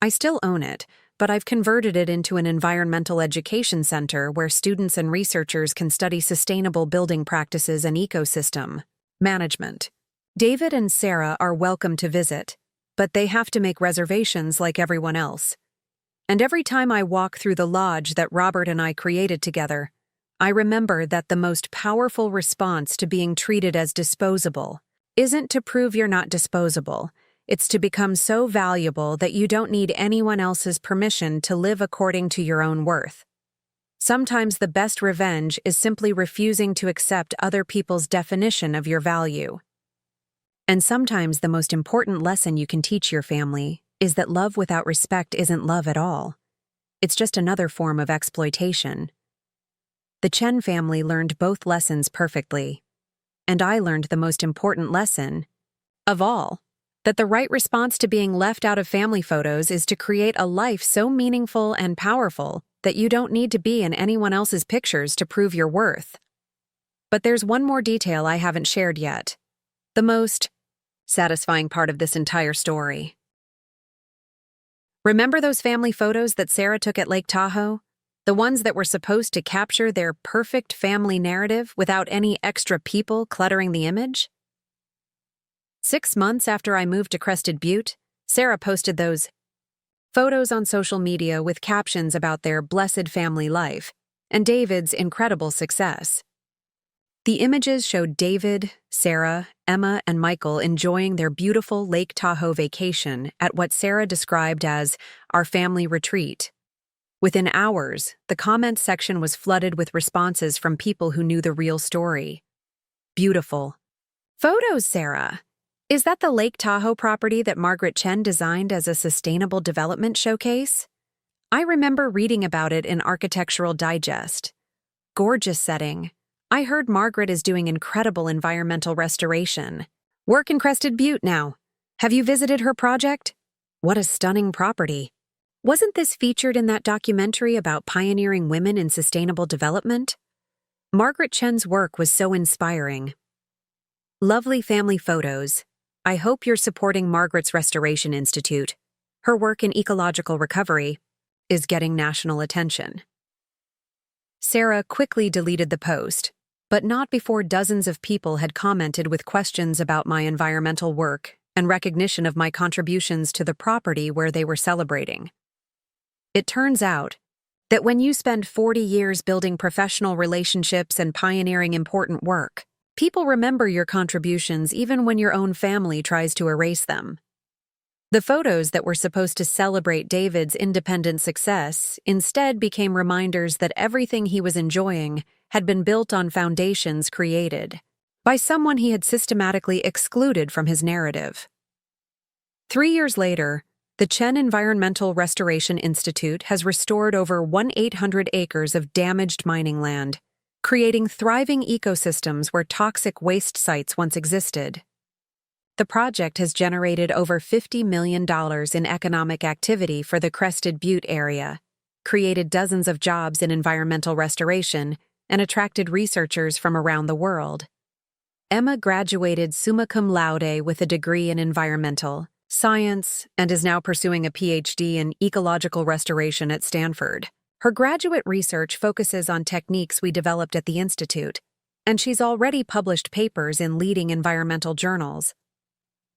I still own it, but I've converted it into an environmental education center where students and researchers can study sustainable building practices and ecosystem management. David and Sarah are welcome to visit, but they have to make reservations like everyone else. And every time I walk through the lodge that Robert and I created together, I remember that the most powerful response to being treated as disposable isn't to prove you're not disposable. It's to become so valuable that you don't need anyone else's permission to live according to your own worth. Sometimes the best revenge is simply refusing to accept other people's definition of your value. And sometimes the most important lesson you can teach your family is that love without respect isn't love at all. It's just another form of exploitation. The Chen family learned both lessons perfectly, and I learned the most important lesson of all, that the right response to being left out of family photos is to create a life so meaningful and powerful that you don't need to be in anyone else's pictures to prove your worth. But there's one more detail I haven't shared yet, the most satisfying part of this entire story. Remember those family photos that Sarah took at Lake Tahoe? The ones that were supposed to capture their perfect family narrative without any extra people cluttering the image? 6 months after I moved to Crested Butte, Sarah posted those photos on social media with captions about their blessed family life, and David's incredible success. The images showed David, Sarah, Emma, and Michael enjoying their beautiful Lake Tahoe vacation at what Sarah described as our family retreat. Within hours, the comments section was flooded with responses from people who knew the real story. Beautiful. Photos, Sarah. Is that the Lake Tahoe property that Margaret Chen designed as a sustainable development showcase? I remember reading about it in Architectural Digest. Gorgeous setting. I heard Margaret is doing incredible environmental restoration. Work in Crested Butte now. Have you visited her project? What a stunning property. Wasn't this featured in that documentary about pioneering women in sustainable development? Margaret Chen's work was so inspiring. Lovely family photos. I hope you're supporting Margaret's Restoration Institute. Her work in ecological recovery is getting national attention. Sarah quickly deleted the post, but not before dozens of people had commented with questions about my environmental work and recognition of my contributions to the property where they were celebrating. It turns out that when you spend 40 years building professional relationships and pioneering important work, people remember your contributions even when your own family tries to erase them. The photos that were supposed to celebrate David's independent success instead became reminders that everything he was enjoying had been built on foundations created by someone he had systematically excluded from his narrative. 3 years later, the Chen Environmental Restoration Institute has restored over 1,800 acres of damaged mining land, creating thriving ecosystems where toxic waste sites once existed. The project has generated over $50 million in economic activity for the Crested Butte area, created dozens of jobs in environmental restoration, and attracted researchers from around the world. Emma graduated summa cum laude with a degree in environmental science and is now pursuing a PhD in ecological restoration at Stanford. Her graduate research focuses on techniques we developed at the Institute, and she's already published papers in leading environmental journals.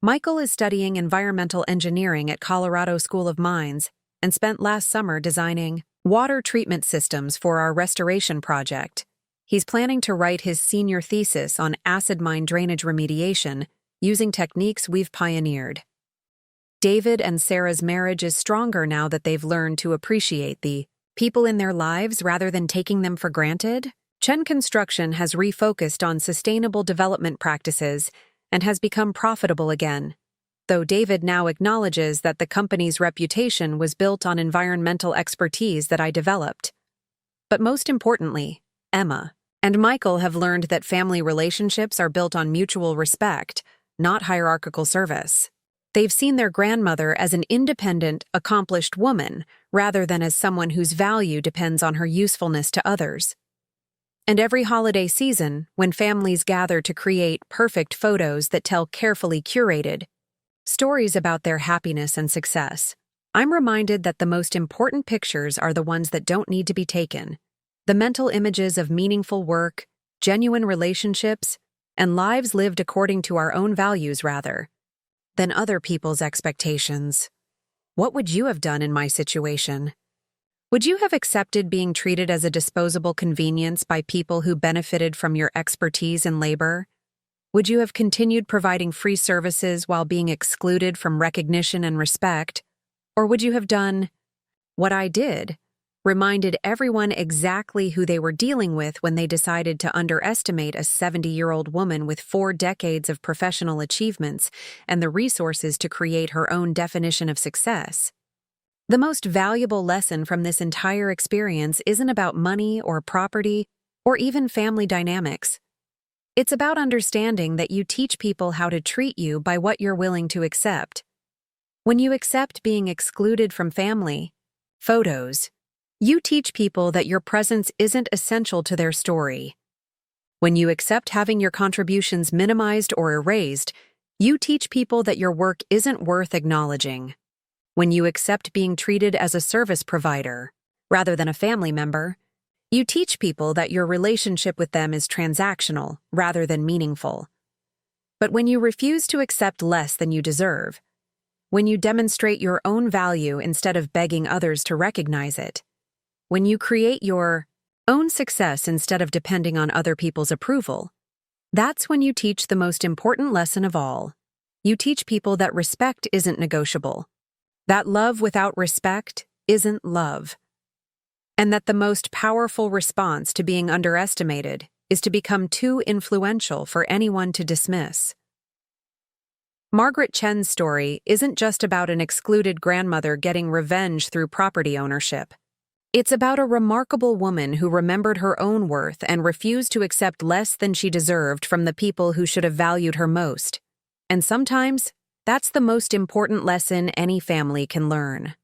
Michael is studying environmental engineering at Colorado School of Mines and spent last summer designing water treatment systems for our restoration project. He's planning to write his senior thesis on acid mine drainage remediation using techniques we've pioneered. David and Sarah's marriage is stronger now that they've learned to appreciate the people in their lives rather than taking them for granted. Chen Construction has refocused on sustainable development practices and has become profitable again, though David now acknowledges that the company's reputation was built on environmental expertise that I developed. But most importantly, Emma and Michael have learned that family relationships are built on mutual respect, not hierarchical service. They've seen their grandmother as an independent, accomplished woman rather than as someone whose value depends on her usefulness to others. And every holiday season, when families gather to create perfect photos that tell carefully curated stories about their happiness and success, I'm reminded that the most important pictures are the ones that don't need to be taken. The mental images of meaningful work, genuine relationships, and lives lived according to our own values rather than other people's expectations. What would you have done in my situation? Would you have accepted being treated as a disposable convenience by people who benefited from your expertise and labor? Would you have continued providing free services while being excluded from recognition and respect? Or would you have done what I did? Reminded everyone exactly who they were dealing with when they decided to underestimate a 70-year-old woman with 4 decades of professional achievements and the resources to create her own definition of success. The most valuable lesson from this entire experience isn't about money or property or even family dynamics. It's about understanding that you teach people how to treat you by what you're willing to accept. When you accept being excluded from family, photos, you teach people that your presence isn't essential to their story. When you accept having your contributions minimized or erased, you teach people that your work isn't worth acknowledging. When you accept being treated as a service provider, rather than a family member, you teach people that your relationship with them is transactional rather than meaningful. But when you refuse to accept less than you deserve, when you demonstrate your own value instead of begging others to recognize it, when you create your Own success instead of depending on other people's approval. That's when you teach the most important lesson of all. You teach people that respect isn't negotiable, that love without respect isn't love, and that the most powerful response to being underestimated is to become too influential for anyone to dismiss. Margaret Chen's story isn't just about an excluded grandmother getting revenge through property ownership. It's about a remarkable woman who remembered her own worth and refused to accept less than she deserved from the people who should have valued her most. And sometimes, that's the most important lesson any family can learn.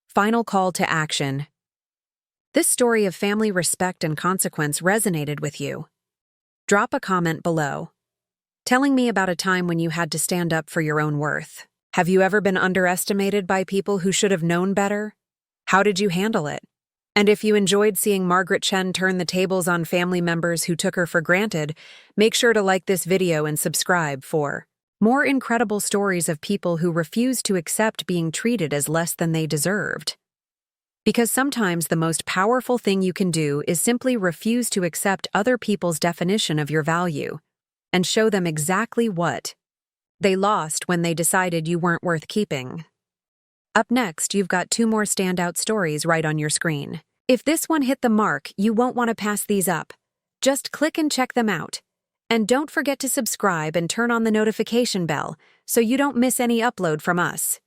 Final call to action. This story of family respect and consequence resonated with you. Drop a comment below, telling me about a time when you had to stand up for your own worth. Have you ever been underestimated by people who should have known better? How did you handle it? And if you enjoyed seeing Margaret Chen turn the tables on family members who took her for granted, make sure to like this video and subscribe for more incredible stories of people who refused to accept being treated as less than they deserved. Because sometimes the most powerful thing you can do is simply refuse to accept other people's definition of your value and show them exactly what they lost when they decided you weren't worth keeping. Up next, you've got 2 more standout stories right on your screen. If this one hit the mark, you won't want to pass these up. Just click and check them out. And don't forget to subscribe and turn on the notification bell so you don't miss any upload from us.